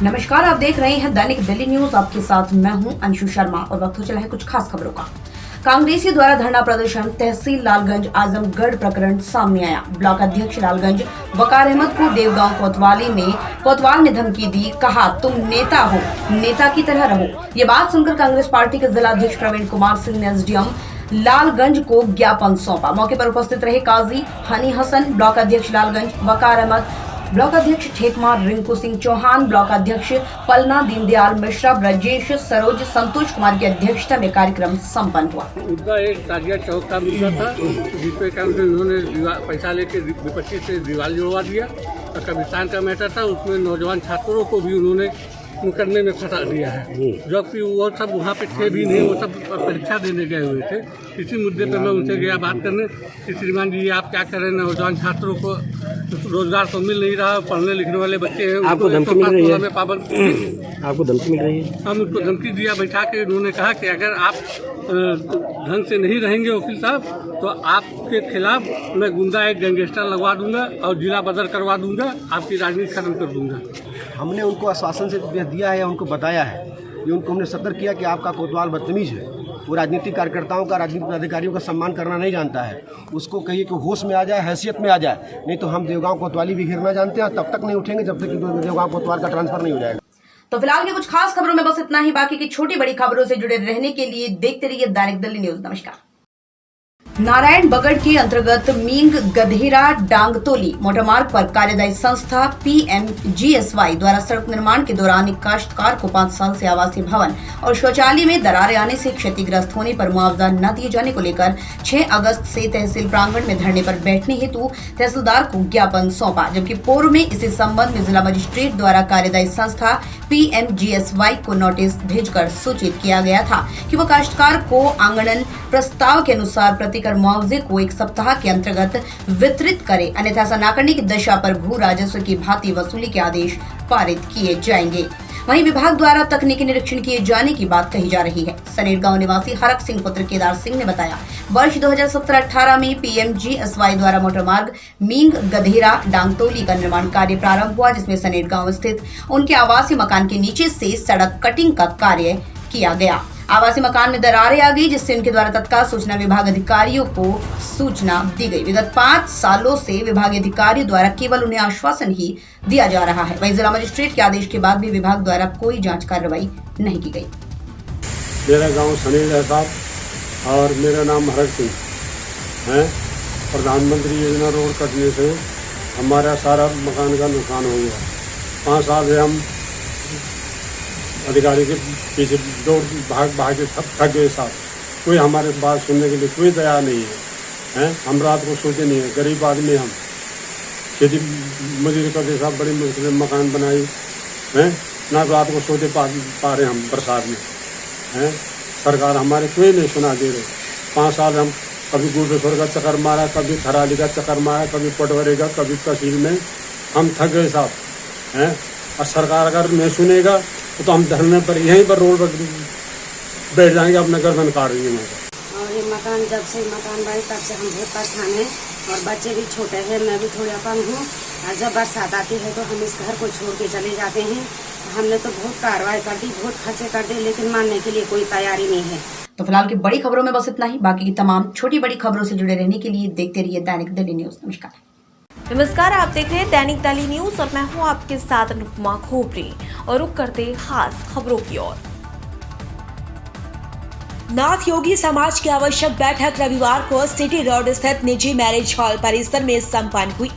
नमस्कार, आप देख रहे हैं दैनिक दिल्ली न्यूज। आपके साथ मैं हूं अंशु शर्मा और वक्त हो चला है कुछ खास खबरों का। कांग्रेसियों द्वारा धरना प्रदर्शन, तहसील लालगंज आजमगढ़ प्रकरण सामने आया। ब्लॉक अध्यक्ष लालगंज वकार अहमद को देवगांव कोतवाल ने धमकी दी, कहा तुम नेता हो, नेता की तरह रहो। ये बात सुनकर कांग्रेस पार्टी के जिला अध्यक्ष प्रवीण कुमार सिंह ने एसडीएम लालगंज को ज्ञापन सौंपा। मौके पर उपस्थित रहे काजी हनी हसन, ब्लॉक अध्यक्ष लालगंज वकार अहमद, ब्लॉक अध्यक्ष ठेकमा रिंकू सिंह चौहान, ब्लॉक अध्यक्ष पलना दीनदयाल मिश्रा, ब्रजेश सरोज, संतोष कुमार की अध्यक्षता में कार्यक्रम संपन्न हुआ। उनका एक ताजिया चौक का मुद्दा था जिसपे काम से उन्होंने पैसा लेके विपक्षी से दीवार जुड़वा दिया और कब्रिस्तान का मैटर था, उसमें नौजवान छात्रों को भी उन्होंने मुकदमे में फंसा दिया है, जबकि वो सब वहाँ पे थे भी नहीं, वो सब परीक्षा देने गए हुए थे। इसी मुद्दे पर मैं उनसे गया बात करने कि श्रीमान जी आप क्या करें, नौजवान छात्रों को रोजगार तो मिल नहीं रहा, पढ़ने लिखने वाले बच्चे हैं, आपको धमकी मिल रही है? आपको धमकी मिल रही है? हम उसको धमकी दिया बैठा के। उन्होंने कहा कि अगर आप ढंग से नहीं रहेंगे वकील साहब तो आपके खिलाफ मैं गुंडा एक गैंगस्टर लगवा दूंगा और जिला बदर करवा दूंगा, आपकी राजनीति खत्म कर दूंगा। हमने उनको आश्वासन से दिया है, उनको बताया है, ये उनको हमने सतर्क किया कि आपका कोतवाल बदतमीज है, वो राजनीतिक कार्यकर्ताओं का, राजनीतिक अधिकारियों का सम्मान करना नहीं जानता है। उसको कहिए कि होश में आ जाए, हैसियत में आ जाए, नहीं तो हम देवगांव कोतवाली भी घेरना जानते हैं, तब तक नहीं उठेंगे जब तक देवगांव कोतवाल का ट्रांसफर नहीं हो जाएगा। तो फिलहाल के कुछ खास खबरों में बस इतना ही। बाकी की छोटी बड़ी खबरों से जुड़े रहने के लिए देखते रहिए दैनिक दिल्ली न्यूज। नमस्कार। नारायण बगड़ के अंतर्गत मींग गधेरा डांगतोली मोटरमार्ग पर कार्यदायी संस्था PMGSY द्वारा सड़क निर्माण के दौरान एक काश्तकार को 5 साल से आवासीय भवन और शौचालय में दरारें आने से क्षतिग्रस्त होने पर मुआवजा न दिए जाने को लेकर 6 अगस्त से तहसील प्रांगण में धरने पर बैठने हेतु तहसीलदार को ज्ञापन सौंपा, जबकि पूर्व में इसी संबंध में जिला मजिस्ट्रेट द्वारा कार्यदायी संस्था PMGSY को नोटिस भेजकर सूचित किया गया था कि वह काश्तकार को आंगणन प्रस्ताव के अनुसार प्रतिकर मुआवजे को 1 सप्ताह के अंतर्गत वितरित करे, अन्यथा ऐसा न करने की दशा पर भू राजस्व की भांति वसूली के आदेश पारित किए जाएंगे। वहीं विभाग द्वारा तकनीकी निरीक्षण किए जाने की बात कही जा रही है। सनेर गांव निवासी हरक सिंह पुत्र केदार सिंह ने बताया, वर्ष 2017-18 में PMGSY द्वारा मोटरमार्ग मींग गधेरा डांगतोली का निर्माण कार्य प्रारंभ हुआ, जिसमें सनेर गांव स्थित उनके आवासीय मकान के नीचे से सड़क कटिंग का कार्य किया गया। आवासीय मकान में दरारें आ गई, जिससे उनके द्वारा तत्काल सूचना विभाग अधिकारियों को सूचना दी गई। विगत 5 सालों से विभागीय अधिकारियों द्वारा केवल उन्हें आश्वासन ही दिया जा रहा है। वहीं जिला मजिस्ट्रेट के आदेश के बाद भी विभाग द्वारा कोई जांच कार्रवाई नहीं की गई। मेरा गांव सनील है साहब और मेरा नाम हरक सिंह है। प्रधानमंत्री योजना रोड कटने से हमारा सारा मकान का नुकसान हो गया। 5 साल से हम अधिकारी के पीछे दौड़ भाग के थक गए साहब, कोई हमारे बात सुनने के लिए कोई तैयार नहीं है। हम रात को सोते नहीं है, गरीब आदमी हम खेती मजदूरी करते साहब, बड़ी मुश्किल में मकान बनाई हैं, ना रात को सोते पा रहे हम बरसात में हैं। सरकार हमारे कोई नहीं सुना दे रहे। 5 साल हम कभी गुरदेश्वर का चक्कर मारा, कभी थराली का चक्कर मारा, कभी पटवरे का, कभी तहसील में, हम थक गए साहब हैं। और सरकार अगर नहीं सुनेगा तो हम धरने पर यहीं पर रोड पर बैठ जाएंगे, अपना गर्दन काट देंगे। और ये मकान जब से मकान बने तब से हम बहुत परेशान हैं और बच्चे भी छोटे हैं, मैं भी थोड़ी अपंग हूँ। और जब बरसात आती है तो हम इस घर को छोड़ के चले जाते हैं। हमने तो बहुत कार्रवाई कर दी, बहुत खर्चे कर दिए, लेकिन मानने के लिए कोई तैयारी नहीं है। तो फिलहाल की बड़ी खबरों में बस इतना ही। बाकी की तमाम छोटी बड़ी खबरों से जुड़े रहने के लिए देखते रहिए दैनिक दिल्ली न्यूज। नमस्कार, आप देख रहे हैं दैनिक दिल्ली न्यूज और मैं हूं आपके साथ अनुपमा खोपरी और रुक करते खास खबरों की ओर। नाथ योगी समाज की आवश्यक बैठक रविवार को सिटी रोड स्थित निजी मैरिज हॉल परिसर में संपन्न हुई,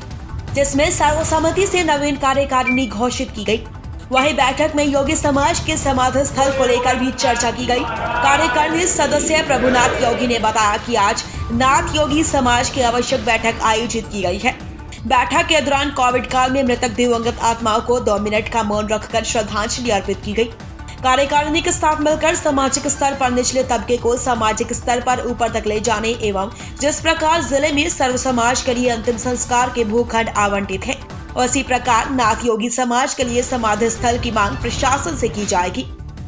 जिसमें सर्वसम्मति से नवीन कार्यकारिणी घोषित की गई। वहीं बैठक में योगी समाज के समाधि स्थल को लेकर भी चर्चा की गई। कार्यकारिणी सदस्य प्रभुनाथ योगी ने बताया कि आज नाथ योगी समाज की आवश्यक बैठक आयोजित की गई है। बैठक के दौरान कोविड काल में मृतक दिवंगत आत्माओं को 2 मिनट का मौन रखकर श्रद्धांजलि अर्पित की गई। कार्यकारिणी के साथ मिलकर सामाजिक स्तर पर निचले तबके को सामाजिक स्तर पर ऊपर तक ले जाने एवं जिस प्रकार जिले में सर्व समाज के लिए अंतिम संस्कार के भूखंड आवंटित है, उसी प्रकार नाथ योगी समाज के लिए समाधि स्थल की मांग प्रशासन से की जाएगी।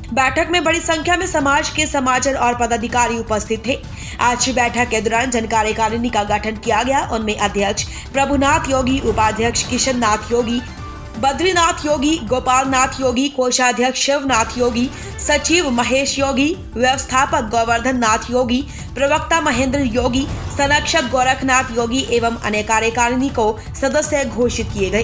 बैठक में बड़ी संख्या में समाज के समाजन और पदाधिकारी उपस्थित थे। आज की बैठक के दौरान जन कार्यकारिणी का गठन किया गया। उनमें अध्यक्ष प्रभुनाथ योगी, उपाध्यक्ष किशन नाथ योगी, बद्रीनाथ योगी, गोपाल नाथ योगी, कोषाध्यक्ष शिवनाथ योगी, सचिव महेश योगी, व्यवस्थापक गोवर्धन नाथ योगी, प्रवक्ता महेंद्र योगी, संरक्षक गोरखनाथ योगी एवं अन्य कार्यकारिणी को सदस्य घोषित किए गए।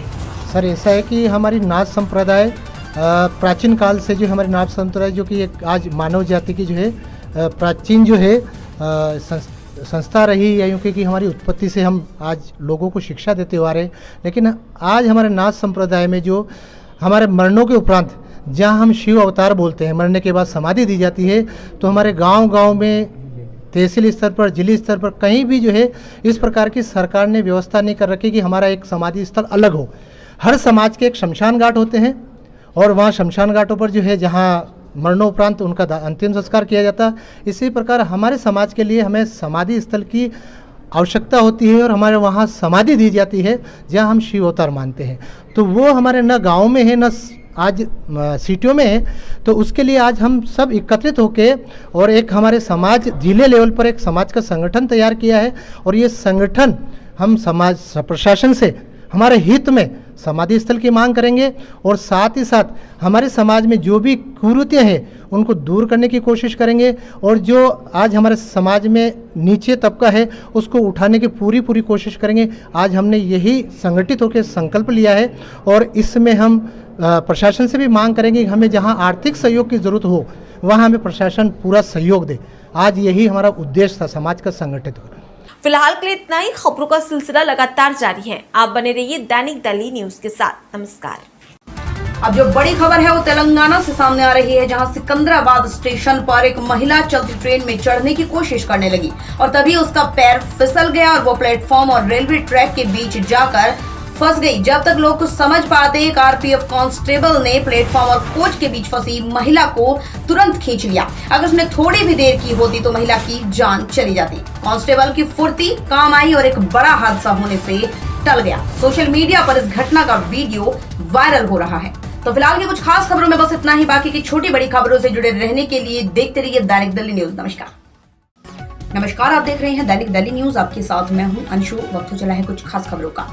सर ऐसा है कि हमारी नाथ संप्रदाय प्राचीन काल से जो हमारी नाथ संप्रदाय जो कि एक आज मानव जाति की जो है प्राचीन जो है संस्था रही है, क्योंकि हमारी उत्पत्ति से हम आज लोगों को शिक्षा देते हुए आ रहे हैं। लेकिन आज हमारे नाथ संप्रदाय में जो हमारे मरणों के उपरांत जहाँ हम शिव अवतार बोलते हैं, मरने के बाद समाधि दी जाती है, तो हमारे गांव-गांव में तहसील स्तर पर, जिले स्तर पर कहीं भी जो है इस प्रकार की सरकार ने व्यवस्था नहीं कर रखी कि हमारा एक समाधि स्थल अलग हो। हर समाज के एक शमशान घाट होते हैं और वहाँ शमशान घाटों पर जो है जहाँ मरणोपरांत उनका अंतिम संस्कार किया जाता है। इसी प्रकार हमारे समाज के लिए हमें समाधि स्थल की आवश्यकता होती है और हमारे वहाँ समाधि दी जाती है जहाँ हम शिव अवतार मानते हैं। तो वो हमारे न गाँव में है न आज सिटियों में है। तो उसके लिए आज हम सब एकत्रित होके और एक हमारे समाज जिले लेवल पर एक समाज का संगठन तैयार किया है और ये संगठन हम समाज प्रशासन से हमारे हित में समाधि स्थल की मांग करेंगे और साथ ही साथ हमारे समाज में जो भी कुरीतियाँ हैं उनको दूर करने की कोशिश करेंगे और जो आज हमारे समाज में नीचे तबका है उसको उठाने की पूरी कोशिश करेंगे। आज हमने यही संगठित होकर संकल्प लिया है और इसमें हम प्रशासन से भी मांग करेंगे कि हमें जहां आर्थिक सहयोग की ज़रूरत हो वहां हमें प्रशासन पूरा सहयोग दे। आज यही हमारा उद्देश्य था, समाज का संगठित हो। फिलहाल के लिए इतना ही। खबरों का सिलसिला लगातार जारी है, आप बने रहिए दैनिक दिल्ली न्यूज के साथ। नमस्कार। अब जो बड़ी खबर है वो तेलंगाना से सामने आ रही है, जहां सिकंदराबाद स्टेशन पर एक महिला चलती ट्रेन में चढ़ने की कोशिश करने लगी और तभी उसका पैर फिसल गया और वो प्लेटफॉर्म और रेलवे ट्रैक के बीच जाकर फंस गई। जब तक लोग कुछ समझ पाते, एक आरपीएफ कांस्टेबल ने प्लेटफॉर्म और कोच के बीच फंसी महिला को तुरंत खींच लिया। अगर उसने थोड़ी भी देर की होती तो महिला की जान चली जाती। कांस्टेबल की फुर्ती काम आई और एक बड़ा हादसा होने से टल गया। सोशल मीडिया पर इस घटना का वीडियो वायरल हो रहा है। तो फिलहाल की कुछ खास खबरों में बस इतना ही। बाकी की छोटी बड़ी खबरों से जुड़े रहने के लिए देखते रहिए दैनिक दिल्ली न्यूज। नमस्कार, आप देख रहे हैं दैनिक दिल्ली न्यूज। आपके साथ मैं हूं अंशु। वक्त हो चला है कुछ खास खबरों का।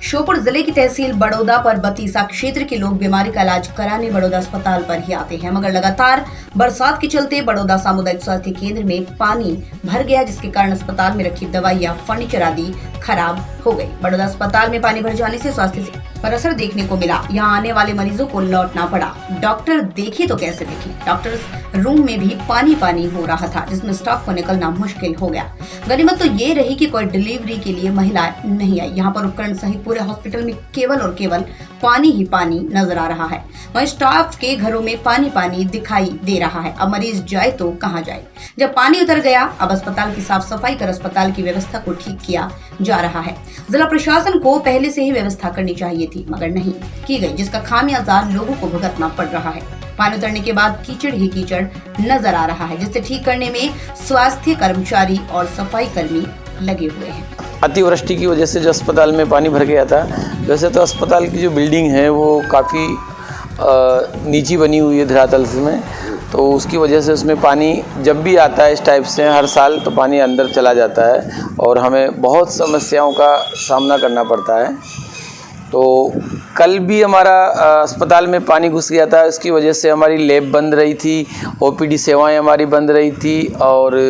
श्योपुर जिले की तहसील बड़ौदा पर बतीसा क्षेत्र के लोग बीमारी का इलाज कराने बड़ौदा अस्पताल पर ही आते हैं, मगर लगातार बरसात के चलते बड़ौदा सामुदायिक स्वास्थ्य केंद्र में पानी भर गया, जिसके कारण अस्पताल में रखी दवाइयां, फर्नीचर आदि खराब हो गई। बड़ौदा अस्पताल में पानी भर जाने से स्वास्थ्य पर असर देखने को मिला। यहाँ आने वाले मरीजों को लौटना पड़ा। डॉक्टर देखे तो कैसे देखे, डॉक्टर रूम में भी पानी हो रहा था, जिसमें स्टाफ को निकलना मुश्किल हो गया। गनीमत तो ये रही कि कोई डिलीवरी के लिए महिला नहीं आई। यहाँ पर उपकरण सहित पूरे हॉस्पिटल में केवल और केवल पानी ही पानी नजर आ रहा है। वहीं स्टाफ के घरों में पानी दिखाई दे रहा है। अब मरीज जाए तो कहाँ जाए। जब पानी उतर गया, अब अस्पताल की साफ सफाई कर अस्पताल की व्यवस्था को ठीक किया जा रहा है। जिला प्रशासन को पहले से ही व्यवस्था करनी चाहिए थी, मगर नहीं की गई, जिसका खामियाजा लोगों को भुगतना पड़ रहा है। पानी उतरने के बाद कीचड़ ही कीचड़ नजर आ रहा है, जिसे ठीक करने में स्वास्थ्य कर्मचारी और सफाई कर्मी लगे हुए हैं। अतिवृष्टि की वजह से जो अस्पताल में पानी भर गया था, वैसे तो अस्पताल की जो बिल्डिंग है वो काफ़ी नीची बनी हुई है धरातल में, तो उसकी वजह से उसमें पानी जब भी आता है इस टाइप से हर साल तो पानी अंदर चला जाता है और हमें बहुत समस्याओं का सामना करना पड़ता है। तो कल भी हमारा अस्पताल में पानी घुस गया था, इसकी वजह से हमारी लैब बंद रही थी, ओपीडी सेवाएं हमारी बंद रही थी और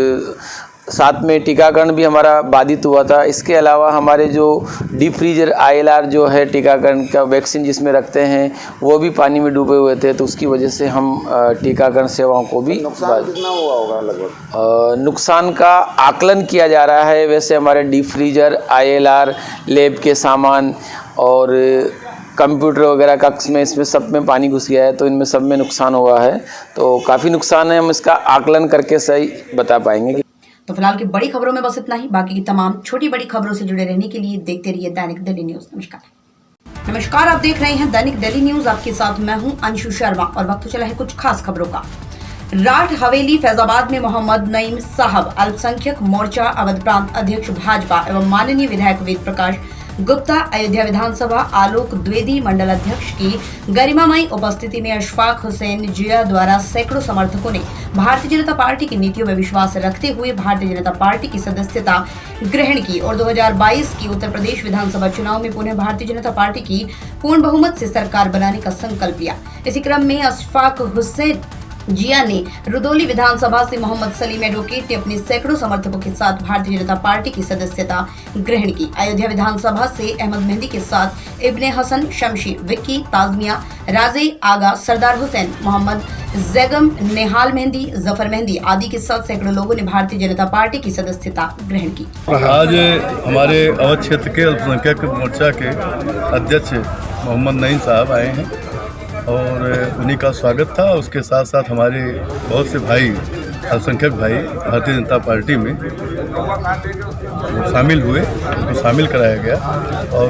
साथ में टीकाकरण भी हमारा बाधित हुआ था। इसके अलावा हमारे जो डीप फ्रीजर ILR जो है टीकाकरण का वैक्सीन जिसमें रखते हैं वो भी पानी में डूबे हुए थे, तो उसकी वजह से हम टीकाकरण सेवाओं को भी नुकसान कितना हुआ होगा लगभग? नुकसान का आकलन किया जा रहा है। वैसे हमारे डीप फ्रीजर, ILR, लैब के सामान और कंप्यूटर वगैरह कक्ष में इसमें सब में पानी घुस गया है, तो इनमें सब में नुकसान हुआ है। तो काफ़ी नुकसान है, हम इसका आकलन करके सही बता पाएंगे। तो फिलहाल की बड़ी खबरों में बस इतना ही। बाकी की तमाम छोटी बड़ी खबरों से जुड़े रहने के लिए देखते रहिए दैनिक दिल्ली न्यूज। नमस्कार, आप देख रहे हैं दैनिक दिल्ली न्यूज। आपके साथ मैं हूं अंशु शर्मा और वक्त चला है कुछ खास खबरों का। राठ हवेली फैजाबाद में मोहम्मद नईम साहब, अल्पसंख्यक मोर्चा अवध प्रांत अध्यक्ष भाजपा एवं माननीय विधायक वेद प्रकाश गुप्ता, अयोध्या विधानसभा आलोक द्विवेदी मंडल अध्यक्ष की गरिमामयी उपस्थिति में अशफाक हुसैन जिया द्वारा सैकड़ों समर्थकों ने भारतीय जनता पार्टी की नीतियों में विश्वास रखते हुए भारतीय जनता पार्टी की सदस्यता ग्रहण की और 2022 की उत्तर प्रदेश विधानसभा चुनाव में पुनः भारतीय जनता पार्टी की पूर्ण बहुमत से सरकार बनाने का संकल्प लिया। इसी क्रम में अशफाक हुसैन जिया ने रुदौली विधानसभा से मोहम्मद सलीम एडवोकेट ने अपने सैकड़ों समर्थकों के साथ भारतीय जनता पार्टी की सदस्यता ग्रहण की। अयोध्या विधानसभा से अहमद मेहंदी के साथ इब्ने हसन, शमशी, विक्की, ताजमिया, राजे आगा, सरदार हुसैन, मोहम्मद जैगम, नेहाल मेहंदी, जफर मेहंदी आदि के साथ सैकड़ों लोगों ने भारतीय जनता पार्टी की सदस्यता ग्रहण की। आज हमारे अवध क्षेत्र के अल्पसंख्यक मोर्चा के अध्यक्ष मोहम्मद नईम साहब आए हैं और उन्हीं का स्वागत था। उसके साथ साथ हमारे बहुत से भाई, अल्पसंख्यक भाई भारतीय जनता पार्टी में शामिल हुए, उनको शामिल कराया गया और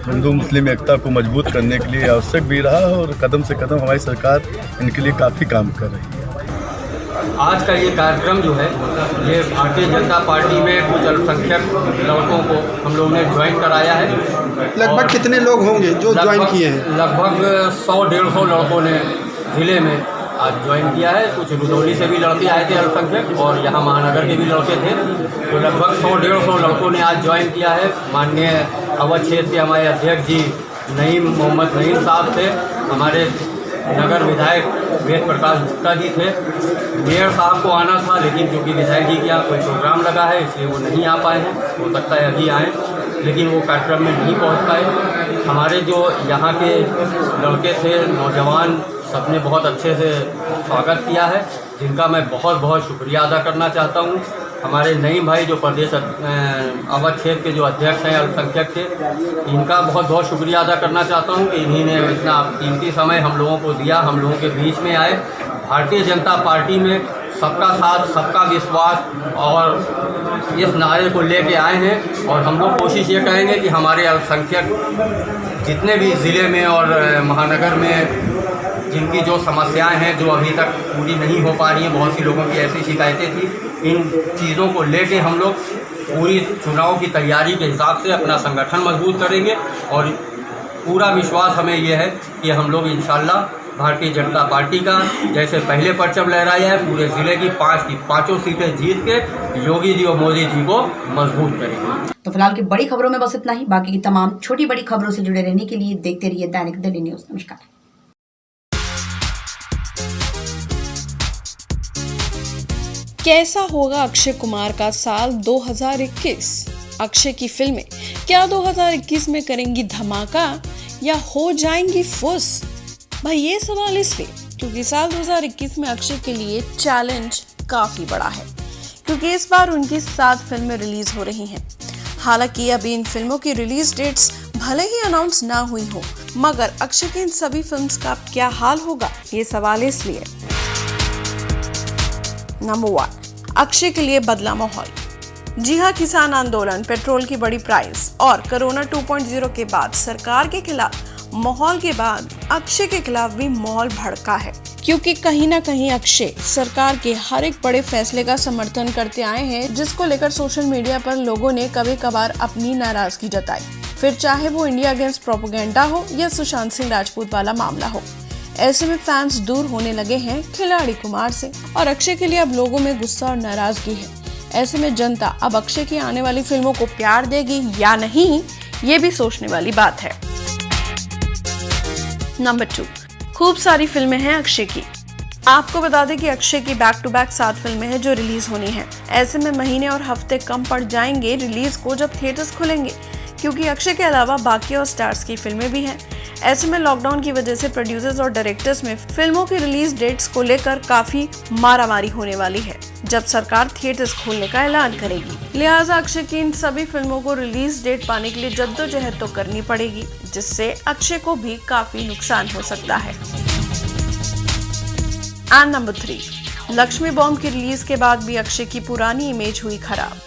हिंदू मुस्लिम एकता को मजबूत करने के लिए आवश्यक भी रहा और कदम से कदम हमारी सरकार इनके लिए काफ़ी काम कर रही है। आज का ये कार्यक्रम जो है ये भारतीय जनता पार्टी में कुछ अल्पसंख्यक लड़कों को हम लोगों ने ज्वाइन कराया है। लगभग कितने लोग होंगे जो ज्वाइन किए हैं? लगभग 100-150 लड़कों ने ज़िले में आज ज्वाइन किया है। कुछ रुदौली से भी लड़के आए थे अल्पसंख्यक और यहाँ महानगर के भी लड़के थे, तो लगभग 100-150 लड़कों ने आज ज्वाइन किया है। माननीय अवध क्षेत्र के हमारे अध्यक्ष जी मोहम्मद नईम साहब थे, हमारे नगर विधायक वेद प्रकाश गुप्ता जी थे, मेयर साहब को आना था लेकिन क्योंकि विधायक जी के यहाँ कोई प्रोग्राम लगा है इसलिए वो नहीं आ पाए हैं। हो सकता है अभी आएँ लेकिन वो कार्यक्रम में नहीं पहुँच पाए। हमारे जो यहाँ के लड़के थे, नौजवान, सबने बहुत अच्छे से स्वागत किया है, जिनका मैं बहुत बहुत शुक्रिया अदा करना चाहता हूँ। हमारे नईम भाई जो प्रदेश अवध क्षेत्र के जो अध्यक्ष हैं अल्पसंख्यक के, इनका बहुत बहुत शुक्रिया अदा करना चाहता हूँ कि इन्हीं ने इतना कीमती समय हम लोगों को दिया, हम लोगों के बीच में आए। भारतीय जनता पार्टी में सबका साथ, सबका विश्वास और इस नारे को लेके आए हैं और हम लोग कोशिश ये करेंगे कि हमारे अल्पसंख्यक जितने भी ज़िले में और महानगर में जिनकी जो समस्याएं हैं जो अभी तक पूरी नहीं हो पा रही हैं, बहुत सी लोगों की ऐसी शिकायतें थी, इन चीज़ों को लेके हम लोग पूरी चुनाव की तैयारी के हिसाब से अपना संगठन मजबूत करेंगे और पूरा विश्वास हमें ये है कि हम लोग इंशाल्लाह भारतीय जनता पार्टी का जैसे पहले परचम लहराया है पूरे ज़िले की 5 की 5 सीटें जीत के योगी जी और मोदी जी को मजबूत करेंगे। तो फिलहाल की बड़ी खबरों में बस इतना ही। बाकी की तमाम छोटी बड़ी खबरों से जुड़े रहने के लिए देखते रहिए दैनिक दिल्ली न्यूज़। नमस्कार। कैसा होगा अक्षय कुमार का साल 2021? अक्षय की फिल्में क्या 2021 में करेंगी धमाका या हो जाएंगी फुस? भाई ये सवाल इसलिए क्योंकि साल 2021 में अक्षय के लिए चैलेंज काफी बड़ा है, क्योंकि इस बार उनकी 7 फिल्में रिलीज हो रही हैं। हालांकि अभी इन फिल्मों की रिलीज डेट्स भले ही अनाउंस ना हुई हो, मगर अक्षय की इन सभी फिल्म्स का क्या हाल होगा, ये सवाल इसलिए। नंबर 1, अक्षय के लिए बदला माहौल। जी हाँ, किसान आंदोलन, पेट्रोल की बड़ी प्राइस और कोरोना 2.0 के बाद सरकार के खिलाफ माहौल के बाद अक्षय के खिलाफ भी माहौल भड़का है, क्योंकि कहीं ना कहीं अक्षय सरकार के हर एक बड़े फैसले का समर्थन करते आए हैं, जिसको लेकर सोशल मीडिया पर लोगों ने कभी कभार अपनी नाराजगी जताई, फिर चाहे वो इंडिया अगेंस्ट प्रोपेगेंडा हो या सुशांत सिंह राजपूत वाला मामला हो। ऐसे में फैंस दूर होने लगे हैं खिलाड़ी कुमार से और अक्षय के लिए अब लोगों में गुस्सा और नाराजगी है। ऐसे में जनता अब अक्षय की आने वाली फिल्मों को प्यार देगी या नहीं, ये भी सोचने वाली बात है। नंबर 2, खूब सारी फिल्में हैं अक्षय की। आपको बता दें कि अक्षय की बैक टू बैक 7 फिल्में हैं जो रिलीज होनी है। ऐसे में महीने और हफ्ते कम पड़ जाएंगे रिलीज को जब थिएटर्स खुलेंगे, क्योंकि अक्षय के अलावा बाकी और स्टार्स की फिल्में भी हैं। ऐसे में लॉकडाउन की वजह से प्रोड्यूसर्स और डायरेक्टर्स में फिल्मों की रिलीज डेट्स को लेकर काफी मारामारी होने वाली है जब सरकार थिएटर्स खोलने का ऐलान करेगी। लिहाजा अक्षय की इन सभी फिल्मों को रिलीज डेट पाने के लिए जद्दोजहद तो करनी पड़ेगी, जिससे अक्षय को भी काफी नुकसान हो सकता है। एंड नंबर 3, लक्ष्मी बॉम्ब की रिलीज के बाद भी अक्षय की पुरानी इमेज हुई खराब।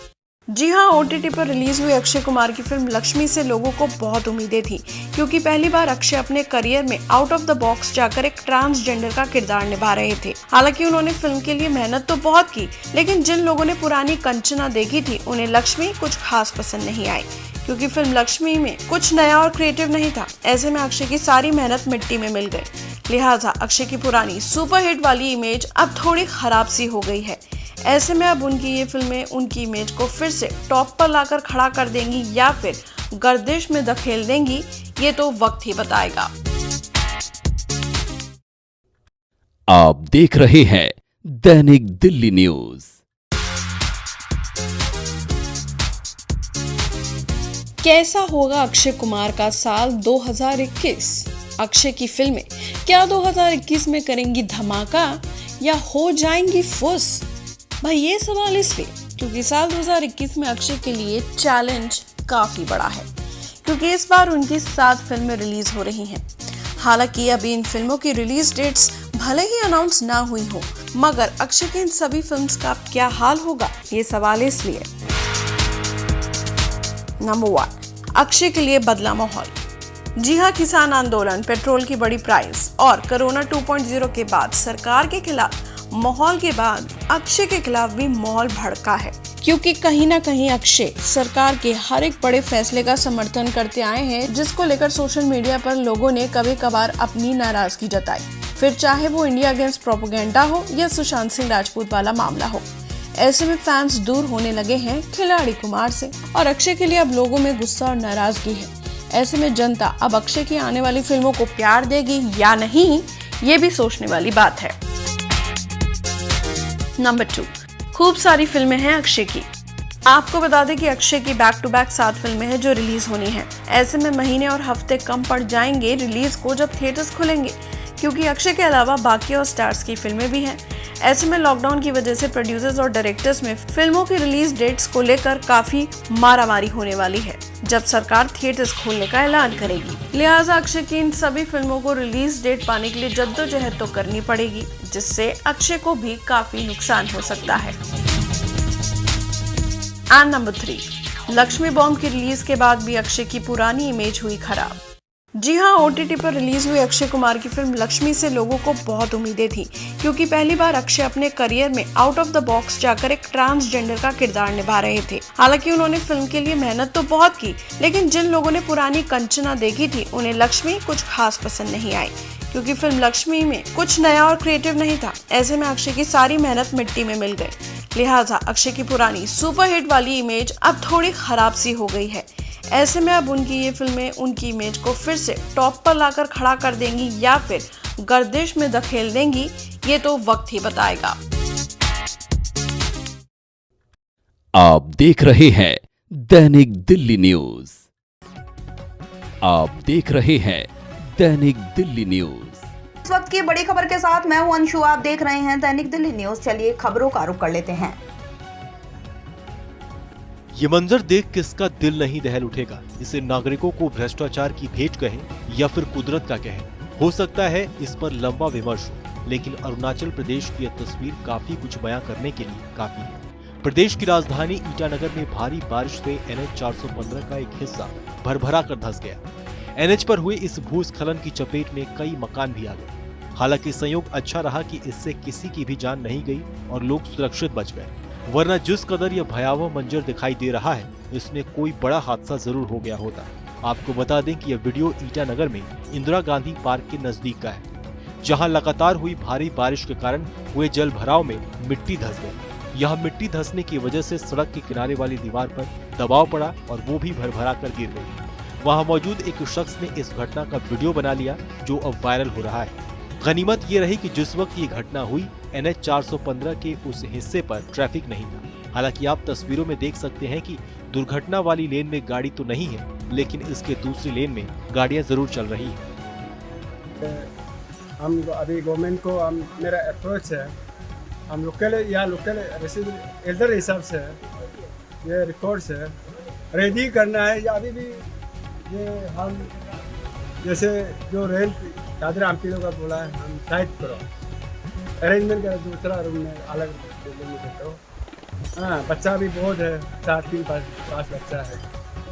जी हाँ, OTT पर रिलीज हुई अक्षय कुमार की फिल्म लक्ष्मी से लोगों को बहुत उम्मीदें थी, क्योंकि पहली बार अक्षय अपने करियर में आउट ऑफ द बॉक्स जाकर एक ट्रांसजेंडर का किरदार निभा रहे थे। हालांकि उन्होंने फिल्म के लिए मेहनत तो बहुत की, लेकिन जिन लोगों ने पुरानी कंचना देखी थी उन्हें लक्ष्मी कुछ खास पसंद नहीं आई, क्योंकि फिल्म लक्ष्मी में कुछ नया और क्रिएटिव नहीं था। ऐसे में अक्षय की सारी मेहनत मिट्टी में मिल गई। लिहाजा अक्षय की पुरानी सुपरहिट वाली इमेज अब थोड़ी खराब सी हो गई है। ऐसे में अब उनकी ये फिल्में उनकी इमेज को फिर से टॉप पर लाकर खड़ा कर देंगी या फिर गर्दिश में धकेल देंगी, ये तो वक्त ही बताएगा। आप देख रहे हैं दैनिक दिल्ली न्यूज। कैसा होगा अक्षय कुमार का साल 2021? अक्षय की फिल्में क्या 2021 में करेंगी धमाका या हो जाएंगी फुस? भाई ये सवाल इसलिए क्योंकि साल 2021 में अक्षय के लिए चैलेंज काफी बड़ा है, क्योंकि इस बार उनकी 7 फिल्में रिलीज हो रही हैं। हालांकि अभी इन फिल्मों की रिलीज डेट्स भले ही अनाउंस ना हुई हो, मगर अक्षय की इन सभी फिल्म्स का क्या हाल होगा, ये सवाल इसलिए। नंबर 1, अक्षय के लिए बदला माहौल। जी हाँ, किसान आंदोलन, पेट्रोल की बड़ी प्राइस और कोरोना 2.0 के बाद सरकार के खिलाफ माहौल के बाद अक्षय के खिलाफ भी माहौल भड़का है, क्योंकि कहीं ना कहीं अक्षय सरकार के हर एक बड़े फैसले का समर्थन करते आए हैं, जिसको लेकर सोशल मीडिया पर लोगों ने कभी कभार अपनी नाराजगी जताई, फिर चाहे वो इंडिया अगेंस्ट प्रोपेगेंडा हो या सुशांत सिंह राजपूत वाला मामला हो। ऐसे में फैंस दूर होने लगे हैं खिलाड़ी कुमार से और अक्षय के लिए अब लोगों में गुस्सा और नाराजगी है। ऐसे में जनता अब अक्षय की आने वाली फिल्मों को प्यार देगी या नहीं, ये भी सोचने वाली बात है। नंबर 2, खूब सारी फिल्में हैं अक्षय की। आपको बता दें कि अक्षय की बैक टू बैक 7 फिल्में हैं जो रिलीज होनी है। ऐसे में महीने और हफ्ते कम पड़ जाएंगे रिलीज को जब थिएटर्स खुलेंगे, क्योंकि अक्षय के अलावा बाकी और स्टार्स की फिल्में भी हैं। ऐसे में लॉकडाउन की वजह से प्रोड्यूसर्स और डायरेक्टर्स में फिल्मों की रिलीज डेट्स को लेकर काफी मारामारी होने वाली है जब सरकार थिएटर्स खोलने का ऐलान करेगी। लिहाजा अक्षय की इन सभी फिल्मों को रिलीज डेट पाने के लिए जद्दोजहद तो करनी पड़ेगी, जिससे अक्षय को भी काफी नुकसान हो सकता है। एंड नंबर 3, लक्ष्मी बॉम्ब की रिलीज के बाद भी अक्षय की पुरानी इमेज हुई खराब। जी हाँ, OTT पर रिलीज हुई अक्षय कुमार की फिल्म लक्ष्मी से लोगों को बहुत उम्मीदें थी, क्योंकि पहली बार अक्षय अपने करियर में आउट ऑफ द बॉक्स जाकर एक ट्रांसजेंडर का किरदार निभा रहे थे। हालांकि उन्होंने फिल्म के लिए मेहनत तो बहुत की, लेकिन जिन लोगों ने पुरानी कंचना देखी थी उन्हें लक्ष्मी कुछ खास पसंद नहीं आई, क्योंकि फिल्म लक्ष्मी में कुछ नया और क्रिएटिव नहीं था। ऐसे में अक्षय की सारी मेहनत मिट्टी में मिल गई। लिहाजा अक्षय की पुरानी सुपरहिट वाली इमेज अब थोड़ी खराब सी हो गई है। ऐसे में अब उनकी ये फिल्में उनकी इमेज को फिर से टॉप पर लाकर खड़ा कर देंगी या फिर गर्दिश में धकेल देंगी, ये तो वक्त ही बताएगा। आप देख रहे हैं दैनिक दिल्ली न्यूज। आप देख रहे हैं दैनिक दिल्ली न्यूज। इस वक्त की बड़ी खबर के साथ मैं हूं अंशु, आप देख रहे हैं दैनिक दिल्ली न्यूज। चलिए खबरों का रुख कर लेते हैं। ये मंजर देख किसका दिल नहीं दहल उठेगा। इसे नागरिकों को भ्रष्टाचार की भेंट कहें या फिर कुदरत का कहें, हो सकता है इस पर लंबा विमर्श हो, लेकिन अरुणाचल प्रदेश की यह तस्वीर काफी कुछ बयां करने के लिए काफी है। प्रदेश की राजधानी ईटानगर में भारी बारिश से NH 415 का एक हिस्सा भरभरा कर धंस गया। NH पर हुए इस भूस्खलन की चपेट में कई मकान भी आ गए। हालांकि संयोग अच्छा रहा कि इससे किसी की भी जान नहीं गई और लोग सुरक्षित बच गए, वरना जिस कदर यह भयावह मंजर दिखाई दे रहा है, इसमें कोई बड़ा हादसा जरूर हो गया होता। आपको बता दें कि यह वीडियो ईटानगर में इंदिरा गांधी पार्क के नजदीक का है, जहां लगातार हुई भारी बारिश के कारण हुए जल भराव में मिट्टी धंस गई। यह मिट्टी धंसने की वजह से सड़क के किनारे वाली दीवार पर दबाव पड़ा और वो भी भरभरा कर गिर गई। वहां मौजूद एक शख्स ने इस घटना का वीडियो बना लिया, जो अब वायरल हो रहा है। गनीमत ये रही कि जिस वक्त ये घटना हुई NH 415 के उस हिस्से पर ट्रैफिक नहीं था। हालांकि आप तस्वीरों में देख सकते हैं कि दुर्घटना वाली लेन में गाड़ी तो नहीं है, लेकिन इसके दूसरी लेन में गाड़ियां जरूर चल रही हैं। हम अभी गवर्नमेंट को मेरा अप्रोच है, हम लोकल एल्डर हिसाब से ये रिकॉर्ड से रेडी करना है। या अभी भी ये हम जैसे जो रेल दादर एमपी लोग का बोला है, हम टाइट करो अरेंजमेंट करो, दूसरा रूम में अलग देते हो। हाँ, बच्चा भी बहुत है, 4-5 बच्चा है,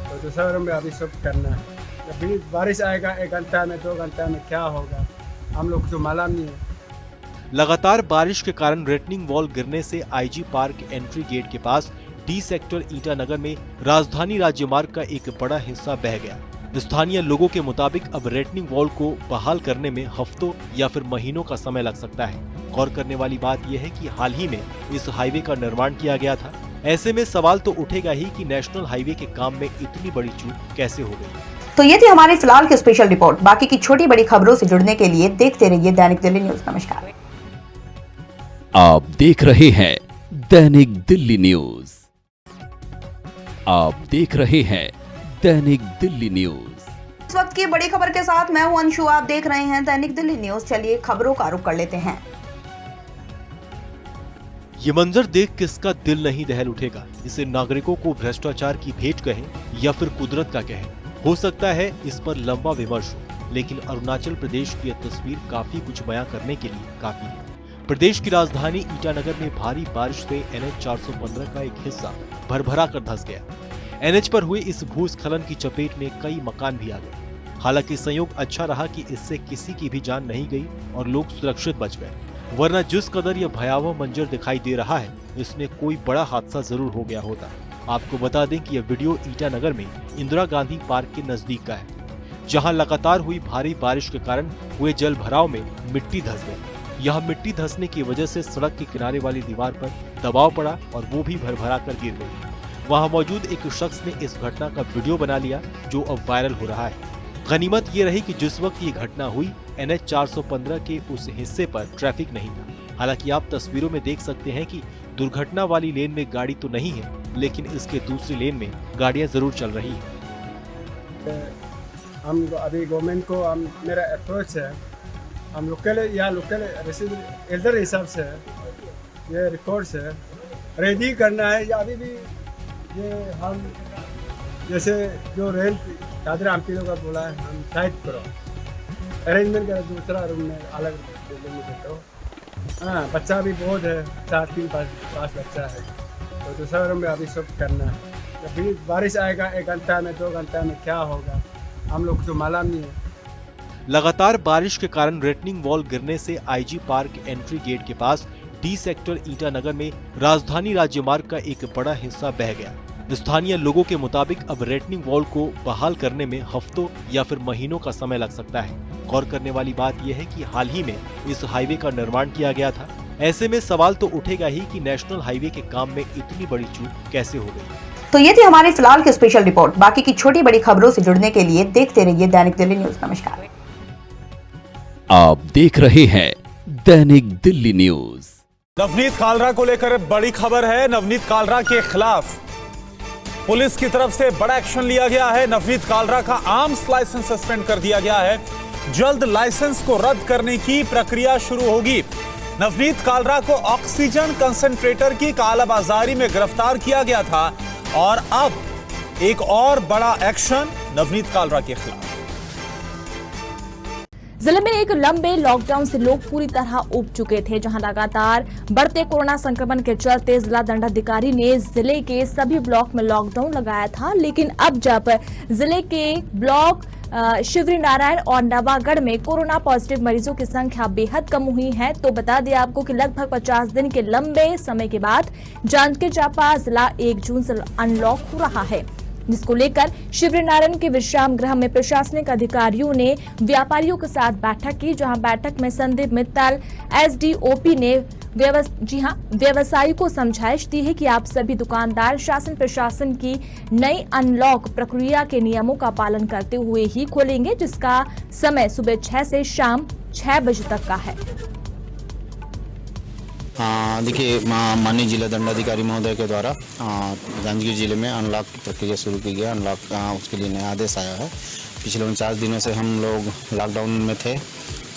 तो दूसरा रूम में अभी सब करना है। अभी बारिश आएगा 1 घंटा में 2 घंटा में क्या होगा हम लोग तो मालूम नहीं है। लगातार बारिश के कारण रेटनिंग वॉल गिरने से IG पार्क एंट्री गेट के पास डी सेक्टर ईटानगर में राजधानी राजमार्ग का एक बड़ा हिस्सा बह गया। स्थानीय लोगों के मुताबिक अब रेटनिंग वॉल को बहाल करने में हफ्तों या फिर महीनों का समय लग सकता है। गौर करने वाली बात यह है कि हाल ही में इस हाईवे का निर्माण किया गया था। ऐसे में सवाल तो उठेगा ही कि नेशनल हाईवे के काम में इतनी बड़ी चूक कैसे हो गई। तो ये थी हमारी फिलहाल की स्पेशल रिपोर्ट। बाकी की छोटी बड़ी खबरों से जुड़ने के लिए देखते रहिए दैनिक दिल्ली न्यूज। नमस्कार। आप देख रहे हैं दैनिक दिल्ली न्यूज। आप देख रहे हैं दैनिक दिल्ली न्यूज। इस वक्त की बड़ी खबर के साथ मैं हूं अंशु। आप देख रहे हैं दैनिक दिल्ली न्यूज। चलिए खबरों का रुख कर लेते हैं। ये मंजर देख किसका दिल नहीं दहल उठेगा। इसे नागरिकों को भ्रष्टाचार की भेंट कहें या फिर कुदरत का कहें, हो सकता है इस पर लंबा विमर्श हो, लेकिन अरुणाचल प्रदेश की यह तस्वीर काफी कुछ बयां करने के लिए काफी है। प्रदेश की राजधानी ईटानगर में भारी बारिश से NH 415 का एक हिस्सा भरभरा कर धंस गया। NH पर हुए इस भूस्खलन की चपेट में कई मकान भी आ गए। हालांकि संयोग अच्छा रहा कि इससे किसी की भी जान नहीं गई और लोग सुरक्षित बच गए, वरना जिस कदर यह भयावह मंजर दिखाई दे रहा है, इसमें कोई बड़ा हादसा जरूर हो गया होता। आपको बता दें कि यह वीडियो ईटानगर में इंदिरा गांधी पार्क के नजदीक का है, जहां लगातार हुई भारी बारिश के कारण हुए जल भराव में मिट्टी धंस गई। यह मिट्टी धंसने की वजह से सड़क के किनारे वाली दीवार पर दबाव पड़ा और वो भी भरभरा कर गिर गई। वहां मौजूद एक शख्स ने इस घटना का वीडियो बना लिया, जो अब वायरल हो रहा है। गनीमत ये रही कि जिस वक्त ये घटना हुई, NH 415 के उस हिस्से पर ट्रैफिक नहीं था। हालांकि आप तस्वीरों में देख सकते हैं कि दुर्घटना वाली लेन में गाड़ी तो नहीं है, लेकिन इसके दूसरी लेन में गाड़ियां जरूर चल रही हैं। हम अभी गवर्नमेंट को मेरा अप्रोच है, हम लोकल एल्डर हिसाब से ये रिकॉर्ड से रेडी करना है। या अभी भी ये हम जैसे जो रेंट दादरा एमपी लोग का बोला है, हम साइड करो अरेंजमेंट कर, दूसरा रूम में अलग बिल्डिंग में देते हो। हाँ, बच्चा भी बहुत है, 4-5 बच्चा है, तो दूसरा रूम में अभी सब करना है। अभी बारिश आएगा 1 घंटा में 2 घंटा में क्या होगा हम लोग तो मालूम नहीं है। लगातार बारिश के कारण रेटनिंग वॉल गिरने से IG पार्क एंट्री गेट के पास डी सेक्टर ईटानगर में राजधानी राजमार्ग का एक बड़ा हिस्सा बह गया। स्थानीय लोगों के मुताबिक अब रेटनिंग वॉल को बहाल करने में हफ्तों या फिर महीनों का समय लग सकता है। गौर करने वाली बात यह है कि हाल ही में इस हाईवे का निर्माण किया गया था। ऐसे में सवाल तो उठेगा ही कि नेशनल हाईवे के काम में इतनी बड़ी चूक कैसे हो गई। तो ये थी हमारी फिलहाल की स्पेशल रिपोर्ट। बाकी की छोटी बड़ी खबरों से जुड़ने के लिए देखते रहिए दैनिक दिल्ली न्यूज। नमस्कार। आप देख रहे हैं दैनिक दिल्ली न्यूज। नवनीत कालरा को लेकर बड़ी खबर है। नवनीत कालरा के खिलाफ पुलिस की तरफ से बड़ा एक्शन लिया गया है। नवनीत कालरा का आर्म्स लाइसेंस सस्पेंड कर दिया गया है। जल्द लाइसेंस को रद्द करने की प्रक्रिया शुरू होगी। नवनीत कालरा को ऑक्सीजन कंसंट्रेटर की कालाबाजारी में गिरफ्तार किया गया था और अब एक और बड़ा एक्शन नवनीत कालरा के खिलाफ। जिले में एक लंबे लॉकडाउन से लोग पूरी तरह उब चुके थे, जहां लगातार बढ़ते कोरोना संक्रमण के चलते जिला दंडाधिकारी ने जिले के सभी ब्लॉक में लॉकडाउन लगाया था। लेकिन अब जब जिले के ब्लॉक शिवरी नारायण और नवागढ़ में कोरोना पॉजिटिव मरीजों की संख्या बेहद कम हुई है, तो बता दें आपको कि लगभग 50 दिन के लंबे समय के बाद जांजगीर चांपा जिला 1 जून से अनलॉक हो रहा है, जिसको लेकर शिवरी नारायण के विश्राम गृह में प्रशासनिक अधिकारियों ने व्यापारियों के साथ बैठक की, जहां बैठक में संदीप मित्तल SDOP ने व्यवसायियों को समझाइश दी है कि आप सभी दुकानदार शासन प्रशासन की नई अनलॉक प्रक्रिया के नियमों का पालन करते हुए ही खोलेंगे, जिसका समय सुबह 6 से शाम 6 बजे तक का है। देखिए, माननीय जिला दंडाधिकारी महोदय के द्वारा जांजगीर जिले में अनलॉक की प्रक्रिया शुरू की गई। अनलॉक उसके लिए नया आदेश आया है। पिछले 49 दिनों से हम लोग लॉकडाउन में थे।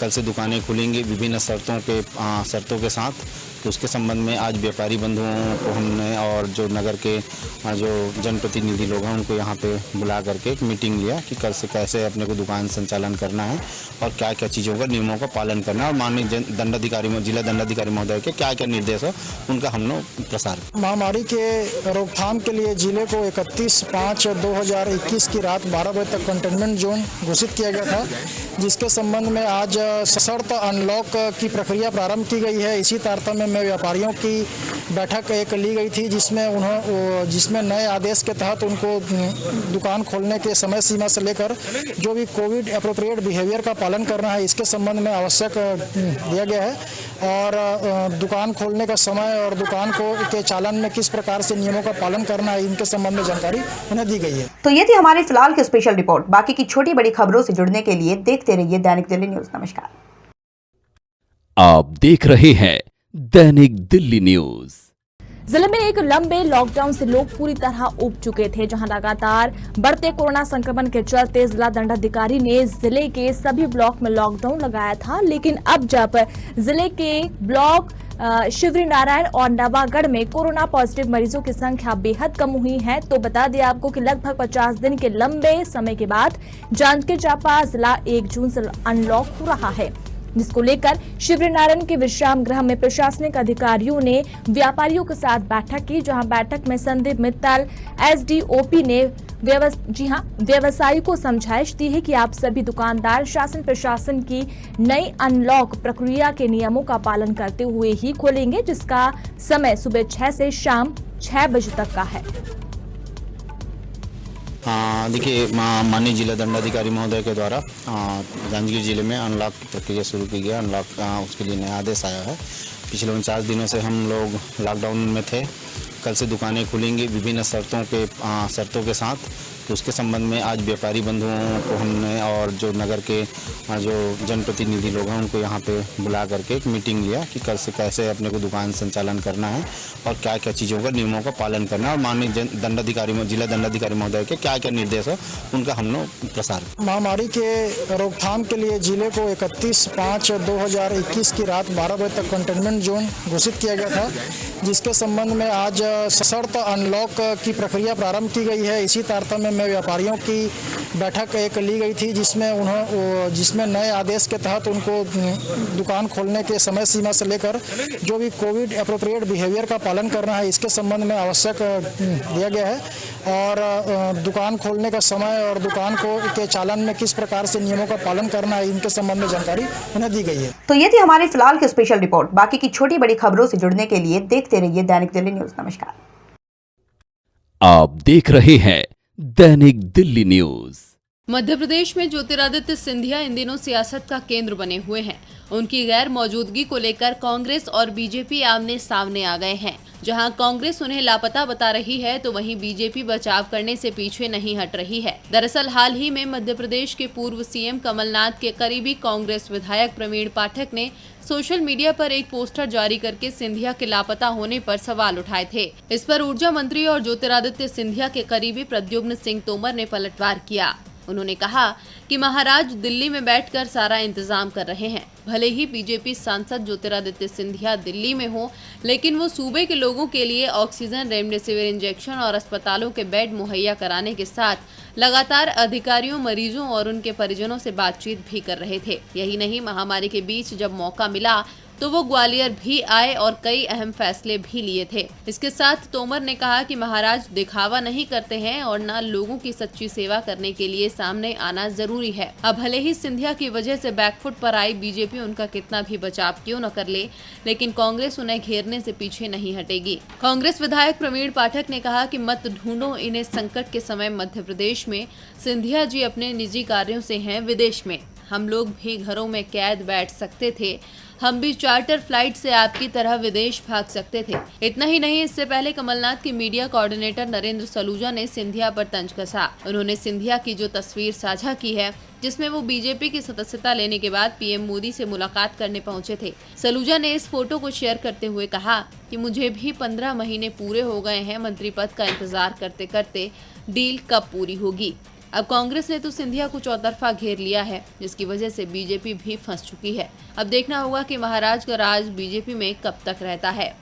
कल से दुकानें खुलेंगी विभिन्न शर्तों के साथ। तो उसके संबंध में आज व्यापारी बंधुओं को हमने और जो नगर के जो जनप्रतिनिधि लोग हैं उनको यहाँ पे बुला करके एक मीटिंग लिया कि कल से कैसे अपने को दुकान संचालन करना है और क्या क्या चीज़ों का नियमों का पालन करना है और माननीय जिला दंडाधिकारी महोदय के क्या क्या निर्देश हो उनका हम लोग प्रसार। महामारी के रोकथाम के लिए जिले को 31/5/2021 की रात 12 बजे तक कंटेनमेंट जोन घोषित किया गया था, जिसके संबंध में आज सशर्त अनलॉक की प्रक्रिया प्रारंभ की गई है। इसी तारतम्य में में व्यापारियों की बैठक एक ली गई थी, जिसमें नए आदेश के तहत उनको दुकान खोलने के समय सीमा से लेकर जो भी कोविड एप्रोप्रिएट बिहेवियर का पालन करना है इसके संबंध में आवश्यक दिया गया है। और दुकान खोलने का समय और दुकान के चालन में किस प्रकार से नियमों का पालन करना है इनके संबंध में जानकारी उन्हें दी गई है। तो ये थी हमारी फिलहाल की स्पेशल रिपोर्ट। बाकी की छोटी बड़ी खबरों से जुड़ने के लिए देखते रहिए दैनिक दिल्ली न्यूज। नमस्कार। आप देख रहे हैं दैनिक दिल्ली न्यूज। जिले में एक लंबे लॉकडाउन से लोग पूरी तरह उब चुके थे, जहां लगातार बढ़ते कोरोना संक्रमण के चलते जिला दंडाधिकारी ने जिले के सभी ब्लॉक में लॉकडाउन लगाया था। लेकिन अब जब जिले के ब्लॉक शिवरी नारायण और नवागढ़ में कोरोना पॉजिटिव मरीजों की संख्या बेहद कम हुई है, तो बता दें आपको कि लगभग 50 दिन के लंबे समय के बाद जांजगीर चांपा जिला 1 जून से अनलॉक हो रहा है, जिसको लेकर शिवरी नारायण के विश्राम गृह में प्रशासनिक अधिकारियों ने व्यापारियों के साथ बैठक की, जहां बैठक में संदीप मित्तल एसडीओपी ने व्यवसायी को समझाइश दी है कि आप सभी दुकानदार शासन प्रशासन की नई अनलॉक प्रक्रिया के नियमों का पालन करते हुए ही खोलेंगे, जिसका समय सुबह 6 से शाम 6 बजे तक का है। देखिए, माननीय जिला दंडाधिकारी महोदय के द्वारा जांजगीर जिले में अनलॉक की प्रक्रिया शुरू की गई। अनलॉक उसके लिए नया आदेश आया है। पिछले 49 दिनों से हम लोग लॉकडाउन में थे। कल से दुकानें खुलेंगी विभिन्न शर्तों के साथ। तो उसके संबंध में आज व्यापारी बंधुओं को हमने और जो नगर के जो जनप्रतिनिधि लोग हैं उनको यहाँ पे बुला करके एक मीटिंग लिया कि कल से कैसे अपने को दुकान संचालन करना है और क्या क्या चीज़ों का नियमों का पालन करना है और माननीय जिला दंडाधिकारी महोदय के क्या क्या निर्देश है उनका हम लोग प्रसार। महामारी के रोकथाम के लिए जिले को 31/5/2021 की रात 12 बजे तक कंटेनमेंट जोन घोषित किया गया था, जिसके संबंध में आज सशर्त अनलॉक की प्रक्रिया प्रारंभ की गई है। इसी तारतम्य में व्यापारियों की बैठक एक ली गई थी, जिसमें नए आदेश के तहत उनको दुकान खोलने के समय सीमा से लेकर जो भी कोविड एप्रोप्रिएट बिहेवियर का पालन करना है इसके संबंध में आवश्यक दिया गया है। और दुकान खोलने का समय और दुकान के चालन में किस प्रकार से नियमों का पालन करना है इनके संबंध में जानकारी उन्हें दी गई है। तो ये थी हमारी फिलहाल की स्पेशल रिपोर्ट। बाकी की छोटी बड़ी खबरों से जुड़ने के लिए देखते रहिए दैनिक दिल्ली न्यूज। नमस्कार। आप देख रहे हैं दैनिक दिल्ली न्यूज। मध्य प्रदेश में ज्योतिरादित्य सिंधिया इन दिनों सियासत का केंद्र बने हुए हैं। उनकी गैर मौजूदगी को लेकर कांग्रेस और बीजेपी आमने सामने आ गए हैं। जहां कांग्रेस उन्हें लापता बता रही है, तो वहीं बीजेपी बचाव करने से पीछे नहीं हट रही है। दरअसल हाल ही में मध्य प्रदेश के पूर्व सीएम कमलनाथ के करीबी कांग्रेस विधायक प्रवीण पाठक ने सोशल मीडिया पर एक पोस्टर जारी करके सिंधिया के लापता होने पर सवाल उठाए थे। इस पर ऊर्जा मंत्री और ज्योतिरादित्य सिंधिया के करीबी प्रद्युम्न सिंह तोमर ने पलटवार किया। उन्होंने कहा कि महाराज दिल्ली में बैठकर सारा इंतजाम कर रहे हैं। भले ही बीजेपी सांसद ज्योतिरादित्य सिंधिया दिल्ली में हो, लेकिन वो सूबे के लोगों के लिए ऑक्सीजन, रेमडेसिविर इंजेक्शन और अस्पतालों के बेड मुहैया कराने के साथ लगातार अधिकारियों, मरीजों और उनके परिजनों से बातचीत भी कर रहे थे। यही नहीं, महामारी के बीच जब मौका मिला तो वो ग्वालियर भी आए और कई अहम फैसले भी लिए थे। इसके साथ तोमर ने कहा कि महाराज दिखावा नहीं करते हैं और न लोगों की सच्ची सेवा करने के लिए सामने आना जरूरी है। अब भले ही सिंधिया की वजह से बैकफुट पर आई बीजेपी उनका कितना भी बचाव क्यों न कर ले, लेकिन कांग्रेस उन्हें घेरने से पीछे नहीं हटेगी। कांग्रेस विधायक प्रवीण पाठक ने कहा कि मत ढूंढो इन्हें संकट के समय मध्य प्रदेश में। सिंधिया जी अपने निजी कार्यों से हैं विदेश में। हम लोग भी घरों में कैद बैठ सकते थे। हम भी चार्टर फ्लाइट से आपकी तरह विदेश भाग सकते थे। इतना ही नहीं, इससे पहले कमलनाथ के मीडिया कोऑर्डिनेटर नरेंद्र सलूजा ने सिंधिया पर तंज कसा। उन्होंने सिंधिया की जो तस्वीर साझा की है, जिसमें वो बीजेपी की सदस्यता लेने के बाद पीएम मोदी से मुलाकात करने पहुंचे थे। सलूजा ने इस फोटो को शेयर करते हुए कहा कि मुझे भी 15 महीने पूरे हो गए हैं मंत्री पद का इंतजार करते करते। डील कब पूरी होगी? अब कांग्रेस ने तो सिंधिया को चौतरफा घेर लिया है, जिसकी वजह से बीजेपी भी फंस चुकी है। अब देखना होगा कि महाराज का राज बीजेपी में कब तक रहता है।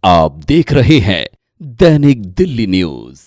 आप देख रहे हैं दैनिक दिल्ली न्यूज।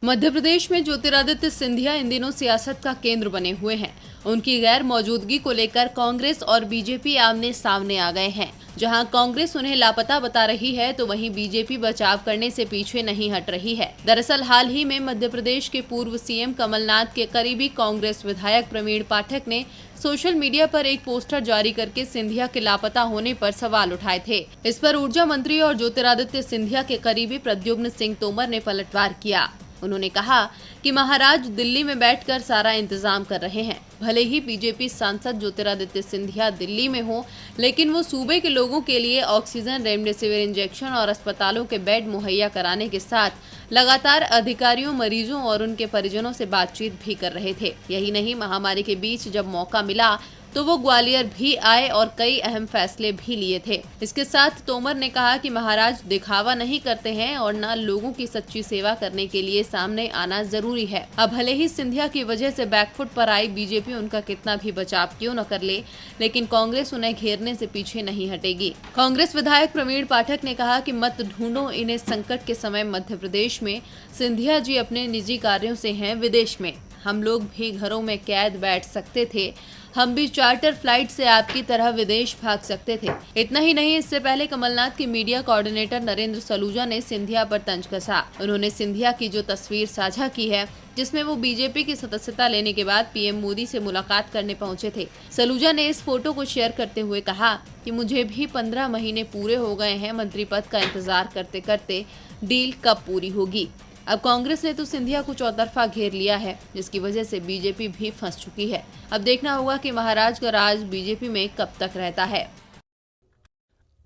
मध्य प्रदेश में ज्योतिरादित्य सिंधिया इन दिनों सियासत का केंद्र बने हुए हैं। उनकी गैर मौजूदगी को लेकर कांग्रेस और बीजेपी आमने सामने आ गए हैं। जहां कांग्रेस उन्हें लापता बता रही है तो वहीं बीजेपी बचाव करने से पीछे नहीं हट रही है। दरअसल हाल ही में मध्य प्रदेश के पूर्व सीएम कमलनाथ के करीबी कांग्रेस विधायक प्रवीण पाठक ने सोशल मीडिया पर एक पोस्टर जारी करके सिंधिया के लापता होने पर सवाल उठाए थे। इस पर ऊर्जा मंत्री और ज्योतिरादित्य सिंधिया के करीबी प्रद्युम्न सिंह तोमर ने पलटवार किया। उन्होंने कहा कि महाराज दिल्ली में बैठकर सारा इंतजाम कर रहे हैं। भले ही बीजेपी सांसद ज्योतिरादित्य सिंधिया दिल्ली में हो, लेकिन वो सूबे के लोगों के लिए ऑक्सीजन, रेमडेसिविर इंजेक्शन और अस्पतालों के बेड मुहैया कराने के साथ लगातार अधिकारियों, मरीजों और उनके परिजनों से बातचीत भी कर रहे थे। यही नहीं, महामारी के बीच जब मौका मिला तो वो ग्वालियर भी आए और कई अहम फैसले भी लिए थे। इसके साथ तोमर ने कहा कि महाराज दिखावा नहीं करते हैं और न लोगों की सच्ची सेवा करने के लिए सामने आना जरूरी है। अब भले ही सिंधिया की वजह से बैकफुट पर आई बीजेपी उनका कितना भी बचाव क्यों न कर ले, लेकिन कांग्रेस उन्हें घेरने से पीछे नहीं हटेगी। कांग्रेस विधायक प्रवीण पाठक ने कहा कि मत ढूंढो इन्हें संकट के समय मध्य प्रदेश में। सिंधिया जी अपने निजी कार्यों से हैं विदेश में। हम लोग भी घरों में कैद बैठ सकते थे, हम भी चार्टर फ्लाइट से आपकी तरह विदेश भाग सकते थे। इतना ही नहीं, इससे पहले कमलनाथ के मीडिया कोऑर्डिनेटर नरेंद्र सलूजा ने सिंधिया पर तंज कसा। उन्होंने सिंधिया की जो तस्वीर साझा की है जिसमें वो बीजेपी की सदस्यता लेने के बाद पीएम मोदी से मुलाकात करने पहुंचे थे, सलूजा ने इस फोटो को शेयर करते हुए कहा कि मुझे भी 15 महीने पूरे हो गए हैं मंत्री पद का इंतजार करते करते, डील कब पूरी होगी। अब कांग्रेस ने तो सिंधिया को चौतरफा घेर लिया है, जिसकी वजह से बीजेपी भी फंस चुकी है। अब देखना होगा कि महाराज का राज बीजेपी में कब तक रहता है।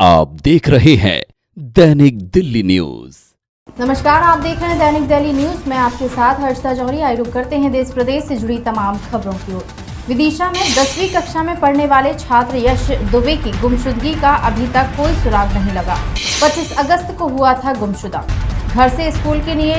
आप देख रहे हैं दैनिक दिल्ली न्यूज। नमस्कार, आप देख रहे हैं दैनिक दिल्ली न्यूज। मैं आपके साथ हर्षिता जौहरी। आइए रुक करते हैं देश प्रदेश से जुड़ी तमाम खबरों की ओर। विदिशा में 10वीं कक्षा में पढ़ने वाले छात्र यश दुबे की गुमशुदगी का अभी तक कोई सुराग नहीं लगा। 25 अगस्त को हुआ था गुमशुदा। घर से स्कूल के लिए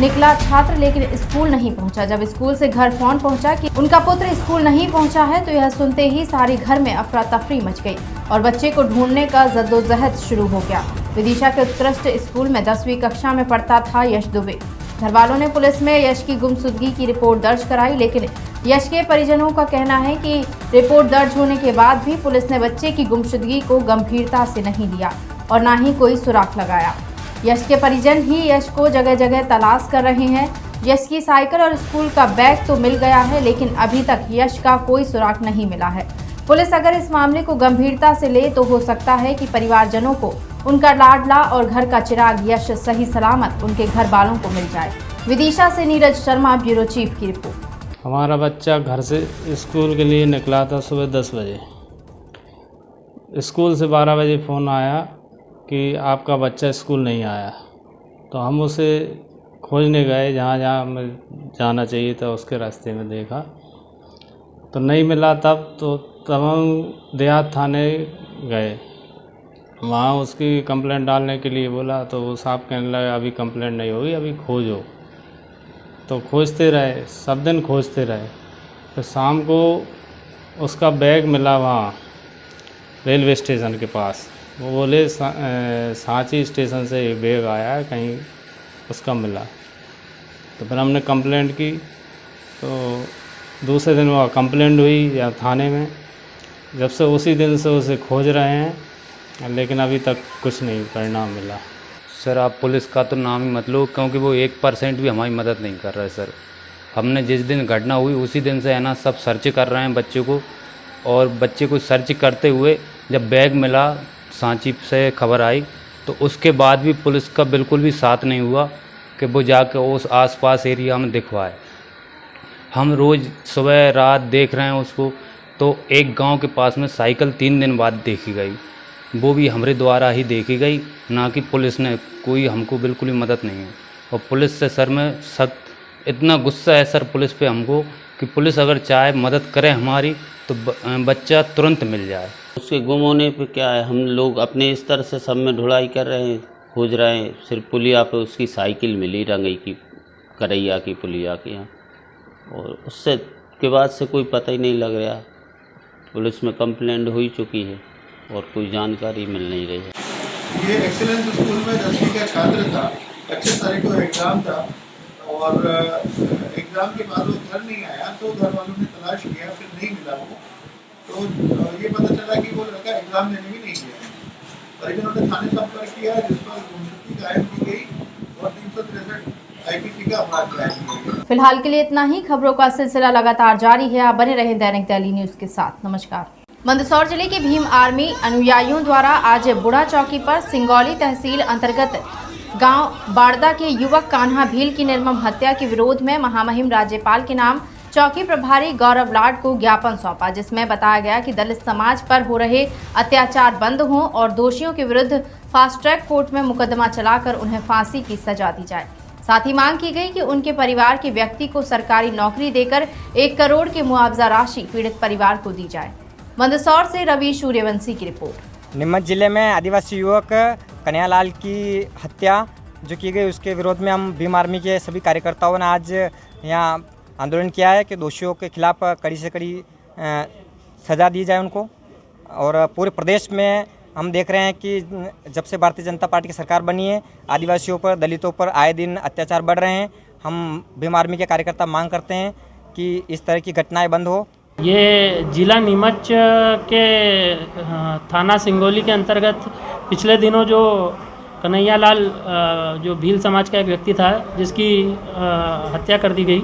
निकला छात्र, लेकिन स्कूल नहीं पहुंचा। जब स्कूल से घर फोन पहुंचा कि उनका पुत्र स्कूल नहीं पहुंचा है तो यह सुनते ही सारे घर में अफरा तफरी मच गई और बच्चे को ढूंढने का जद्दोजहद शुरू हो गया। विदिशा के उत्कृष्ट स्कूल में 10वीं कक्षा में पढ़ता था यश दुबे। घर वालों ने पुलिस में यश की गुमशुदगी की रिपोर्ट दर्ज कराई, लेकिन यश के परिजनों का कहना है कि रिपोर्ट दर्ज होने के बाद भी पुलिस ने बच्चे की गुमशुदगी को गंभीरता से नहीं लिया और न ही कोई सुराग लगाया। यश के परिजन ही यश को जगह जगह तलाश कर रहे हैं। यश की साइकिल और स्कूल का बैग तो मिल गया है, लेकिन अभी तक यश का कोई सुराग नहीं मिला है। पुलिस अगर इस मामले को गंभीरता से ले तो हो सकता है कि परिवारजनों को उनका लाडला और घर का चिराग यश सही सलामत उनके घर वालों को मिल जाए। विदिशा से नीरज शर्मा, ब्यूरो चीफ की रिपोर्ट। हमारा बच्चा घर से स्कूल के लिए निकला था सुबह 10 बजे। स्कूल से 12 बजे फ़ोन आया कि आपका बच्चा स्कूल नहीं आया। तो हम उसे खोजने गए, जहाँ जहाँ हमें जाना चाहिए था उसके रास्ते में देखा तो नहीं मिला। तब हम देहात थाने गए, वहाँ उसकी कंप्लेंट डालने के लिए बोला तो वो साहब कहने लगे अभी कंप्लेंट नहीं होगी, अभी खोजो। तो खोजते रहे, सब दिन खोजते रहे। तो शाम को उसका बैग मिला वहाँ रेलवे स्टेशन के पास। वो बोले सांची स्टेशन से एक बैग आया है, कहीं उसका मिला। तो फिर हमने कंप्लेंट की, तो दूसरे दिन वहाँ कंप्लेंट हुई या थाने में। जब से उसी दिन से उसे खोज रहे हैं, लेकिन अभी तक कुछ नहीं परिणाम मिला। सर आप पुलिस का तो नाम ही मत लो, क्योंकि वो 1% भी हमारी मदद नहीं कर रहे सर। हमने जिस दिन घटना हुई उसी दिन से है ना सब सर्च कर रहे हैं बच्चे को, और बच्चे को सर्च करते हुए जब बैग मिला, सांची से खबर आई, तो उसके बाद भी पुलिस का बिल्कुल भी साथ नहीं हुआ कि वो जाकर उस आसपास एरिया में दिखवाए। हम रोज़ सुबह रात देख रहे हैं उसको। तो एक गांव के पास में साइकिल 3 दिन बाद देखी गई, वो भी हमारे द्वारा ही देखी गई, ना कि पुलिस ने। कोई हमको बिल्कुल भी मदद नहीं है। और पुलिस से सर में सख्त इतना गुस्सा है सर पुलिस पे हमको कि पुलिस अगर चाहे मदद करे हमारी तो बच्चा तुरंत मिल जाए। उसके गुम होने पे क्या है, हम लोग अपने स्तर से सब में ढुलाई कर रहे हैं, खोज रहे हैं। सिर्फ पुलिया पे उसकी साइकिल मिली, रंगई की, करैया की पुलिया के यहाँ, और उससे के बाद से कोई पता ही नहीं लग रहा। पुलिस में कंप्लेंट हो चुकी है और कोई जानकारी मिल नहीं रही है। ये एक्सीलेंस स्कूल में 10वीं का छात्र था, 25 तारीख को एग्ज़ाम था। और एग्ज़ाम के बाद वो घर नहीं आया तो घर वालों ने तलाश किया, फिर नहीं मिला वो, तो ये पता चला कि वो लड़का एग्ज़ाम देने भी नहीं गया। परिजनों ने थाने संपर्क किया, जिस पर गुमशुदगी कायम की गई और 363 IPC का अपराध कायम किया गया। फिलहाल के लिए इतना ही। खबरों का सिलसिला लगातार जारी है। आप बने रहें दैनिक दिल्ली न्यूज के साथ। नमस्कार। मंदसौर जिले के भीम आर्मी अनुयायियों द्वारा आज बुढ़ा चौकी पर सिंगौली तहसील अंतर्गत गांव बाड़दा के युवक कान्हा भील की निर्मम हत्या के विरोध में महामहिम राज्यपाल के नाम चौकी प्रभारी गौरव लाड को ज्ञापन सौंपा, जिसमें बताया गया कि दलित समाज पर हो रहे अत्याचार बंद हों और दोषियों के विरुद्ध फास्ट ट्रैक कोर्ट में मुकदमा चलाकर उन्हें फांसी की सजा दी जाए। साथ ही मांग की गई कि उनके परिवार के व्यक्ति को सरकारी नौकरी देकर 1 करोड़ की मुआवजा राशि पीड़ित परिवार को दी जाए। मंदसौर से रवि सूर्यवंशी की रिपोर्ट। नीमच जिले में आदिवासी युवक कन्हैयालाल की हत्या जो की गई, उसके विरोध में हम भीम आर्मी के सभी कार्यकर्ताओं ने आज यहाँ आंदोलन किया है कि दोषियों के खिलाफ कड़ी से कड़ी सज़ा दी जाए उनको। और पूरे प्रदेश में हम देख रहे हैं कि जब से भारतीय जनता पार्टी की सरकार बनी है, आदिवासियों पर, दलितों पर आए दिन अत्याचार बढ़ रहे हैं। हम भीम आर्मी के कार्यकर्ता मांग करते हैं कि इस तरह की घटनाएं बंद हो। ये जिला नीमच के थाना सिंगोली के अंतर्गत पिछले दिनों जो कन्हैयालाल जो भील समाज का एक व्यक्ति था जिसकी हत्या कर दी गई,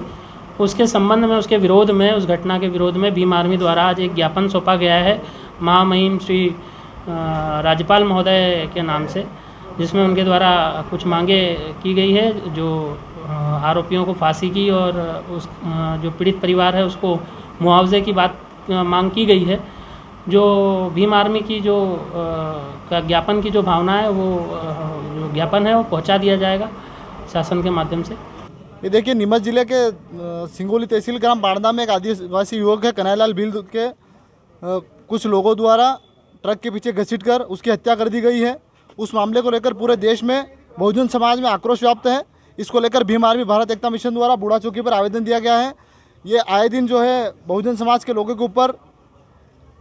उसके संबंध में, उसके विरोध में, उस घटना के विरोध में भीम आर्मी द्वारा आज एक ज्ञापन सौंपा गया है महामहिम श्री राज्यपाल महोदय के नाम से, जिसमें उनके द्वारा कुछ मांगे की गई है। जो आरोपियों को फांसी की और उस जो पीड़ित परिवार है उसको मुआवजे की बात मांग की गई है। जो भीम आर्मी की जो का ज्ञापन की जो भावना है, वो जो ज्ञापन है वो पहुंचा दिया जाएगा शासन के माध्यम से। ये देखिए, नीमच जिले के सिंगोली तहसील ग्राम बाड़दा में एक आदिवासी युवक है कन्हैयालाल भील के कुछ लोगों द्वारा ट्रक के पीछे घसीटकर उसकी हत्या कर दी गई है। उस मामले को लेकर पूरे देश में बहुजन समाज में आक्रोश व्याप्त है। इसको लेकर भीम आर्मी भारत एकता मिशन द्वारा बूढ़ा चौकी पर आवेदन दिया गया है। ये आए दिन जो है बहुजन समाज के लोगों के ऊपर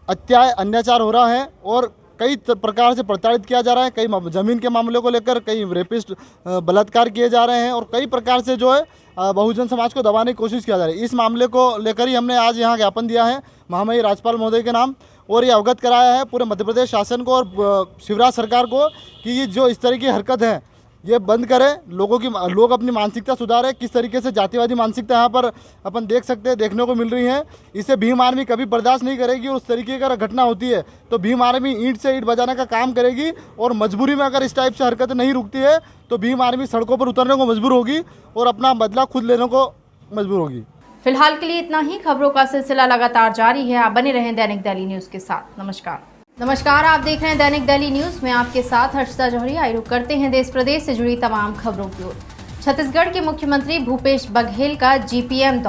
अत्याचार हो रहा है और कई प्रकार से प्रताड़ित किया जा रहा है। कई ज़मीन के मामलों को लेकर कई रेपिस्ट बलात्कार किए जा रहे हैं और कई प्रकार से जो है बहुजन समाज को दबाने की कोशिश किया जा रही है। इस मामले को लेकर ही हमने आज यहाँ ज्ञापन दिया है महामहिम राज्यपाल महोदय के नाम, और ये अवगत कराया है पूरे मध्य प्रदेश शासन को और शिवराज सरकार को कि ये जो इस तरह की हरकत है ये बंद करें। लोग अपनी मानसिकता सुधारें। किस तरीके से जातिवादी मानसिकता यहाँ पर अपन देख सकते हैं, देखने को मिल रही है। इसे भीम आर्मी कभी बर्दाश्त नहीं करेगी। उस तरीके का घटना होती है तो भीम आर्मी ईंट से ईंट बजाने का काम करेगी, और मजबूरी में अगर इस टाइप से हरकतें नहीं रुकती है तो भीम आर्मी सड़कों पर उतरने को मजबूर होगी और अपना बदला खुद लेने को मजबूर होगी। फिलहाल के लिए इतना ही। खबरों का सिलसिला लगातार जारी है। आप बने रहें दैनिक दिल्ली न्यूज के साथ। नमस्कार, आप देख रहे हैं दैनिक दिल्ली न्यूज में आपके साथ हर्षिता जौहरी। आइए रुक करते हैं देश प्रदेश से जुड़ी तमाम खबरों की ओर। छत्तीसगढ़ के मुख्यमंत्री भूपेश बघेल का जीपीएम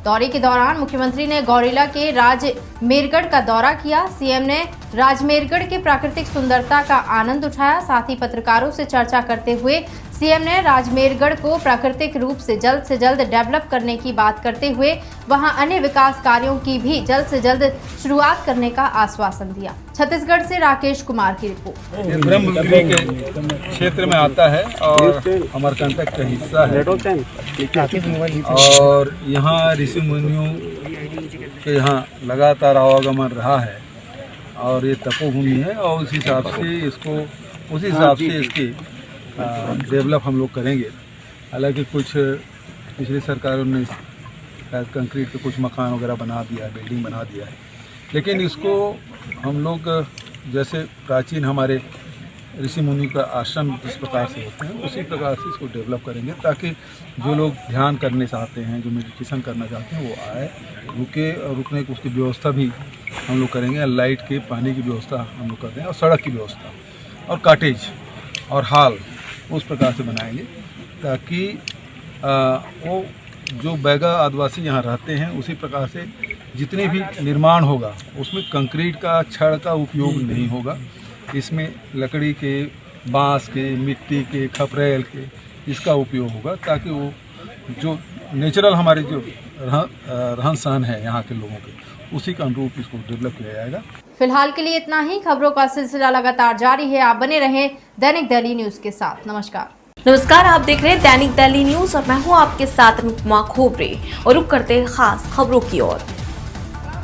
दौरे के दौरान मुख्यमंत्री ने गौरेला के राजमेरगढ़ का दौरा किया। सीएम ने राजमेरगढ़ के प्राकृतिक सुंदरता का आनंद उठाया। साथ ही पत्रकारों से चर्चा करते हुए सीएम ने राजमेरगढ़ को प्राकृतिक रूप से जल्द डेवलप करने की बात करते हुए वहां अन्य विकास कार्यों की भी जल्द से जल्द शुरुआत करने का आश्वासन दिया। छत्तीसगढ़ से राकेश कुमार की रिपोर्ट। ब्रह्मगिरी के क्षेत्र में आता है और अमरकंटक का हिस्सा है, और यहाँ ऋषि मुनियों के यहाँ लगातार आवागमन रहा है और ये तपोभूमि है, और उस हिसाब से इसकी डेवलप हम लोग करेंगे। हालांकि कुछ पिछली सरकारों ने कंक्रीट के कुछ मकान वगैरह बना दिया है, बिल्डिंग बना दिया है, लेकिन इसको हम लोग जैसे प्राचीन हमारे ऋषि मुनि का आश्रम जिस प्रकार से होते हैं उसी प्रकार से इसको डेवलप करेंगे, ताकि जो लोग ध्यान करने चाहते हैं, जो मेडिटेशन करना चाहते हैं, वो आए, रुके, और रुकने की उसकी व्यवस्था भी हम लोग करेंगे। लाइट की, पानी की व्यवस्था हम लोग करते हैं, और सड़क की व्यवस्था और कॉटेज और हॉल उस प्रकार से बनाएंगे ताकि वो जो बैगा आदिवासी यहाँ रहते हैं उसी प्रकार से जितने भी निर्माण होगा उसमें कंक्रीट का, छड़ का उपयोग नहीं होगा। इसमें लकड़ी के, बांस के, मिट्टी के, खपरेल के, इसका उपयोग होगा, ताकि वो जो नेचुरल हमारे जो रहन सहन है यहाँ के लोगों के, उसी का अनुरूप इसको डेवलप किया जाएगा। फिलहाल के लिए इतना ही। खबरों का सिलसिला लगातार जारी है। आप बने रहें दैनिक दिल्ली न्यूज के साथ। नमस्कार। नमस्कार, आप देख रहे हैं दैनिक दिल्ली न्यूज और मैं हूं आपके साथ अनुपमा खोबरे और रुक करते हैं खास खबरों की ओर।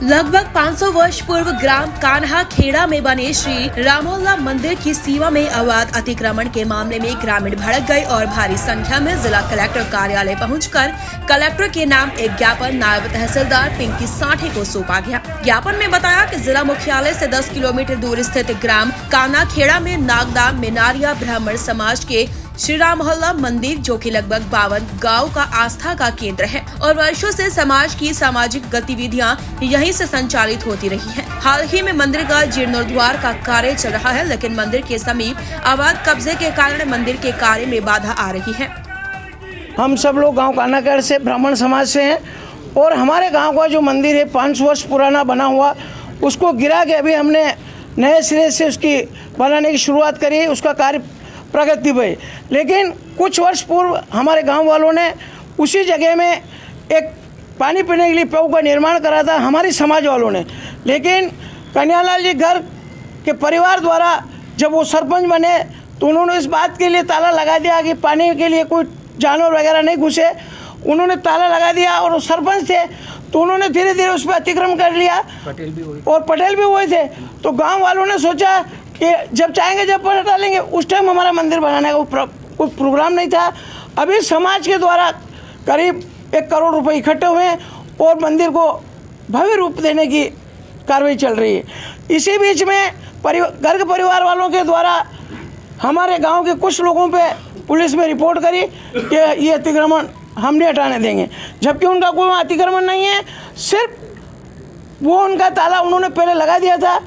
लगभग 500 वर्ष पूर्व ग्राम कान्हा खेड़ा में बने श्री रामोल्ला मंदिर की सीमा में अवैध अतिक्रमण के मामले में ग्रामीण भड़क गए और भारी संख्या में जिला कलेक्टर कार्यालय पहुंचकर कलेक्टर के नाम एक ज्ञापन नायब तहसीलदार पिंकी साठी को सौंपा गया। ज्ञापन में बताया कि जिला मुख्यालय से 10 किलोमीटर दूर स्थित ग्राम कान्हा खेड़ा में नागदाम मिनारिया ब्राह्मण समाज के श्री राम मोहल्ला मंदिर, जो कि लगभग 52 गांव का आस्था का केंद्र है और वर्षों से समाज की सामाजिक गतिविधियां यहीं से संचालित होती रही हैं। हाल ही में मंदिर का जीर्णोद्धार का कार्य चल रहा है, लेकिन मंदिर के समीप अवैध कब्जे के कारण मंदिर के कार्य में बाधा आ रही है। हम सब लोग गाँव कानाखेड़ा से ब्राह्मण समाज से हैं और हमारे गाँव का जो मंदिर है 500 वर्ष पुराना बना हुआ, उसको गिरा के अभी हमने नए सिरे से उसकी बनाने की शुरुआत करी। उसका कार्य प्रगति पे, लेकिन कुछ वर्ष पूर्व हमारे गांव वालों ने उसी जगह में एक पानी पीने के लिए पेड़ का निर्माण करा था हमारी समाज वालों ने। लेकिन कन्हैयालाल जी घर के परिवार द्वारा जब वो सरपंच बने तो उन्होंने इस बात के लिए ताला लगा दिया कि पानी के लिए कोई जानवर वगैरह नहीं घुसे। उन्होंने ताला लगा दिया और वो सरपंच थे तो उन्होंने धीरे धीरे उस पर अतिक्रमण कर लिया और पटेल भी वही थे। तो गाँव वालों ने सोचा कि जब चाहेंगे जब पलट डालेंगे। उस टाइम हमारा मंदिर बनाने का कोई प्रोग्राम नहीं था। अभी समाज के द्वारा करीब 1 करोड़ रुपए इकट्ठे हुए हैं और मंदिर को भव्य रूप देने की कार्रवाई चल रही है। इसी बीच में घर के परिवार वालों के द्वारा हमारे गांव के कुछ लोगों पे पुलिस में रिपोर्ट करी कि ये अतिक्रमण हम नहीं हटाने देंगे, जबकि उनका कोई अतिक्रमण नहीं है। सिर्फ वो उनका ताला उन्होंने पहले लगा दिया था,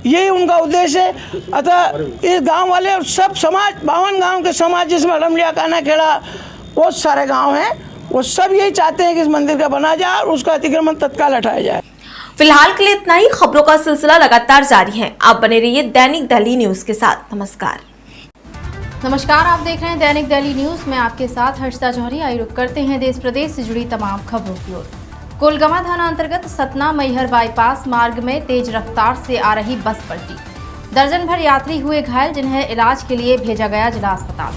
यही उनका उद्देश्य है। अतः इस गांव वाले और सब समाज 52 गांव के समाज जिसमें रमलिया कानाखेड़ा बहुत सारे गांव हैं, वो सब यही चाहते हैं कि इस मंदिर का बना जाए और उसका अतिक्रमण तत्काल हटाया जाए। फिलहाल के लिए इतना ही। खबरों का सिलसिला लगातार जारी है, आप बने रहिए दैनिक दिल्ली न्यूज के साथ। नमस्कार। नमस्कार, आप देख रहे हैं दैनिक दिल्ली न्यूज में आपके साथ हर्षिता जौहरी। आइए रुक करते हैं देश प्रदेश से जुड़ी तमाम खबरों की ओर। कोलगमा थाना अंतर्गत सतना मैहर बाईपास मार्ग में तेज रफ्तार से आ रही बस पलटी। दर्जन भर यात्री हुए घायल, जिन्हें इलाज के लिए भेजा गया जिला अस्पताल।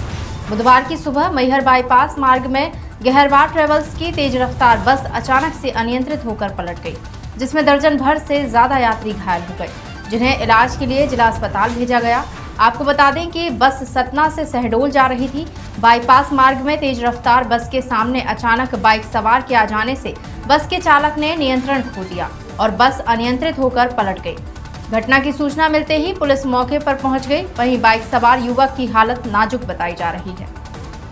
बुधवार की सुबह मैहर बाईपास मार्ग में गहरवार ट्रेवल्स की तेज रफ्तार बस अचानक से अनियंत्रित होकर पलट गई, जिसमें दर्जन भर से ज्यादा यात्री घायल हो गए, जिन्हें इलाज के लिए जिला अस्पताल भेजा गया। आपको बता दें कि बस सतना से शहडोल जा रही थी। बाईपास मार्ग में तेज रफ्तार बस के सामने अचानक बाइक सवार के आ जाने से बस के चालक ने नियंत्रण खो दिया और बस अनियंत्रित होकर पलट गई। घटना की सूचना मिलते ही पुलिस मौके पर पहुंच गई। वहीं बाइक सवार युवक की हालत नाजुक बताई जा रही है।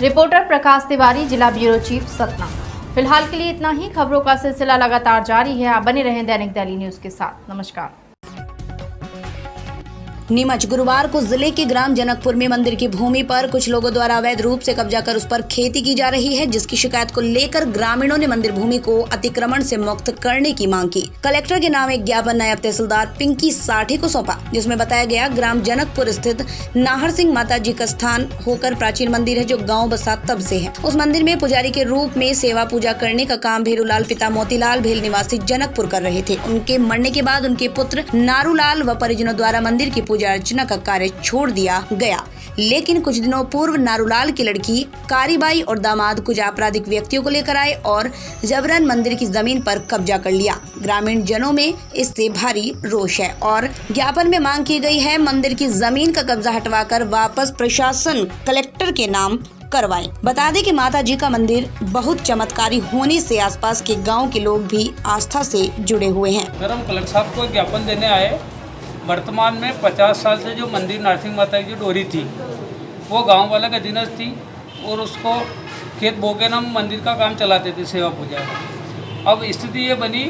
रिपोर्टर प्रकाश तिवारी, जिला ब्यूरो चीफ, सतना। फिलहाल के लिए इतना ही। खबरों का सिलसिला लगातार जारी है, आप बने रहें दैनिक दिल्ली न्यूज के साथ। नमस्कार। नीमच गुरुवार को जिले के ग्राम जनकपुर में मंदिर की भूमि पर कुछ लोगों द्वारा अवैध रूप से कब्जा कर उस पर खेती की जा रही है, जिसकी शिकायत को लेकर ग्रामीणों ने मंदिर भूमि को अतिक्रमण से मुक्त करने की मांग की। कलेक्टर के नाम एक ज्ञापन नायब तहसीलदार पिंकी साठी को सौंपा, जिसमें बताया गया ग्राम जनकपुर स्थित नाहर सिंह माता जी का स्थान होकर प्राचीन मंदिर है, जो गाँव बसा तब से है। उस मंदिर में पुजारी के रूप में सेवा पूजा करने का काम भेरूलाल पिता मोतीलाल भेल निवासी जनकपुर कर रहे थे। उनके मरने के बाद उनके पुत्र नारूलाल व परिजनों द्वारा मंदिर की पूजा अर्चना का कार्य छोड़ दिया गया, लेकिन कुछ दिनों पूर्व नारूलाल की लड़की कारीबाई और दामाद कुछ आपराधिक व्यक्तियों को लेकर आए और जबरन मंदिर की जमीन पर कब्जा कर लिया। ग्रामीण जनों में इससे भारी रोष है और ज्ञापन में मांग की गई है मंदिर की जमीन का कब्जा हटवाकर वापस प्रशासन कलेक्टर के नाम करवाएं। बता दें कि माता जी का मंदिर बहुत चमत्कारी होने से आसपास के गाँव के लोग भी आस्था से जुड़े हुए हैं। हम कलेक्टर साहब को ज्ञापन देने आए। वर्तमान में 50 साल से जो मंदिर नरसिंह माता की डोरी थी वो गांव वाला का दिनस थी और उसको खेत बो के हम मंदिर का काम चलाते थे, सेवा पूजा का। अब स्थिति ये बनी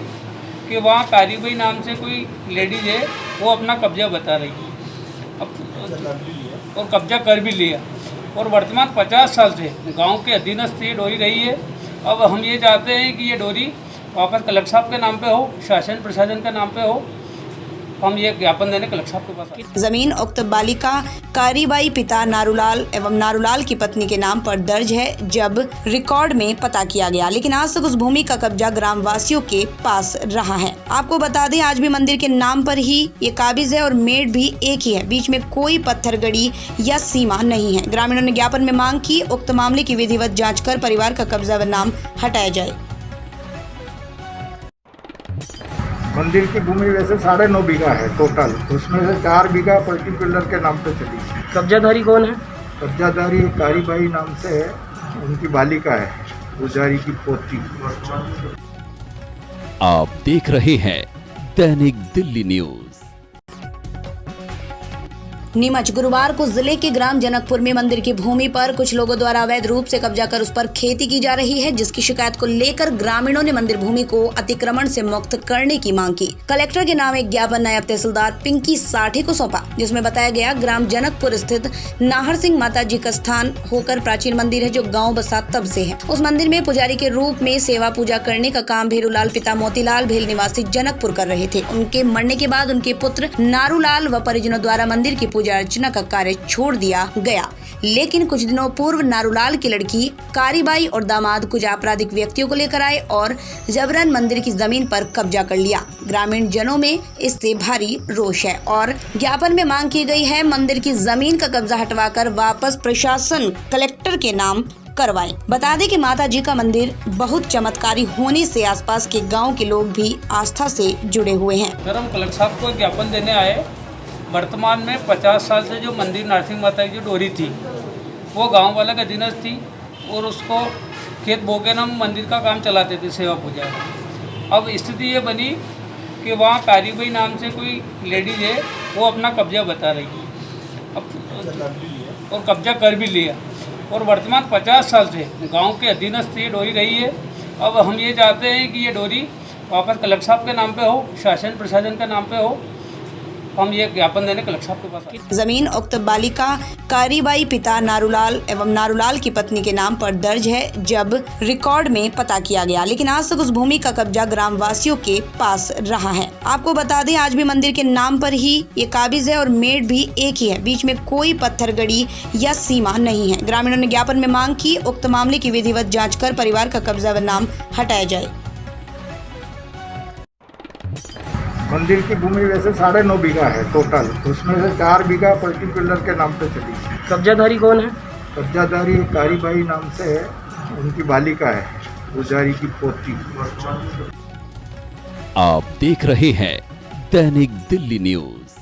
कि वहाँ कारीबाई नाम से कोई लेडीज है, वो अपना कब्जा बता रही है अब और कब्जा कर भी लिया और वर्तमान 50 साल से गांव के अधीनस्थ ये डोरी रही है। अब हम ये चाहते हैं कि ये डोरी वापस कलेक्टर साहब के नाम पे हो, शासन प्रशासन के नाम पे हो हम ये ज्ञापन देने कलेक्टर साहब के पास आए। जमीन उक्त बालिका कारीबाई पिता नारूलाल एवं नारूलाल की पत्नी के नाम पर दर्ज है, जब रिकॉर्ड में पता किया गया, लेकिन आज तक उस भूमि का कब्जा ग्राम वासियों के पास रहा है। आपको बता दें, आज भी मंदिर के नाम पर ही ये काबिज है और मेड भी एक ही है, बीच में कोई पत्थरगड़ी या सीमा नहीं है। ग्रामीणों ने ज्ञापन में मांग की उक्त मामले की विधिवत जाँच कर परिवार का कब्जा व नाम हटाया जाए। मंदिर की भूमि वैसे 9.5 बीघा है टोटल, उसमें से 4 बीघा पर्टिकुलर के नाम पे चली है। कब्जाधारी कौन है? कब्जाधारी कारीबाई नाम से है, उनकी बालिका है, पुजारी की पोती। आप देख रहे हैं दैनिक दिल्ली न्यूज। नीमच गुरुवार को जिले के ग्राम जनकपुर में मंदिर की भूमि पर कुछ लोगों द्वारा अवैध रूप से कब्जा कर उस पर खेती की जा रही है, जिसकी शिकायत को लेकर ग्रामीणों ने मंदिर भूमि को अतिक्रमण से मुक्त करने की मांग की। कलेक्टर के नाम एक ज्ञापन नायब तहसीलदार पिंकी साठे को सौंपा, जिसमें बताया गया ग्राम जनकपुर स्थित नाहर सिंह माता जी का स्थान होकर प्राचीन मंदिर है, जो गाँव बसा तब से है। उस मंदिर में पुजारी के रूप में सेवा पूजा करने का काम भेरूलाल पिता मोतीलाल भेल निवासी जनकपुर कर रहे थे। उनके मरने के बाद उनके पुत्र नारूलाल व परिजनों द्वारा मंदिर की पूजा अर्चना का कार्य छोड़ दिया गया, लेकिन कुछ दिनों पूर्व नारूलाल की लड़की कारीबाई और दामाद कुछ आपराधिक व्यक्तियों को लेकर आए और जबरन मंदिर की जमीन पर कब्जा कर लिया। ग्रामीण जनों में इससे भारी रोष है और ज्ञापन में मांग की गई है मंदिर की जमीन का कब्जा हटवाकर वापस प्रशासन कलेक्टर के नाम करवाएं। बता दें कि माता जी का मंदिर बहुत चमत्कारी होने से आसपास के गाँव के लोग भी आस्था से जुड़े हुए हैं। सर, हम कलेक्टर साहब को ज्ञापन देने आए। वर्तमान में 50 साल से जो मंदिर नरसिंह माता की जो डोरी थी वो गांव वाला का अधीनस्थ थी और उसको खेत बो के नाम मंदिर का काम चलाते थे, सेवा पूजा। अब स्थिति ये बनी कि वहाँ कारीबाई नाम से कोई लेडीज है, वो अपना कब्जा बता रही है अब और कब्जा कर भी लिया और वर्तमान 50 साल से गाँव के अधीनस्थ ये डोरी रही है। अब हम ये चाहते हैं कि ये डोरी वापस कलेक्टर साहब के नाम पे हो, शासन प्रशासन के नाम पे हो। हम ये ज्ञापन देने कलेक्टर साहब के पास आए। जमीन उक्त बालिका कारीबाई पिता नारूलाल एवं नारूलाल की पत्नी के नाम पर दर्ज है, जब रिकॉर्ड में पता किया गया, लेकिन आज तक उस भूमि का कब्जा ग्राम वासियों के पास रहा है। आपको बता दें, आज भी मंदिर के नाम पर ही ये काबिज है और मेड भी एक ही है, बीच में कोई पत्थरगड़ी या सीमा नहीं है। ग्रामीणों ने ज्ञापन में मांग की उक्त मामले की विधिवत जाँच कर परिवार का कब्जा व नाम हटाया जाए। मंदिर की भूमि वैसे 9.5 बीघा है टोटल, उसमें से 4 बीघा पर्टिकुलर के नाम पे चली है। कब्जाधारी कौन है? कब्जाधारी कारीबाई नाम से है, उनकी बालिका है, पुजारी की पोती। आप देख रहे हैं दैनिक दिल्ली न्यूज।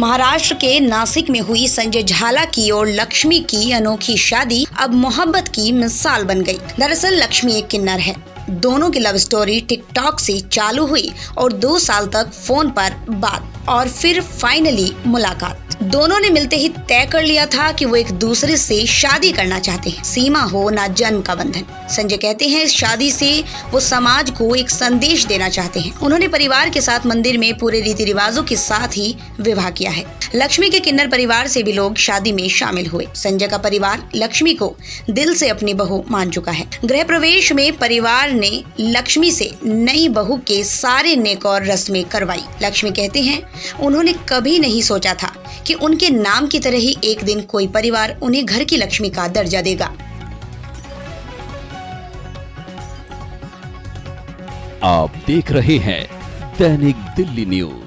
महाराष्ट्र के नासिक में हुई संजय झाला की और लक्ष्मी की अनोखी शादी अब मोहब्बत की मिसाल बन गई। दरअसल लक्ष्मी एक किन्नर है। दोनों की लव स्टोरी टिकटॉक से चालू हुई और 2 साल तक फोन पर बात और फिर फाइनली मुलाकात। दोनों ने मिलते ही तय कर लिया था कि वो एक दूसरे से शादी करना चाहते हैं, सीमा हो ना जन्म का बंधन। संजय कहते हैं इस शादी से वो समाज को एक संदेश देना चाहते हैं। उन्होंने परिवार के साथ मंदिर में पूरे रीति रिवाजों के साथ ही विवाह किया है। लक्ष्मी के किन्नर परिवार से भी लोग शादी में शामिल हुए। संजय का परिवार लक्ष्मी को दिल से अपनी बहू मान चुका है। गृह प्रवेश में परिवार ने लक्ष्मी से नई बहू के सारे नेक और रस्में करवाई। लक्ष्मी कहते हैं उन्होंने कभी नहीं सोचा था कि उनके नाम की तरह ही एक दिन कोई परिवार उन्हें घर की लक्ष्मी का दर्जा देगा। आप देख रहे हैं दैनिक दिल्ली न्यूज।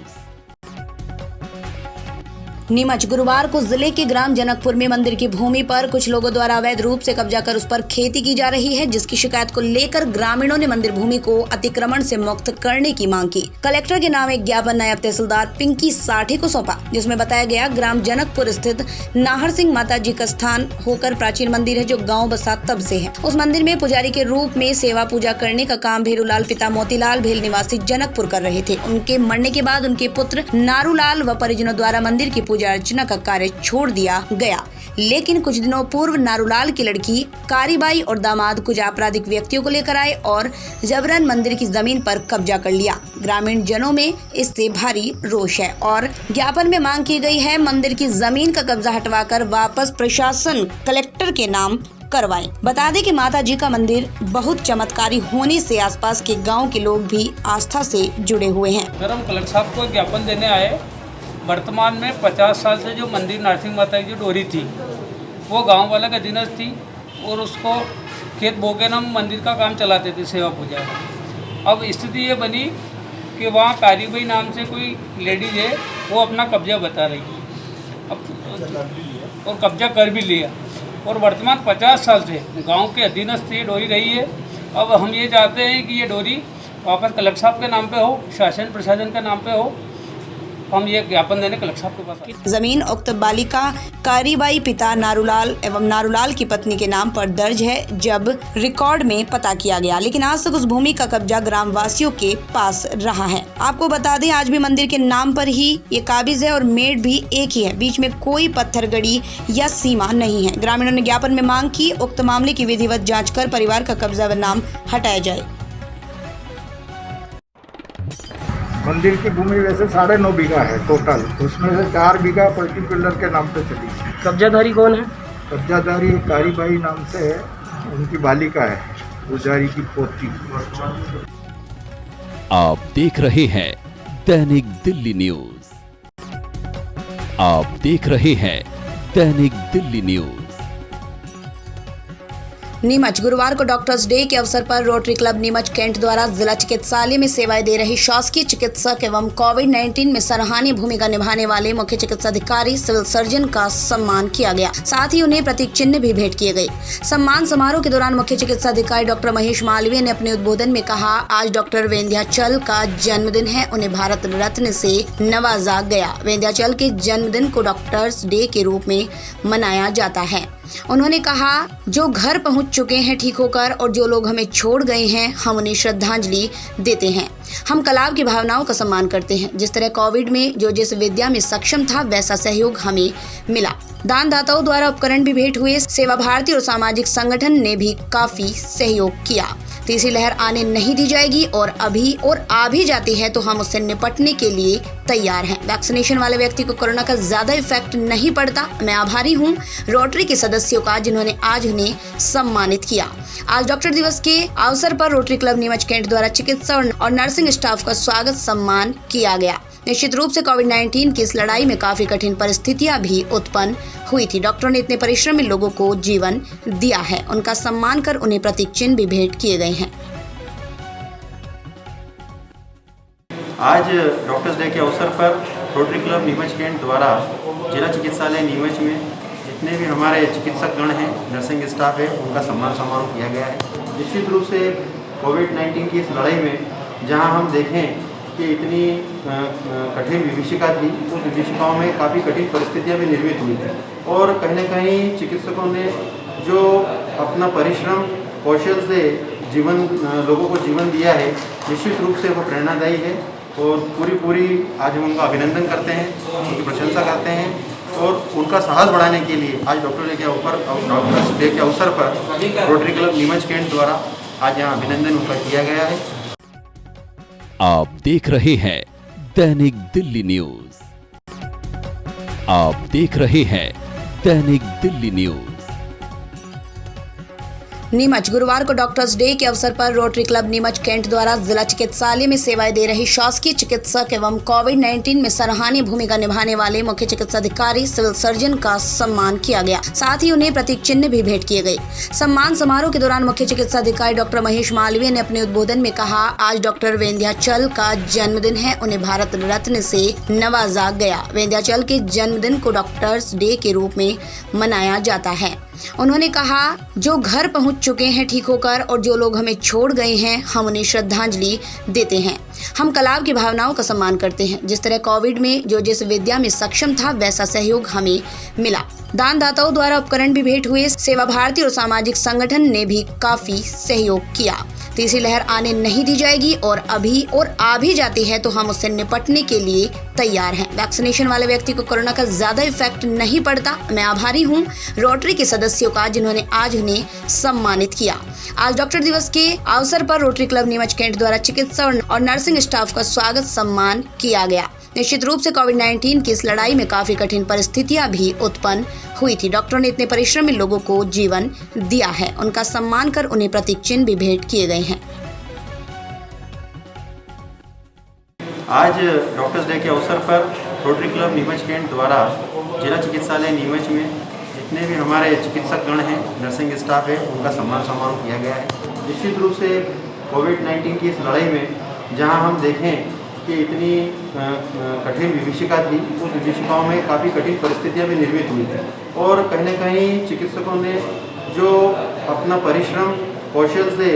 नीमच गुरुवार को जिले के ग्राम जनकपुर में मंदिर की भूमि पर कुछ लोगों द्वारा अवैध रूप से कब्जा कर उस पर खेती की जा रही है, जिसकी शिकायत को लेकर ग्रामीणों ने मंदिर भूमि को अतिक्रमण से मुक्त करने की मांग की। कलेक्टर के नाम एक ज्ञापन नायब तहसीलदार पिंकी साठे को सौंपा, जिसमें बताया गया ग्राम जनकपुर स्थित नाहर सिंह माता जी का स्थान होकर प्राचीन मंदिर है, जो गाँव बसा तब से है। उस मंदिर में पुजारी के रूप में सेवा पूजा करने का काम भेरूलाल पिता मोतीलाल भेल निवासी जनकपुर कर रहे थे। उनके मरने के बाद उनके पुत्र नारूलाल व परिजनों द्वारा मंदिर की पूजा अर्चना का कार्य छोड़ दिया गया, लेकिन कुछ दिनों पूर्व नारूलाल की लड़की कारीबाई और दामाद कुछ आपराधिक व्यक्तियों को लेकर आए और जबरन मंदिर की जमीन पर कब्जा कर लिया। ग्रामीण जनों में इससे भारी रोष है और ज्ञापन में मांग की गई है मंदिर की जमीन का कब्जा हटवाकर वापस प्रशासन कलेक्टर के नाम करवाएं। बता दें कि माता जी का मंदिर बहुत चमत्कारी होने से आसपास के गांव के लोग भी आस्था से जुड़े हुए हैं। सर, हम कलेक्टर साहब को ज्ञापन देने आए। वर्तमान में 50 साल से जो मंदिर नरसिंह माता की जो डोरी थी वो गांव वाला का अधीनस्थ थी और उसको खेत बो के हम मंदिर का काम चलाते थे, सेवा पूजा। अब स्थिति ये बनी कि वहाँ कारीबाई नाम से कोई लेडीज है, वो अपना कब्जा बता रही है और कब्जा कर भी लिया और वर्तमान 50 साल से गांव के अधीनस्थ ये डोरी रही है। अब हम ये चाहते हैं कि ये डोरी वापस कलेक्टर साहब के नाम पे हो, शासन प्रशासन के नाम पे हो। हम ये ज्ञापन देने कलेक्टर साहब के पास आए। जमीन उक्त बालिका कारीबाई पिता नारूलाल एवं नारूलाल की पत्नी के नाम पर दर्ज है, जब रिकॉर्ड में पता किया गया, लेकिन आज तक उस भूमि का कब्जा ग्राम वासियों के पास रहा है। आपको बता दें, आज भी मंदिर के नाम पर ही ये काबिज है और मेड भी एक ही है, बीच में कोई पत्थरगड़ी या सीमा नहीं है। ग्रामीणों ने ज्ञापन में मांग की उक्त मामले की विधिवत जाँच कर परिवार का कब्जा व नाम हटाया जाए। मंदिर की भूमि वैसे 9.5 बीघा है टोटल, उसमें से 4 बीघा पर्टिकुलर के नाम पे चली है। कब्जाधारी कौन है? कब्जाधारी कारीबाई नाम से है, उनकी बालिका है, पुजारी की पोती। आप देख रहे हैं दैनिक दिल्ली न्यूज। आप देख रहे हैं दैनिक दिल्ली न्यूज। नीमच गुरुवार को डॉक्टर्स डे के अवसर पर रोटरी क्लब नीमच कैंट द्वारा जिला चिकित्सालय में सेवाएं दे रही शासकीय चिकित्सक एवं कोविड-19 में सराहनीय भूमिका निभाने वाले मुख्य चिकित्साधिकारी सिविल सर्जन का सम्मान किया गया। साथ ही उन्हें प्रतीक चिन्ह भी भेंट किए गए। सम्मान समारोह के दौरान मुख्य चिकित्साधिकारी डॉक्टर महेश मालवीय ने अपने उद्बोधन में कहा, आज डॉक्टर विंध्याचल का जन्मदिन है, उन्हें भारत रत्न से नवाजा गया। विंध्याचल के जन्मदिन को डॉक्टर्स डे के रूप में मनाया जाता है। उन्होंने कहा, जो घर पहुंच चुके हैं ठीक होकर और जो लोग हमें छोड़ गए हैं, हम उन्हें श्रद्धांजलि देते हैं। हम कलाव की भावनाओं का सम्मान करते हैं। जिस तरह कोविड में जो जिस विद्या में सक्षम था, वैसा सहयोग हमें मिला। दानदाताओं द्वारा उपकरण भी भेंट हुए। सेवा भारती और सामाजिक संगठन ने भी काफी सहयोग किया। तीसरी लहर आने नहीं दी जाएगी और आ भी जाती है तो हम उससे निपटने के लिए तैयार हैं। वैक्सीनेशन वाले व्यक्ति को कोरोना का ज्यादा इफेक्ट नहीं पड़ता। मैं आभारी हूं रोटरी के सदस्यों का, जिन्होंने आज उन्हें सम्मानित किया। आज डॉक्टर दिवस के अवसर पर रोटरी क्लब नीमच कैंट द्वारा चिकित्सा और नर्सिंग स्टाफ का स्वागत सम्मान किया गया। निश्चित रूप से कोविड-19 की इस लड़ाई में काफी कठिन परिस्थितियां भी उत्पन्न हुई थी। डॉक्टरों ने इतने परिश्रम में लोगों को जीवन दिया है। उनका सम्मान कर उन्हें प्रतीक चिन्ह भी भेंट किए गए हैं। आज डॉक्टर्स डे के अवसर पर रोटरी क्लब नीमच कैंट द्वारा जिला चिकित्सालय नीमच में जितने भी हमारे चिकित्सक गण हैं, नर्सिंग स्टाफ है, उनका सम्मान समारोह किया गया है। निश्चित रूप से कोविड-19 की इस लड़ाई में जहां हम देखें कि इतनी कठिन विभीषिका थी, उस विभीषिकाओं में काफ़ी कठिन परिस्थितियां भी निर्मित हुई थी और कहीं न कहीं चिकित्सकों ने जो अपना परिश्रम कौशल से लोगों को जीवन दिया है, निश्चित रूप से वो प्रेरणादायी है और पूरी आज हम उनका अभिनंदन करते हैं, उनकी प्रशंसा करते हैं और उनका साहस बढ़ाने के लिए आज डॉक्टर्स डे के अवसर पर रोटरी क्लब नीमच कैंट द्वारा आज यहाँ अभिनंदन उनका किया गया है। आप देख रहे हैं दैनिक दिल्ली न्यूज। आप देख रहे हैं दैनिक दिल्ली न्यूज। नीमच गुरुवार को डॉक्टर्स डे के अवसर पर रोटरी क्लब नीमच कैंट द्वारा जिला चिकित्सालय में सेवाएं दे रही शासकीय चिकित्सक एवं कोविड-19 में सराहनीय भूमिका निभाने वाले मुख्य चिकित्साधिकारी सिविल सर्जन का सम्मान किया गया। साथ ही उन्हें प्रतीक चिन्ह भी भेंट किए गए। सम्मान समारोह के दौरान मुख्य चिकित्साधिकारी डॉक्टर महेश मालवीय ने अपने उद्बोधन में कहा, आज डॉक्टर विंध्याचल का जन्मदिन है, उन्हें भारत रत्न से नवाजा गया। विंध्याचल के जन्मदिन को डॉक्टर्स डे के रूप में मनाया जाता है। उन्होंने कहा, जो घर पहुंच चुके हैं ठीक होकर और जो लोग हमें छोड़ गए हैं, हम उन्हें श्रद्धांजलि देते हैं। हम कलाव की भावनाओं का सम्मान करते हैं। जिस तरह कोविड में जो जिस विद्या में सक्षम था, वैसा सहयोग हमें मिला। दानदाताओं द्वारा उपकरण भी भेंट हुए। सेवा भारती और सामाजिक संगठन ने भी काफी सहयोग किया। तीसरी लहर आने नहीं दी जाएगी और आ भी जाती है तो हम उससे निपटने के लिए तैयार हैं। वैक्सीनेशन वाले व्यक्ति को कोरोना का ज्यादा इफेक्ट नहीं पड़ता। मैं आभारी हूं रोटरी के सदस्यों का, जिन्होंने आज उन्हें सम्मानित किया। आज डॉक्टर दिवस के अवसर पर रोटरी क्लब नीमच कैंट द्वारा चिकित्सा और नर्सिंग स्टाफ का स्वागत सम्मान किया गया। निश्चित रूप से कोविड-19 की इस लड़ाई में काफी कठिन परिस्थितियां भी उत्पन्न हुई थी। डॉक्टरों ने इतने परिश्रमी लोगों को जीवन दिया है, उनका सम्मान कर उन्हें प्रतीक चिन्ह भी भेंट किए गए हैं। आज डॉक्टर्स डे के अवसर पर रोटरी क्लब नीमच कैंट द्वारा जिला चिकित्सालय नीमच में जितने भी हमारे चिकित्सक गण हैं, नर्सिंग स्टाफ है, उनका सम्मान समारोह किया गया है। निश्चित रूप से कोविड-19 की इस लड़ाई में जहां हम देखें कि इतनी कठिन विभीषिका थी, उस विभीषिकाओं में काफ़ी कठिन परिस्थितियां भी निर्मित हुई थी और कहीं न कहीं चिकित्सकों ने जो अपना परिश्रम कौशल से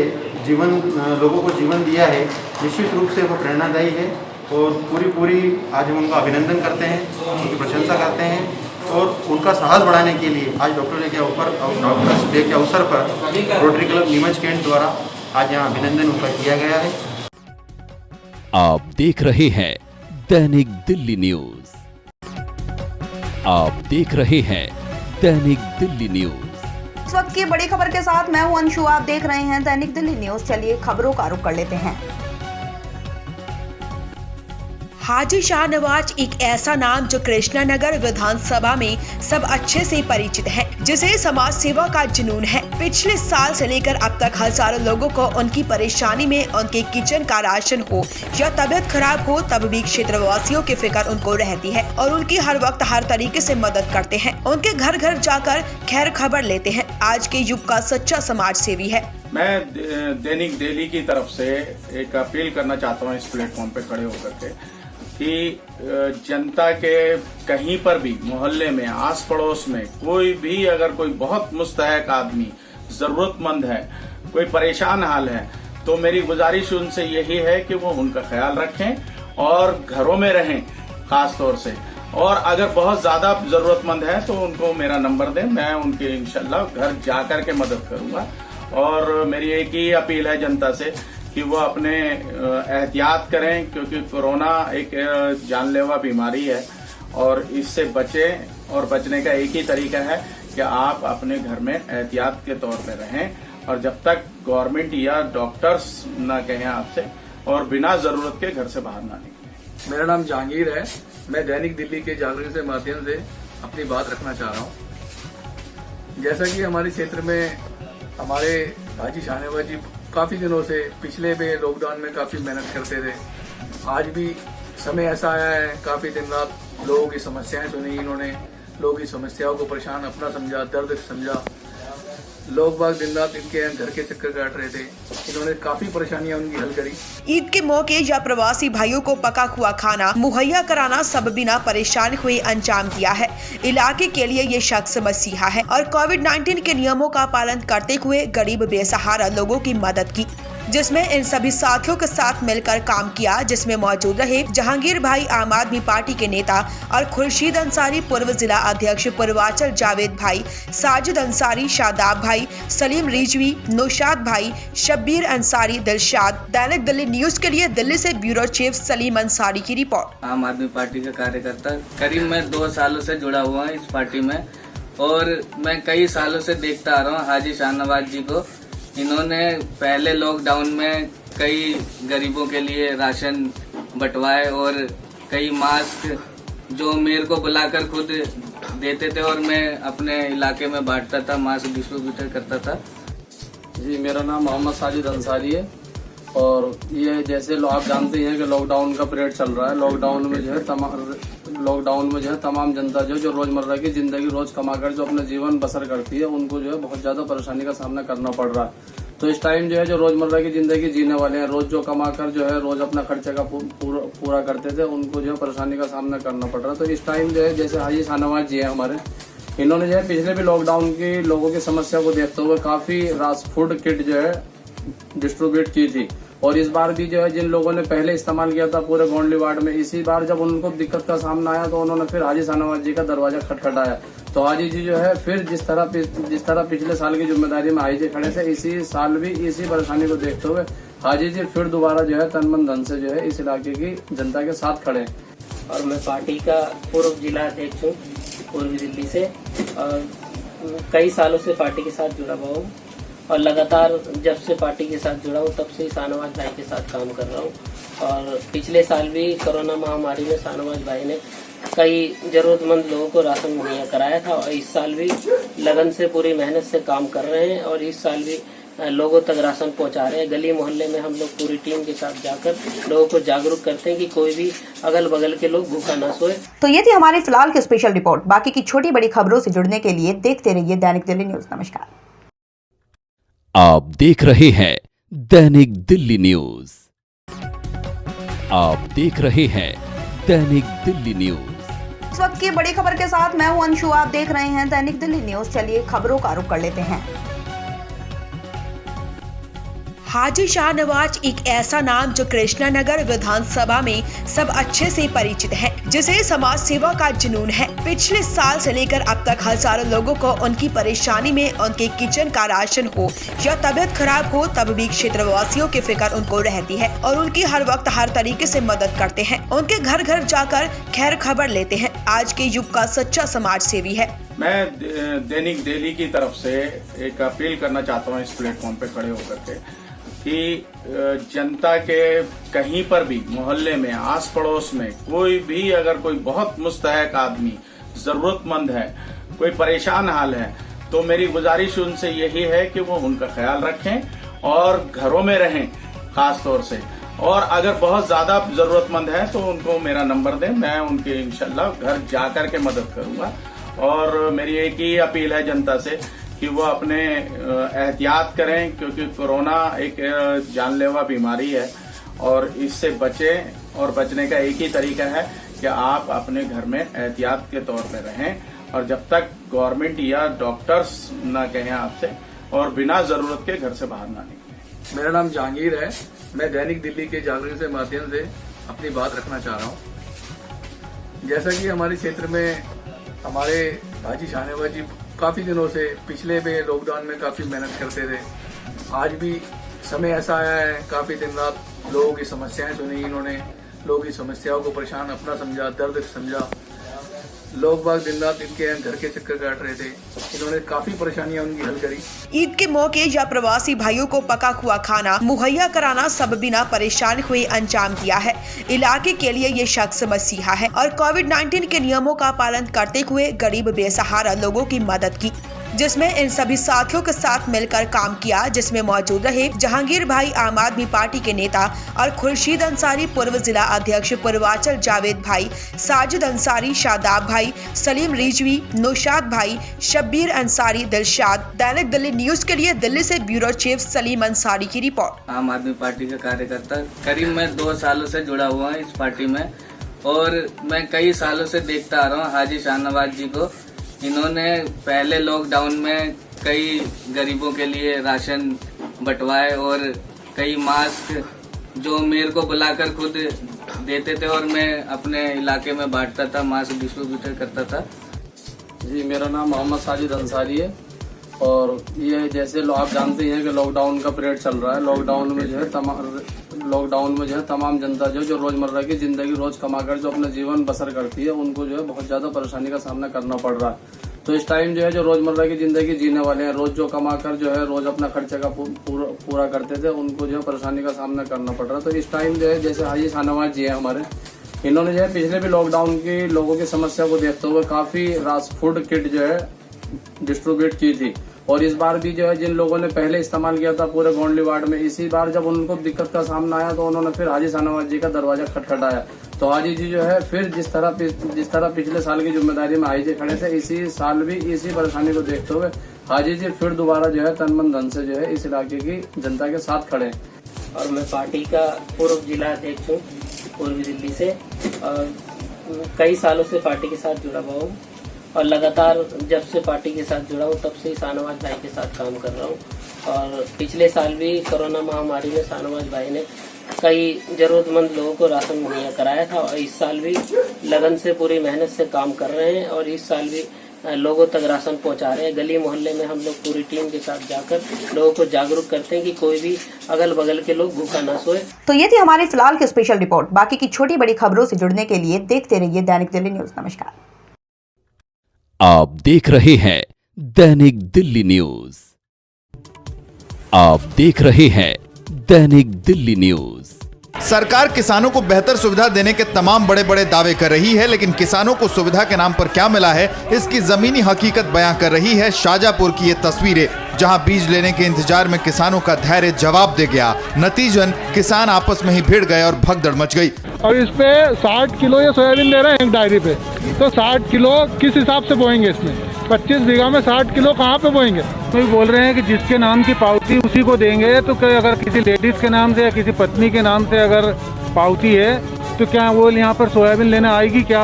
लोगों को जीवन दिया है, निश्चित रूप से वो प्रेरणादायी है और पूरी आज हम उनका अभिनंदन करते हैं, उनकी प्रशंसा करते हैं और उनका साहस बढ़ाने के लिए आज डॉक्टर्स डे के अवसर पर रोटरी क्लब नीमच कैंट द्वारा आज यहाँ अभिनंदन उनका किया गया है। आप देख रहे हैं दैनिक दिल्ली न्यूज। आप देख रहे हैं दैनिक दिल्ली न्यूज। इस वक्त की बड़ी खबर के साथ मैं हूं अंशु, आप देख रहे हैं दैनिक दिल्ली न्यूज। चलिए खबरों का रुख कर लेते हैं। हाजी शाहनवाज एक ऐसा नाम जो कृष्णानगर विधानसभा में सब अच्छे से परिचित है, जिसे समाज सेवा का जुनून है। पिछले साल से लेकर अब तक हजारों लोगों को उनकी परेशानी में उनके किचन का राशन हो या तबीयत खराब हो, तब भी क्षेत्रवासियों की फिक्र उनको रहती है और उनकी हर वक्त हर तरीके से मदद करते हैं। उनके घर घर जाकर खैर खबर लेते हैं। आज के युग का सच्चा समाज सेवी है। मैं दैनिक दिल्ली की तरफ से एक अपील करना चाहता हूँ इस प्लेटफॉर्म पे खड़े होकर के कि जनता के कहीं पर भी मोहल्ले में, आस पड़ोस में कोई भी अगर कोई बहुत मुस्तहक आदमी जरूरतमंद है, कोई परेशान हाल है, तो मेरी गुजारिश उनसे यही है कि वो उनका ख्याल रखें और घरों में रहें खास तौर से। और अगर बहुत ज्यादा जरूरतमंद है तो उनको मेरा नंबर दें, मैं उनके इंशाल्लाह घर जाकर के मदद करूंगा। और मेरी एक ही अपील है जनता से कि वो अपने एहतियात करें, क्योंकि कोरोना एक जानलेवा बीमारी है और इससे बचें। और बचने का एक ही तरीका है कि आप अपने घर में एहतियात के तौर पे रहें और जब तक गवर्नमेंट या डॉक्टर्स ना कहें आपसे, और बिना जरूरत के घर से बाहर ना निकलें। मेरा नाम जहांगीर है। मैं दैनिक दिल्ली के जागरण के माध्यम से अपनी बात रखना चाह रहा हूँ। जैसा कि हमारे क्षेत्र में हमारे हाजी शाहनवाज जी काफ़ी दिनों से पिछले पे लॉकडाउन में काफ़ी मेहनत करते थे। आज भी समय ऐसा आया है, काफ़ी दिन रात लोगों की समस्याएं सुनी इन्होंने, लोगों की समस्याओं को परेशान अपना समझा, दर्द समझा। लोग बाग दिन रात इनके घर के चक्कर काट रहे थे, इन्होंने काफी परेशानियां उनकी हल करी। ईद के मौके या प्रवासी भाइयों को पका हुआ खाना मुहैया कराना सब बिना परेशान हुए अंजाम दिया है। इलाके के लिए ये शख्स मसीहा है और कोविड-19 के नियमों का पालन करते हुए गरीब बेसहारा लोगों की मदद की, जिसमें इन सभी साथियों के साथ मिलकर काम किया, जिसमें मौजूद रहे जहांगीर भाई आम आदमी पार्टी के नेता और खुर्शीद अंसारी पूर्व जिला अध्यक्ष पूर्वांचल, जावेद भाई, साजिद अंसारी, शादाब भाई, सलीम रिजवी, नौशाद भाई, शब्बीर अंसारी, दिलशाद। दैनिक दिल्ली न्यूज के लिए दिल्ली से ब्यूरो चीफ सलीम अंसारी की रिपोर्ट। आम आदमी पार्टी का कार्यकर्ता, करीब मैं 2 सालों से जुड़ा हुआ हूँ इस पार्टी में और मैं कई सालों से देखता आ रहा हूँ हाजी शाहनवाज जी को। इन्होंने पहले लॉकडाउन में कई गरीबों के लिए राशन बंटवाए और कई मास्क जो मेरे को बुलाकर खुद देते थे और मैं अपने इलाके में बांटता था, मास्क डिस्ट्रीब्यूटर करता था। जी, मेरा नाम मोहम्मद साजिद अंसारी है और ये जैसे आप जानते हैं कि लॉकडाउन का पीरियड चल रहा है। लॉकडाउन में जो है तमाम जनता जो रोजमर्रा की जिंदगी रोज कमाकर जो अपना जीवन बसर करती है, उनको जो है बहुत ज्यादा परेशानी का सामना करना पड़ रहा है। तो इस टाइम जो है जो रोजमर्रा की जिंदगी जीने वाले हैं, रोज जो कमाकर जो है रोज अपना खर्चे का पूरा करते थे, उनको जो है परेशानी का सामना करना पड़ रहा है। तो इस टाइम जो है जैसे हाजी शाहनवाज जी है हमारे, इन्होंने जो है पिछले भी लॉकडाउन के लोगों की समस्या को देखते हुए काफी फूड किट जो है डिस्ट्रीब्यूट की थी। और इस बार भी जो है जिन लोगों ने पहले इस्तेमाल किया था पूरे गोंडली वार्ड में, इसी बार जब उनको दिक्कत का सामना आया तो उन्होंने फिर हाजी शाहनवाज जी का दरवाजा खटखटाया। तो हाजी जी जो है फिर जिस तरह पिछले साल की जिम्मेदारी में हाजी जी खड़े थे, इसी साल भी इसी परेशानी को देखते हुए हाजी जी फिर दोबारा जो है तन मन धन से जो है इस इलाके की जनता के साथ खड़े हैं। और मैं पार्टी का पूर्व जिला अध्यक्ष हूँ पूर्वी दिल्ली से और कई सालों से पार्टी के साथ जुड़ा हुआ हूँ और लगातार जब से पार्टी के साथ जुड़ा हूँ तब से शाहनवाज भाई के साथ काम कर रहा हूँ और पिछले साल भी कोरोना महामारी में शाहनवाज भाई ने कई जरूरतमंद लोगों को राशन मुहैया कराया था और इस साल भी लगन से पूरी मेहनत से काम कर रहे हैं और इस साल भी लोगों तक राशन पहुंचा रहे हैं। गली मोहल्ले में हम लोग पूरी टीम के साथ जाकर लोगों को जागरूक करते हैं कि कोई भी अगल बगल के लोग भूखा ना सोए। तो ये थी हमारी फिलहाल की स्पेशल रिपोर्ट। बाकी की छोटी बड़ी खबरों से जुड़ने के लिए देखते रहिए दैनिक दिल्ली न्यूज। नमस्कार। आप देख रहे हैं दैनिक दिल्ली न्यूज। आप देख रहे हैं दैनिक दिल्ली न्यूज। इस वक्त की बड़ी खबर के साथ मैं हूं अंशु। आप देख रहे हैं दैनिक दिल्ली न्यूज। चलिए खबरों का रुख कर लेते हैं। हाजी शाहनवाज एक ऐसा नाम जो कृष्णानगर विधानसभा में सब अच्छे से परिचित है, जिसे समाज सेवा का जुनून है। पिछले साल से लेकर अब तक हजारों लोगों को उनकी परेशानी में उनके किचन का राशन हो या तबीयत खराब हो, तब भी क्षेत्रवासियों की फिक्र उनको रहती है और उनकी हर वक्त हर तरीके से मदद करते हैं। उनके घर घर जाकर खैर खबर लेते हैं। आज के युग का सच्चा समाज सेवी है। मैं दैनिक दिल्ली की तरफ से एक अपील करना चाहता हूँ इस प्लेटफॉर्म पे खड़े होकर के कि जनता के कहीं पर भी मोहल्ले में आस पड़ोस में कोई भी अगर कोई बहुत मुस्तहक आदमी जरूरतमंद है, कोई परेशान हाल है, तो मेरी गुजारिश उनसे यही है कि वो उनका ख्याल रखें और घरों में रहें खास तौर से। और अगर बहुत ज्यादा जरूरतमंद है तो उनको मेरा नंबर दें, मैं उनके इंशाल्लाह घर जाकर के मदद करूंगा। और मेरी एक ही अपील है जनता से कि वो अपने एहतियात करें, क्योंकि कोरोना एक जानलेवा बीमारी है और इससे बचें। और बचने का एक ही तरीका है कि आप अपने घर में एहतियात के तौर पे रहें और जब तक गवर्नमेंट या डॉक्टर्स ना कहें आपसे, और बिना जरूरत के घर से बाहर ना निकलें। मेरा नाम जहांगीर है। मैं दैनिक दिल्ली के जागरण के माध्यम से अपनी बात रखना चाह रहा हूँ। जैसा कि हमारे क्षेत्र में हमारे हाजी शाहनवाज जी काफ़ी दिनों से पिछले में लॉकडाउन में काफ़ी मेहनत करते थे। आज भी समय ऐसा आया है, काफ़ी दिन रात लोगों की समस्याएं सुनी इन्होंने, लोगों की समस्याओं को परेशान अपना समझा, दर्द समझा। लोग बाग दिन रात इनके घर के चक्कर काट रहे थे, इन्होंने काफी परेशानियां उनकी हल करी। ईद के मौके या प्रवासी भाइयों को पका हुआ खाना मुहैया कराना सब बिना परेशान हुए अंजाम दिया है। इलाके के लिए ये शख्स मसीहा है और कोविड-19 के नियमों का पालन करते हुए गरीब बेसहारा लोगों की मदद की, जिसमें इन सभी साथियों के साथ मिलकर काम किया, जिसमें मौजूद रहे जहांगीर भाई आम आदमी पार्टी के नेता और खुर्शीद अंसारी पूर्व जिला अध्यक्ष पूर्वांचल, जावेद भाई, साजिद अंसारी, शादाब भाई, सलीम रिजवी, नौशाद भाई, शब्बीर अंसारी, दिलशाद। दैनिक दिल्ली न्यूज के लिए दिल्ली से ब्यूरो चीफ सलीम अंसारी की रिपोर्ट। आम आदमी पार्टी का कार्यकर्ता, करीब मैं 2 सालों से जुड़ा हुआ हूँ इस पार्टी में और मैं कई सालों से देखता आ रहा हूँ हाजी शाहनवाज जी को। इन्होंने पहले लॉकडाउन में कई गरीबों के लिए राशन बंटवाए और कई मास्क जो मेरे को बुलाकर खुद देते थे और मैं अपने इलाके में बांटता था, मास्क डिस्ट्रीब्यूट करता था। जी, मेरा नाम मोहम्मद साजिद अंसारी है और ये जैसे आप जानते हैं कि लॉकडाउन का पीरियड चल रहा है। लॉकडाउन में जो है तमाम जनता जो रोजमर्रा की जिंदगी रोज कमाकर जो अपना जीवन बसर करती है, उनको जो है बहुत ज्यादा परेशानी का सामना करना पड़ रहा है। तो इस टाइम जो है जो रोजमर्रा की जिंदगी जीने वाले हैं, रोज जो कमाकर जो है रोज अपना खर्चे का पूरा करते थे, उनको जो है परेशानी का सामना करना पड़ रहा है। तो इस टाइम जो है जैसे हाजी शाहनवाज जी है हमारे, इन्होंने जो है पिछले भी लॉकडाउन की लोगों की समस्या को देखते हुए काफी फूड किट जो है डिस्ट्रीब्यूट की थी। और इस बार भी जो है जिन लोगों ने पहले इस्तेमाल किया था पूरे गोंडली वार्ड में, इसी बार जब उनको दिक्कत का सामना आया तो उन्होंने फिर हाजी शाहनवाज जी का दरवाजा खटखटाया। तो हाजी जी जो है फिर जिस तरह पिछले साल की जिम्मेदारी में हाजी जी खड़े थे, इसी साल भी इसी परेशानी को देखते हुए हाजी जी फिर दोबारा जो है तन मन धन से जो है इस इलाके की जनता के साथ खड़े हैं। और मैं पार्टी का पूर्व जिला अध्यक्ष हूँ पूर्वी दिल्ली से और कई सालों से पार्टी के साथ जुड़ा हुआ हूँ और लगातार जब से पार्टी के साथ जुड़ा हूँ तब से ही शाहनवाज भाई के साथ काम कर रहा हूँ। और पिछले साल भी कोरोना महामारी में शाहनवाज भाई ने कई जरूरतमंद लोगों को राशन मुहैया कराया था और इस साल भी लगन से पूरी मेहनत से काम कर रहे हैं और इस साल भी लोगों तक राशन पहुंचा रहे हैं। गली मोहल्ले में हम लोग पूरी टीम के साथ जाकर लोगों को जागरूक करते हैं कि कोई भी अगल बगल के लोग भूखा ना सोए। तो ये थी हमारी फिलहाल की स्पेशल रिपोर्ट। बाकी की छोटी बड़ी खबरों से जुड़ने के लिए देखते रहिए दैनिक दिल्ली न्यूज। नमस्कार। आप देख रहे हैं दैनिक दिल्ली न्यूज। आप देख रहे हैं दैनिक दिल्ली न्यूज। सरकार किसानों को बेहतर सुविधा देने के तमाम बड़े बड़े दावे कर रही है, लेकिन किसानों को सुविधा के नाम पर क्या मिला है, इसकी जमीनी हकीकत बयां कर रही है शाजापुर की ये तस्वीरें, जहां बीज लेने के इंतजार में किसानों का धैर्य जवाब दे गया। नतीजन किसान आपस में ही भिड़ गए और भगदड़ मच गई। और इस पे 60 किलो ये सोयाबीन दे रहे हैं एक डायरी पे, तो 60 किलो किस हिसाब से बोएंगे? इसमें 25 बीघा में 60 किलो कहाँ पे बोएंगे? तो बोल रहे हैं कि जिसके नाम की पावती उसी को देंगे, तो अगर किसी लेडीज के नाम से या किसी पत्नी के नाम से अगर पावती है तो क्या वो यहाँ पर सोयाबीन लेने आएगी क्या?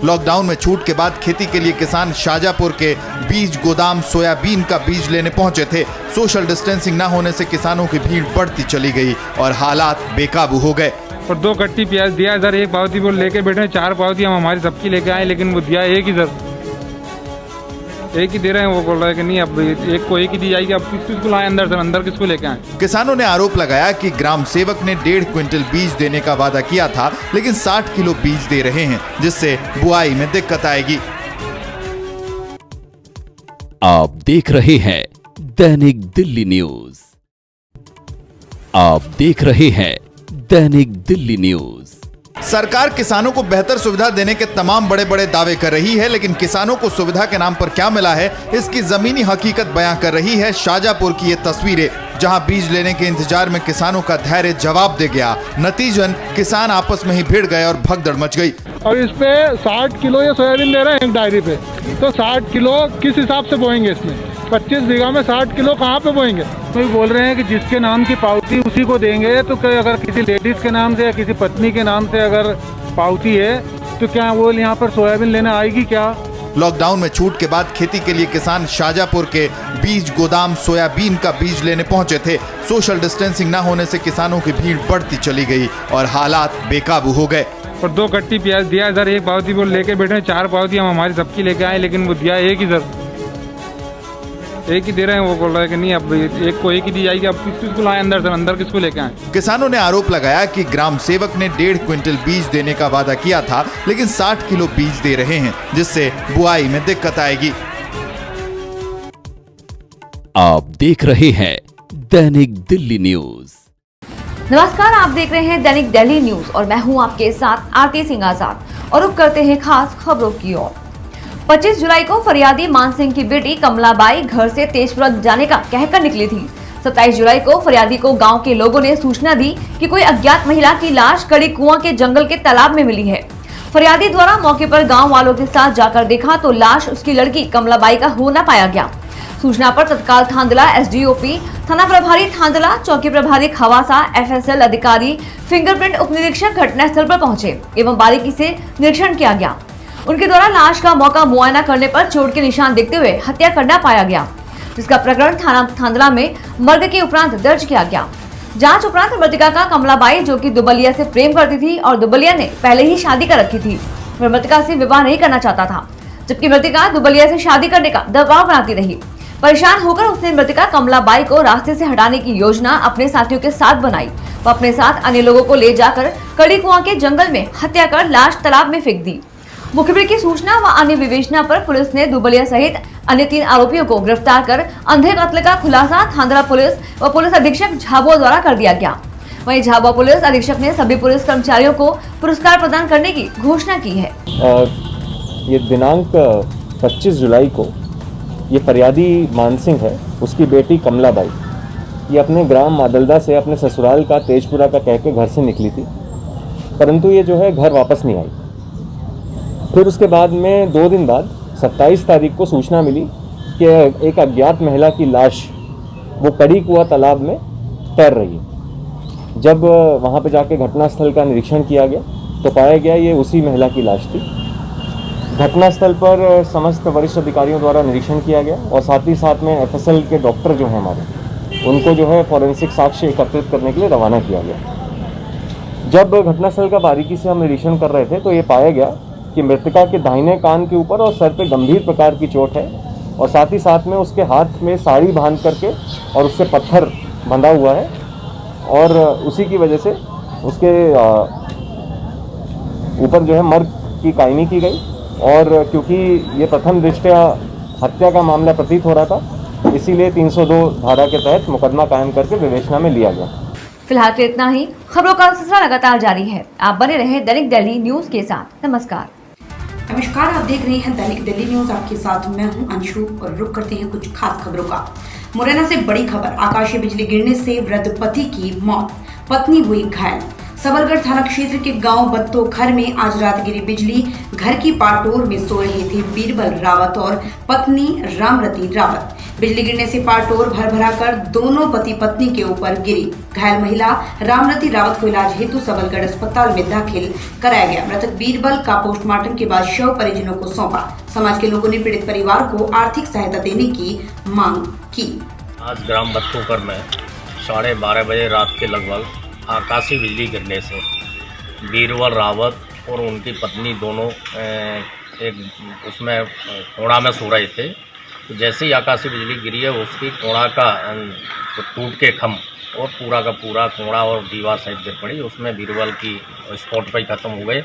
लॉकडाउन में छूट के बाद खेती के लिए किसान शाजापुर के बीज गोदाम सोयाबीन का बीज लेने पहुंचे थे। सोशल डिस्टेंसिंग न होने से किसानों की भीड़ बढ़ती चली गई और हालात बेकाबू हो गए। और 2 कट्टी प्याज दिया सर, एक पावती वो लेके बैठे, 4 पावती हम हमारी सबकी लेके आए, लेकिन वो दिया एक ही सर, एक ही दे रहे हैं। वो बोल रहा है कि नहीं अब एक को एक ही दी जाएगी, अब किसको लाए अंदर सर, अंदर किसको लेके आए? किसानों ने आरोप लगाया कि ग्राम सेवक ने 1.5 क्विंटल बीज देने का वादा किया था, लेकिन 60 किलो बीज दे रहे हैं, जिससे बुआई में दिक्कत आएगी। आप देख रहे हैं दैनिक दिल्ली न्यूज। आप देख रहे हैं दैनिक दिल्ली न्यूज। सरकार किसानों को बेहतर सुविधा देने के तमाम बड़े बड़े दावे कर रही है, लेकिन किसानों को सुविधा के नाम पर क्या मिला है, इसकी जमीनी हकीकत बयां कर रही है शाजापुर की ये तस्वीरें, जहां बीज लेने के इंतजार में किसानों का धैर्य जवाब दे गया। नतीजन किसान आपस में ही भिड़ गए और भगदड़ मच गई। और इस पे 60 किलो ये सोयाबीन दे रहे हैं एक डायरी पे, तो 60 किलो किस हिसाब से बोएंगे? इसमें 25 बीघा में 60 किलो कहाँ पे बोएंगे? तो बोल रहे हैं कि जिसके नाम की पावती उसी को देंगे, तो अगर किसी लेडीज के नाम से या किसी पत्नी के नाम से अगर पावती है तो क्या वो यहाँ पर सोयाबीन लेने आएगी क्या? लॉकडाउन में छूट के बाद खेती के लिए किसान शाजापुर के बीज गोदाम सोयाबीन का बीज लेने पहुंचे थे। सोशल डिस्टेंसिंग न होने से किसानों की भीड़ बढ़ती चली गई और हालात बेकाबू हो गए। और 2 कट्टी प्याज दिया सर, एक पावती वो लेके बैठे, 4 पावती हम हमारी सबकी लेके आए, लेकिन वो दिया एक ही सर, एक ही दे रहे हैं। वो बोल रहा है कि नहीं अब एक को एक ही दी जाएगी, अब किसको लाए अंदर सर, अंदर किसको लेके आए? किसानों ने आरोप लगाया कि ग्राम सेवक ने 1.5 क्विंटल बीज देने का वादा किया था, लेकिन 60 किलो बीज दे रहे हैं, जिससे बुआई में दिक्कत आएगी। आप देख रहे हैं दैनिक दिल्ली न्यूज। नमस्कार, आप देख रहे हैं दैनिक दिल्ली न्यूज और मैं हूं आपके साथ आरती सिंह आजाद और रुक करते हैं खास खबरों की ओर। 25 जुलाई को फरियादी मान सिंह की बेटी कमलाबाई घर से तेजपुरा जाने का कहकर निकली थी। 27 जुलाई को फरियादी को गांव के लोगों ने सूचना दी कि कोई अज्ञात महिला की लाश कड़ी कुआं के जंगल के तालाब में मिली है। फरियादी द्वारा मौके पर गांव वालों के साथ जाकर देखा तो लाश उसकी लड़की कमलाबाई का हो न पाया गया। सूचना पर तत्काल थांदला एसडीओपी, थाना प्रभारी थांदला, चौकी प्रभारी खवासा, एफएसएल अधिकारी, फिंगरप्रिंट उप निरीक्षक घटनास्थल पर पहुंचे एवं बारीकी से निरीक्षण किया गया। उनके द्वारा लाश का मौका मुआयना करने पर चोट के निशान देखते हुए हत्या करना पाया गया, जिसका प्रकरण थाना थांदला में मर्ग के उपरांत दर्ज किया गया। जांच उपरांत मृतका का कमलाबाई, जो कि दुबलिया से प्रेम करती थी और दुबलिया ने पहले ही शादी कर रखी थी, वह मृतका से विवाह नहीं करना चाहता था, जबकि मृतका दुबलिया से शादी करने का दबाव बनाती रही। परेशान होकर उसने मृतका कमलाबाई को रास्ते से हटाने की योजना अपने साथियों के साथ बनाई। वह अपने साथ अन्य लोगों को ले जाकर कड़ी कुआं के जंगल में हत्या कर लाश तालाब में फेंक दी। मुखबिर की सूचना व अन्य विवेचना पर पुलिस ने दुबलिया सहित अन्य 3 आरोपियों को गिरफ्तार कर अंधे कत्ल का खुलासा थांदला पुलिस व पुलिस अधीक्षक झाबुआ द्वारा कर दिया गया। वहीं झाबुआ पुलिस अधीक्षक ने सभी पुलिस कर्मचारियों को पुरस्कार प्रदान करने की घोषणा की है। ये दिनांक 25 जुलाई को ये फरियादी मान सिंह है, उसकी बेटी कमलाबाई, ये अपने ग्राम मादलदा से अपने ससुराल का तेजपुरा का कह के घर से निकली थी, परंतु ये जो है घर वापस नहीं आई। फिर उसके बाद में 2 दिन बाद 27 तारीख को सूचना मिली कि एक अज्ञात महिला की लाश वो कड़ी कुआं तालाब में तैर रही है। जब वहाँ पे जाके घटनास्थल का निरीक्षण किया गया तो पाया गया ये उसी महिला की लाश थी। घटनास्थल पर समस्त वरिष्ठ अधिकारियों द्वारा निरीक्षण किया गया और साथ ही साथ में एफएसएल के डॉक्टर जो हैं हमारे, उनको जो है फॉरेंसिक साक्ष्य एकत्रित करने के लिए रवाना किया गया। जब घटनास्थल का बारीकी से हम निरीक्षण कर रहे थे तो ये पाया गया कि मृतका के दाहिने कान के ऊपर और सर पे गंभीर प्रकार की चोट है और साथ ही साथ में उसके हाथ में साड़ी बांध करके और उससे पत्थर बंधा हुआ है और उसी की वजह से उसके ऊपर जो है मर्ग की कायमी की गई। और क्योंकि ये प्रथम दृष्टया हत्या का मामला प्रतीत हो रहा था, इसीलिए 302 धारा के तहत मुकदमा कायम करके विवेचना में लिया गया। फिलहाल तो इतना ही। खबरों का सिलसिला लगातार जारी है। आप बने रहें दैनिक दिल्ली न्यूज के साथ। नमस्कार। नमस्कार, आप देख रहे हैं दैनिक दिल्ली न्यूज। आपके साथ मैं हूं अंशु और रुक करते हैं कुछ खास खबरों का। मुरैना से बड़ी खबर, आकाशीय बिजली गिरने से वृद्ध पति की मौत, पत्नी हुई घायल। सबलगढ़ थाना क्षेत्र के गांव बत्तोखर में आज रात गिरी बिजली। घर की पाटोर में सो रहे थे बीरबल रावत और पत्नी रामरती रावत। बिजली गिरने से पाटोर भर कर दोनों पति पत्नी के ऊपर गिरी। घायल महिला रामरती रावत को इलाज हेतु सबलगढ़ अस्पताल में दाखिल कराया गया। मृतक बीरबल का पोस्टमार्टम के बाद शव परिजनों को सौंपा। समाज के लोगों ने पीड़ित परिवार को आर्थिक सहायता देने की मांग की। आज ग्राम बत्तोखर में 12:30 बजे रात के लगभग आकाशीय बिजली गिरने से बीरबल रावत और उनकी पत्नी दोनों एक उसमें कोड़ा में सो रहे थे। तो जैसे ही आकाशीय बिजली गिरी है उसकी कोड़ा का टूट के खम और पूरा का पूरा कोड़ा और दीवार सहित गिर पड़ी। उसमें बीरबल की स्पॉट पर ही खत्म हो गए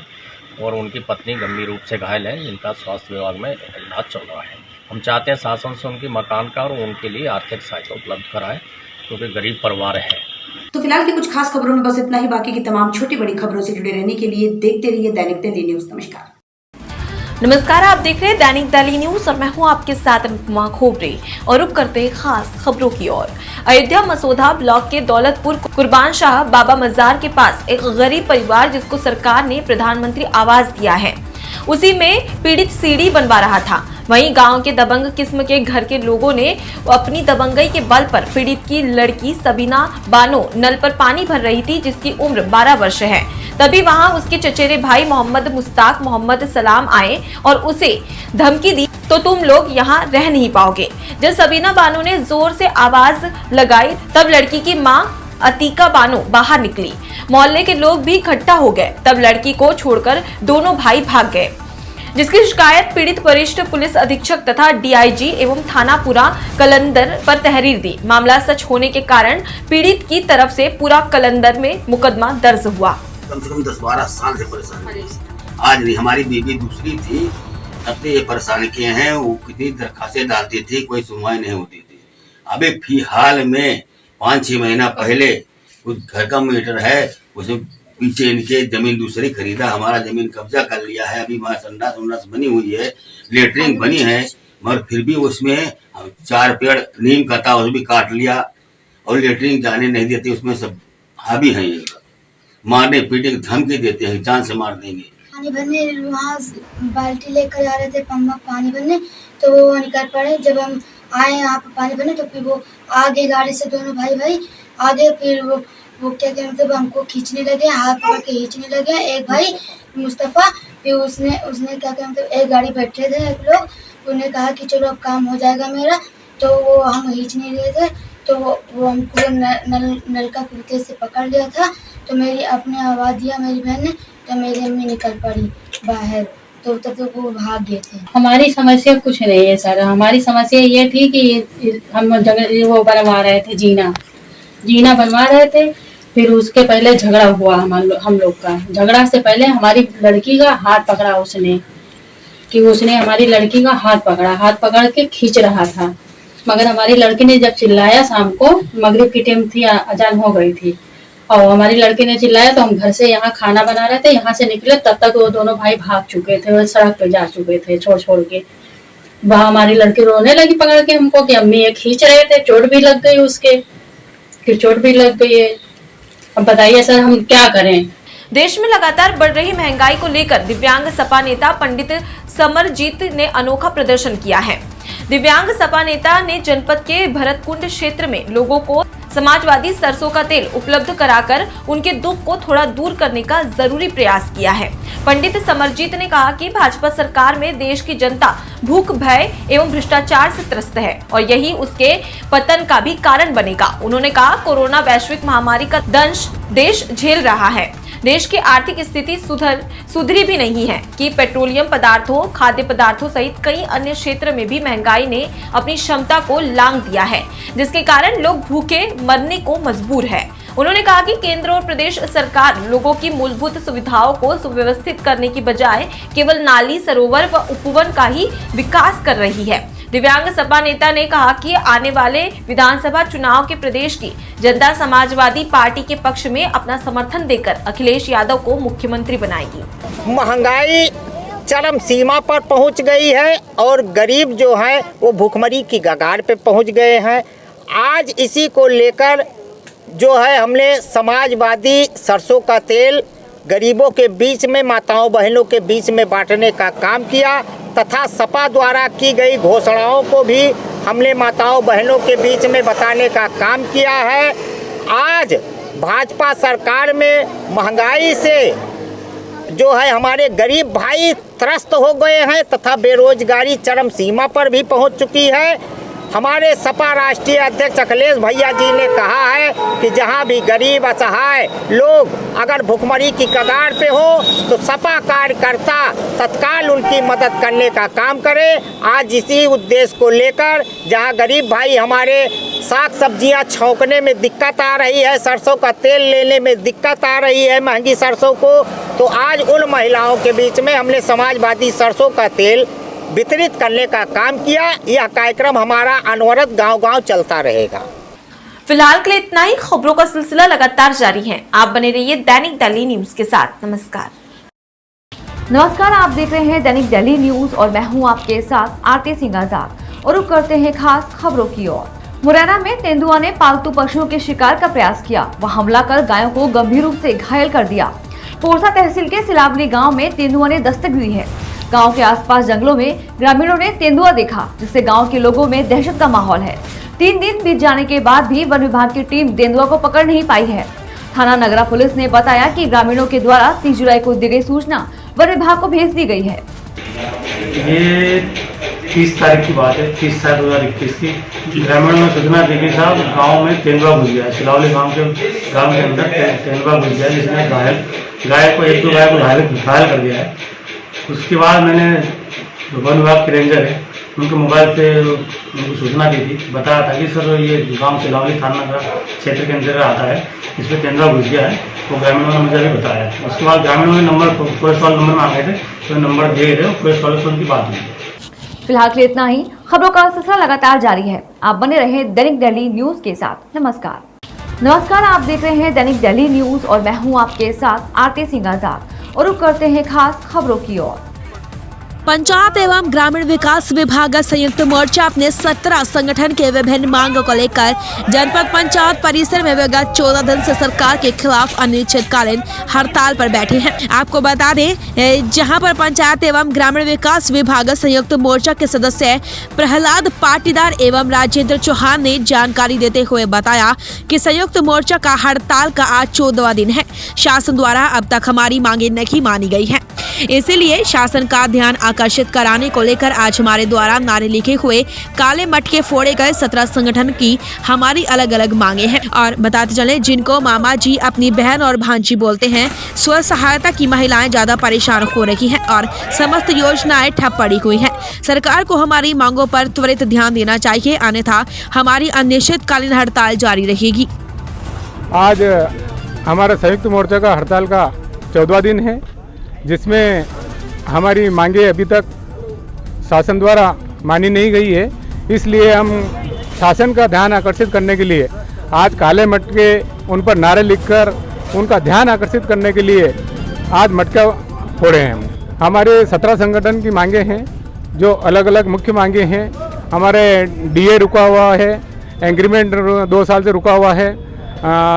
और उनकी पत्नी गंभीर रूप से घायल है, जिनका स्वास्थ्य विभाग में इलाज चल रहा है। हम चाहते हैं शासन से उनकी मकान का और उनके लिए आर्थिक सहायता उपलब्ध कराएं, क्योंकि गरीब परिवार है। तो फिलहाल की कुछ खास खबरों में बस इतना ही। बाकी की तमाम छोटी बड़ी खबरों से जुड़े रहने के लिए देखते रहिए दैनिक दिल्ली न्यूज। नमस्कार, आप देख रहे हैं दैनिक दिल्ली न्यूज और मैं हूं आपके साथ अनुपमा खोबरे और रुक करते हैं खास खबरों की ओर। अयोध्या मसौदा ब्लॉक के दौलतपुर कुर्बान शाह बाबा मजार के पास एक गरीब परिवार, जिसको सरकार ने प्रधानमंत्री आवास दिया है, उसी में पीड़ित सीढ़ी बनवा रहा था। वहीं गांव के दबंग किस्म के घर के लोगों ने अपनी दबंगई के बल पर पीड़ित की लड़की सबीना बानो नल पर पानी भर रही थी, जिसकी उम्र 12 वर्ष है। तभी वहां उसके चचेरे भाई मोहम्मद मुश्ताक मोहम्मद सलाम आए और उसे धमकी दी, तो तुम लोग यहाँ रह नहीं पाओगे। जब सबीना बानो ने जोर से आवाज लगाई तब लड़की की माँ अतीका बानो बाहर निकली। मोहल्ले के लोग भी इकट्ठा हो गए। तब लड़की को छोड़कर दोनों भाई भाग गए, जिसकी शिकायत पीड़ित वरिष्ठ पुलिस अधीक्षक तथा डीआईजी एवं थाना पूरा कलंदर पर तहरीर दी। मामला सच होने के कारण पीड़ित की तरफ से पूरा कलंदर में मुकदमा दर्ज हुआ। कम से कम 10-12 साल से परेशान। आज भी हमारी बीवी दूसरी थी, तब से ये परेशान किए हैं। वो कितनी दरखास्तें डालती थी, कोई सुनवाई नहीं होती थी। अभी फिलहाल में 5-6 महीना पहले उस घर का मीटर है, उसमें पीछे इनके जमीन दूसरी खरीदा, हमारा जमीन कब्जा कर लिया है। अभी वहाँ संडास बनी हुई है, लेटरिन बनी है, मगर फिर भी उसमें 4 पेड़ नीम का था, उस भी काट लिया और लेटरिन जाने नहीं देते। उसमें सब हावी है, मारने पीटने की धमकी देते हैं, जान से मार देंगे। पानी भरने वहाँ बाल्टी लेकर जा रहे थे पंप पानी भरने, तो वो निकल पड़े। जब हम आए यहाँ पे पानी भरने, तो फिर वो आगे गाड़ी से दोनों भाई आगे, फिर वो क्या कहते हैं, हमको खींचने लगे, हाथ पकड़ के खींचने लगे। एक भाई मुस्तफ़ा, फिर उसने क्या कहते हैं, एक गाड़ी बैठे थे एक लोग, उन्हें कहा कि चलो अब काम हो जाएगा मेरा, तो वो हम खींच नहीं रहे थे, तो वो हमको नल का कुर्ते से पकड़ लिया था। तो मेरी अपने आवाज़ दिया मेरी बहन ने, तो मेरी अम्मी निकल पड़ी बाहर, तो तब तक वो भाग गए थे। हमारी समस्या कुछ नहीं है सर, हमारी समस्या ये थी कि हम जगह वो बनवा रहे थे, जीना बनवा रहे थे। फिर उसके पहले झगड़ा हुआ हम लोग का। झगड़ा से पहले हमारी लड़की का हाथ पकड़ा उसने हमारी लड़की का हाथ पकड़ के खींच रहा था। मगर हमारी लड़की ने जब चिल्लाया, शाम को मगरिब की टाइम थी, अजान हो गई थी, और हमारी लड़की ने चिल्लाया, तो हम घर से यहाँ खाना बना रहे थे, यहाँ से निकले, तब तक वो दोनों भाई भाग चुके थे, वो सड़क पे जा चुके थे छोड़ के। वहाँ हमारी लड़की रोने लगी पकड़ के हमको कि अम्मी ये खींच रहे थे, चोट भी लग गई उसके, फिर चोट भी लग गई है। अब बताइए सर, हम क्या करें। देश में लगातार बढ़ रही महंगाई को लेकर दिव्यांग सपा नेता पंडित समरजीत ने अनोखा प्रदर्शन किया है। दिव्यांग सपा नेता ने जनपद के भरतकुंड क्षेत्र में लोगों को समाजवादी सरसों का तेल उपलब्ध कराकर उनके दुख को थोड़ा दूर करने का जरूरी प्रयास किया है। पंडित समरजीत ने कहा कि भाजपा सरकार में देश की जनता भूख, भय एवं भ्रष्टाचार से त्रस्त है और यही उसके पतन का भी कारण बनेगा। उन्होंने कहा, कोरोना वैश्विक महामारी का दंश देश झेल रहा है। देश की आर्थिक स्थिति सुधरी भी नहीं है कि पेट्रोलियम पदार्थों, खाद्य पदार्थों सहित कई अन्य क्षेत्र में भी महंगाई ने अपनी क्षमता को लांघ दिया है, जिसके कारण लोग भूखे मरने को मजबूर है। उन्होंने कहा कि केंद्र और प्रदेश सरकार लोगों की मूलभूत सुविधाओं को सुव्यवस्थित करने की बजाय केवल नाली, सरोवर व उपवन का ही विकास कर रही है। दिव्यांग सपा नेता ने कहा कि आने वाले विधानसभा चुनाव के प्रदेश की जनता समाजवादी पार्टी के पक्ष में अपना समर्थन देकर अखिलेश यादव को मुख्यमंत्री बनाएगी। महंगाई चरम सीमा पर पहुंच गई है और गरीब जो है वो भूखमरी की कगार पे पहुंच गए हैं। आज इसी को लेकर जो है हमने समाजवादी सरसों का तेल गरीबों के बीच में, माताओं बहनों के बीच में बांटने का काम किया तथा सपा द्वारा की गई घोषणाओं को भी हमने माताओं बहनों के बीच में बताने का काम किया है। आज भाजपा सरकार में महंगाई से जो है हमारे गरीब भाई त्रस्त हो गए हैं तथा बेरोजगारी चरम सीमा पर भी पहुंच चुकी है। हमारे सपा राष्ट्रीय अध्यक्ष अखिलेश भैया जी ने कहा है कि जहां भी गरीब असहाय लोग अगर भुखमरी की कगार पे हो तो सपा कार्यकर्ता तत्काल उनकी मदद करने का काम करे। आज इसी उद्देश्य को लेकर जहां गरीब भाई हमारे साग सब्जियां छौंकने में दिक्कत आ रही है, सरसों का तेल लेने में दिक्कत आ रही है महंगी सरसों को, तो आज उन महिलाओं के बीच में हमने समाजवादी सरसों का तेल वितरित करने का काम किया। यह कार्यक्रम हमारा अनवरत गांव-गांव चलता रहेगा। फिलहाल के लिए इतना ही। खबरों का सिलसिला लगातार जारी है। आप बने रहिए दैनिक दिल्ली न्यूज के साथ। नमस्कार। आप देख रहे हैं दैनिक दिल्ली न्यूज और मैं हूं आपके साथ आरती सिंह आजाद और रुक करते हैं खास खबरों की ओर। मुरैना में तेंदुआ ने पालतू पशुओं के शिकार का प्रयास किया। वह हमला कर गायों को गंभीर रूप से घायल कर दिया। पोरसा तहसील के सिलावली गाँव में तेंदुआ ने दस्तक दी है। गांव के आसपास जंगलों में ग्रामीणों ने तेंदुआ देखा, जिससे गांव के लोगों में दहशत का माहौल है। 3 दिन बीत जाने के बाद भी वन विभाग की टीम तेंदुआ को पकड़ नहीं पाई है। थाना नगरा पुलिस ने बताया कि ग्रामीणों के द्वारा 30 जुलाई को दी गई सूचना वन विभाग को भेज दी गई है। ये 30 तारीख की बात है, 30/7/2021 की। ग्रामीणों ने सूचना दी कि साहब गाँव में तेंदुआ घुस गया है। सिलावली गाँव के अंदर तेंदुआ घुस गया है, जिसने गाय को 1-2 गाय को घायल कर दिया है। उसके बाद मैंने वन विभाग के रेंजर है उनके मोबाइल से उनको सूचना दी थी, बताया था कि सर ये गांव सिलावली थाना का क्षेत्र के अंतर्गत आता है, इसमें तेंदुआ घुस गया है। तो ग्रामीणों ने मुझे अभी बताया। उसके बाद ग्रामीणों ने नंबर पुलिस वाले नंबर मांगे थे, तो नंबर दिए थे, पुलिस वाले से उनकी बात हुई। फिलहाल के लिए इतना ही। खबरों का सिलसिला लगातार जारी है। आप बने रहे दैनिक दिल्ली न्यूज के साथ। नमस्कार। आप देख रहे हैं दैनिक दिल्ली न्यूज और मैं हूं आपके साथ आरती सिंह आजाद और रुक करते हैं खास खबरों की ओर। पंचायत एवं ग्रामीण विकास विभाग संयुक्त मोर्चा अपने 17 संगठन के विभिन्न मांगों को लेकर जनपद पंचायत परिसर में विगत 14 दिन से सरकार के खिलाफ अनिश्चितकालीन हड़ताल पर बैठे हैं। आपको बता दें, जहां पर पंचायत एवं ग्रामीण विकास विभाग संयुक्त मोर्चा के सदस्य प्रहलाद पाटीदार एवं राजेंद्र चौहान ने जानकारी देते हुए बताया कि संयुक्त मोर्चा का हड़ताल का आज 14वां दिन है। शासन द्वारा अब तक हमारी मांगे नहीं मानी गई है, इसीलिए शासन का ध्यान आकर्षित कराने को लेकर आज हमारे द्वारा नारे लिखे हुए काले मटके फोड़े गए 17 संगठन की हमारी अलग अलग मांगे हैं। और बताते चले, जिनको मामा जी अपनी बहन और भांजी बोलते हैं, स्व सहायता की महिलाएं ज्यादा परेशान हो रही हैं और समस्त योजनाएं ठप पड़ी हुई हैं। सरकार को हमारी मांगों पर त्वरित ध्यान देना चाहिए, अन्यथा हमारी अनिश्चितकालीन हड़ताल जारी रहेगी। आज हमारा संयुक्त मोर्चा का हड़ताल का 14वां दिन है, जिसमें हमारी मांगे अभी तक शासन द्वारा मानी नहीं गई है। इसलिए हम शासन का ध्यान आकर्षित करने के लिए आज काले मटके उन पर नारे लिखकर उनका ध्यान आकर्षित करने के लिए आज मटका फोड़े हैं। हमारे 17 संगठन की मांगे हैं, जो अलग अलग मुख्य मांगे हैं। हमारे डीए रुका हुआ है, एग्रीमेंट 2 साल से रुका हुआ है।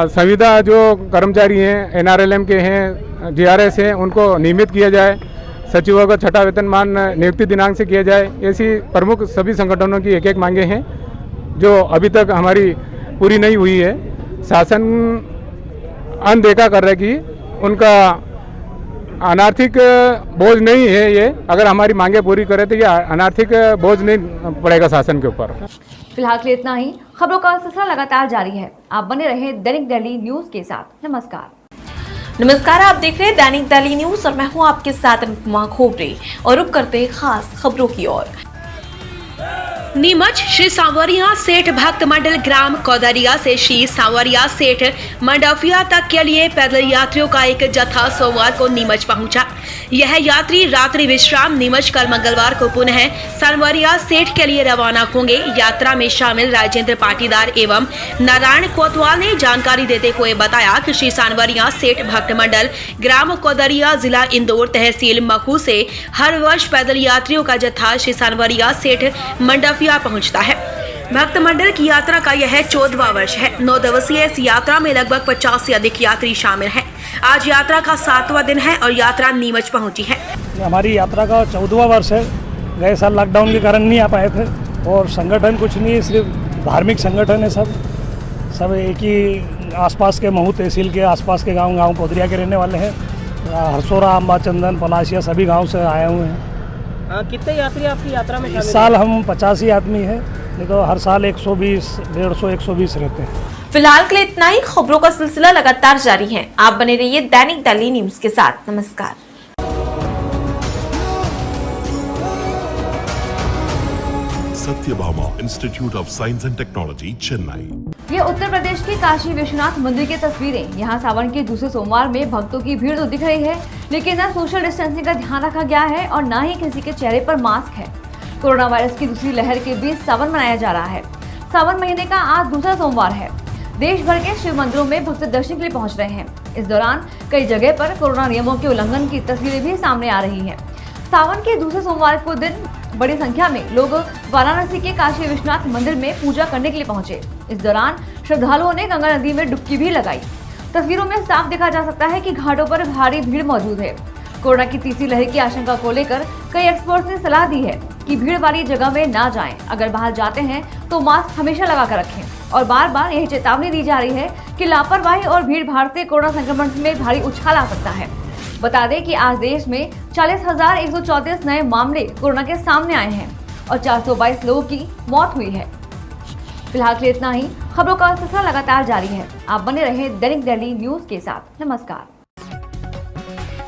संविदा जो कर्मचारी हैं, NRLM के हैं, GRS हैं, उनको नियमित किया जाए। सचिवों का 6ठा वेतनमान नियुक्ति दिनांक से किया जाए। ऐसी प्रमुख सभी संगठनों की एक मांगे हैं, जो अभी तक हमारी पूरी नहीं हुई है। शासन अनदेखा कर रहा है कि उनका अनार्थिक बोझ नहीं है ये। अगर हमारी मांगे पूरी करे तो ये अनार्थिक बोझ नहीं पड़ेगा शासन के ऊपर। फिलहाल के लिए इतना ही। खबरों का सिलसिला लगातार जारी है। आप बने रहे दैनिक दिल्ली न्यूज के साथ। नमस्कार। आप देख रहे हैं दैनिक दिल्ली न्यूज और मैं हूं आपके साथ अनुपमा खोबरे और रुक करते हैं खास खबरों की ओर। नीमच श्री सांवरिया सेठ भक्त मंडल ग्राम कौदरिया से श्री सांवरिया सेठ मंडफिया तक के लिए पैदल यात्रियों का एक जत्था सोमवार को नीमच पहुंचा। यह यात्री रात्रि विश्राम नीमच कल मंगलवार को पुनः सनवरिया सेठ के लिए रवाना होंगे। यात्रा में शामिल राजेंद्र पाटीदार एवं नारायण कोतवाल ने जानकारी देते हुए बताया कि श्री सनवरिया सेठ भक्त मंडल ग्राम कोदरिया जिला इंदौर तहसील मखू से हर वर्ष पैदल यात्रियों का जत्था श्री सनवरिया सेठ मंडफिया पहुंचता है। भक्त मंडल की यात्रा का यह 14वां वर्ष है। 9 दिवसीय इस यात्रा में लगभग 50 से अधिक यात्री शामिल हैं। आज यात्रा का 7वां दिन है और यात्रा नीमच पहुंची है। हमारी यात्रा का 14वां वर्ष है। गए साल लॉकडाउन के कारण नहीं आ पाए थे और संगठन कुछ नहीं है, सिर्फ धार्मिक संगठन है। सब एक ही आसपास के महू तहसील के आसपास के गांव कोदरिया के रहने वाले हैं। हरसोरा, अम्बा, चंदन, पलाशिया सभी गाँव से आए हुए हैं। कितने यात्री आपकी यात्रा में इस साल हम 85 आदमी हैं, नहीं तो हर साल 120, 150, 120 रहते हैं। फिलहाल के लिए इतना ही। खबरों का सिलसिला लगातार जारी है। आप बने रहिए दैनिक दिल्ली न्यूज के साथ। नमस्कार। Satyabhama institute of science and technology, Chennai. ये उत्तर प्रदेश के काशी विश्वनाथ मंदिर की तस्वीरें। यहाँ सावन के दूसरे सोमवार में भक्तों की भीड़ तो दिख रही है, लेकिन न सोशल डिस्टेंसिंग का ध्यान रखा गया है और न ही किसी के चेहरे पर मास्क है। कोरोना वायरस की दूसरी लहर के बीच सावन मनाया जा रहा है। सावन महीने का आज दूसरा सोमवार है। देश भर के शिव मंदिरों में भक्त दर्शन के लिए पहुंच रहे हैं। इस दौरान कई जगह पर कोरोना नियमों के उल्लंघन की तस्वीरें भी सामने आ रही हैं। सावन के दूसरे सोमवार को दिन बड़ी संख्या में लोग वाराणसी के काशी विश्वनाथ मंदिर में पूजा करने के लिए पहुंचे। इस दौरान श्रद्धालुओं ने गंगा नदी में डुबकी भी लगाई। तस्वीरों में साफ देखा जा सकता है कि घाटों पर भारी भीड़ मौजूद है। कोरोना की तीसरी लहर की आशंका को लेकर कई एक्सपर्ट्स ने सलाह दी है कि भीड़ वाली जगह में ना जाएं। अगर बाहर जाते हैं तो मास्क हमेशा लगा कर रखें और बार बार यही चेतावनी दी जा रही है कि लापरवाही और भीड़ भाड़ से कोरोना संक्रमण में भारी उछाल आ सकता है। बता दें कि आज देश में 40,134 नए मामले कोरोना के सामने आए हैं और 422 लोगों की मौत हुई है। फिलहाल के लिए इतना ही। खबरों का सिलसिला लगातार जारी है। आप बने रहे दैनिक दिल्ली न्यूज के साथ। नमस्कार।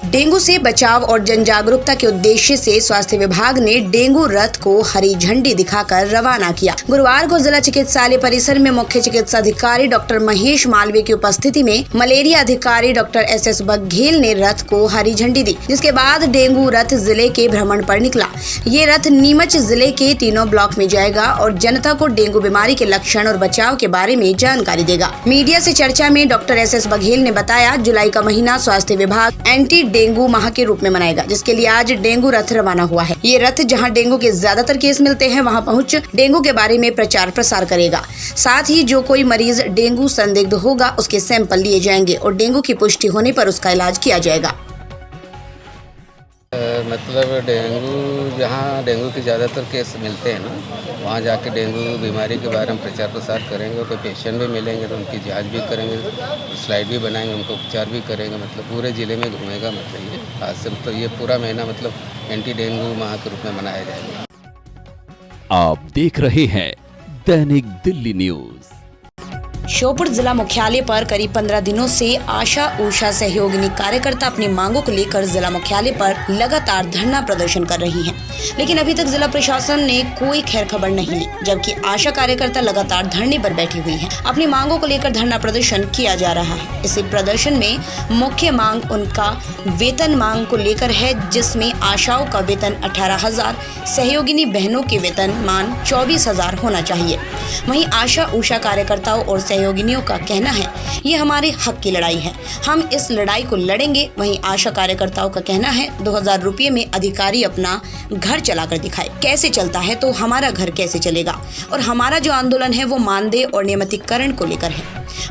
डेंगू से बचाव और जन जागरूकता के उद्देश्य से स्वास्थ्य विभाग ने डेंगू रथ को हरी झंडी दिखाकर रवाना किया। गुरुवार को जिला चिकित्सालय परिसर में मुख्य चिकित्सा अधिकारी डॉक्टर महेश मालवीय की उपस्थिति में मलेरिया अधिकारी डॉक्टर SS बघेल ने रथ को हरी झंडी दी, जिसके बाद डेंगू रथ जिले के भ्रमण पर निकला। ये रथ नीमच जिले के तीनों ब्लॉक में जाएगा और जनता को डेंगू बीमारी के लक्षण और बचाव के बारे में जानकारी देगा। मीडिया से चर्चा में डॉक्टर SS बघेल ने बताया, जुलाई का महीना स्वास्थ्य विभाग एंटी डेंगू माह के रूप में मनाएगा, जिसके लिए आज डेंगू रथ रवाना हुआ है। ये रथ जहां डेंगू के ज्यादातर केस मिलते हैं वहां पहुंच डेंगू के बारे में प्रचार प्रसार करेगा। साथ ही जो कोई मरीज डेंगू संदिग्ध होगा उसके सैंपल लिए जाएंगे और डेंगू की पुष्टि होने पर उसका इलाज किया जाएगा। मतलब डेंगू, जहाँ डेंगू के ज़्यादातर केस मिलते हैं ना, वहाँ जाके डेंगू बीमारी के बारे में प्रचार प्रसार करेंगे। कोई पेशेंट भी मिलेंगे तो उनकी जांच भी करेंगे, स्लाइड भी बनाएंगे, उनको उपचार भी करेंगे। मतलब पूरे ज़िले में घूमेगा। मतलब ये आज से मतलब ये पूरा महीना मतलब एंटी डेंगू माह के रूप में मनाया जाएगा। आप देख रहे हैं दैनिक दिल्ली न्यूज। श्योपुर जिला मुख्यालय पर करीब 15 दिनों से आशा ऊषा सहयोगिनी कार्यकर्ता अपनी मांगों को लेकर जिला मुख्यालय पर लगातार धरना प्रदर्शन कर रही हैं, लेकिन अभी तक जिला प्रशासन ने कोई खैर खबर नहीं ली, जबकि आशा कार्यकर्ता लगातार धरने पर बैठी हुई हैं। अपनी मांगों को लेकर धरना प्रदर्शन किया जा रहा है। इस प्रदर्शन में मुख्य मांग उनका वेतन मांग को लेकर है, जिसमें आशाओं का वेतन 18,000, सहयोगिनी बहनों के वेतन मान 24,000 होना चाहिए। वहीं आशा ऊषा कार्यकर्ताओं और सहयोगिनियों का कहना है, ये हमारे हक की लड़ाई है, हम इस लड़ाई को लड़ेंगे। वहीं आशा कार्यकर्ताओं का कहना है, 2,000 रुपये में अधिकारी अपना घर चलाकर दिखाए, कैसे चलता है तो हमारा घर कैसे चलेगा। और हमारा जो आंदोलन है वो मानदेय और नियमितीकरण को लेकर है।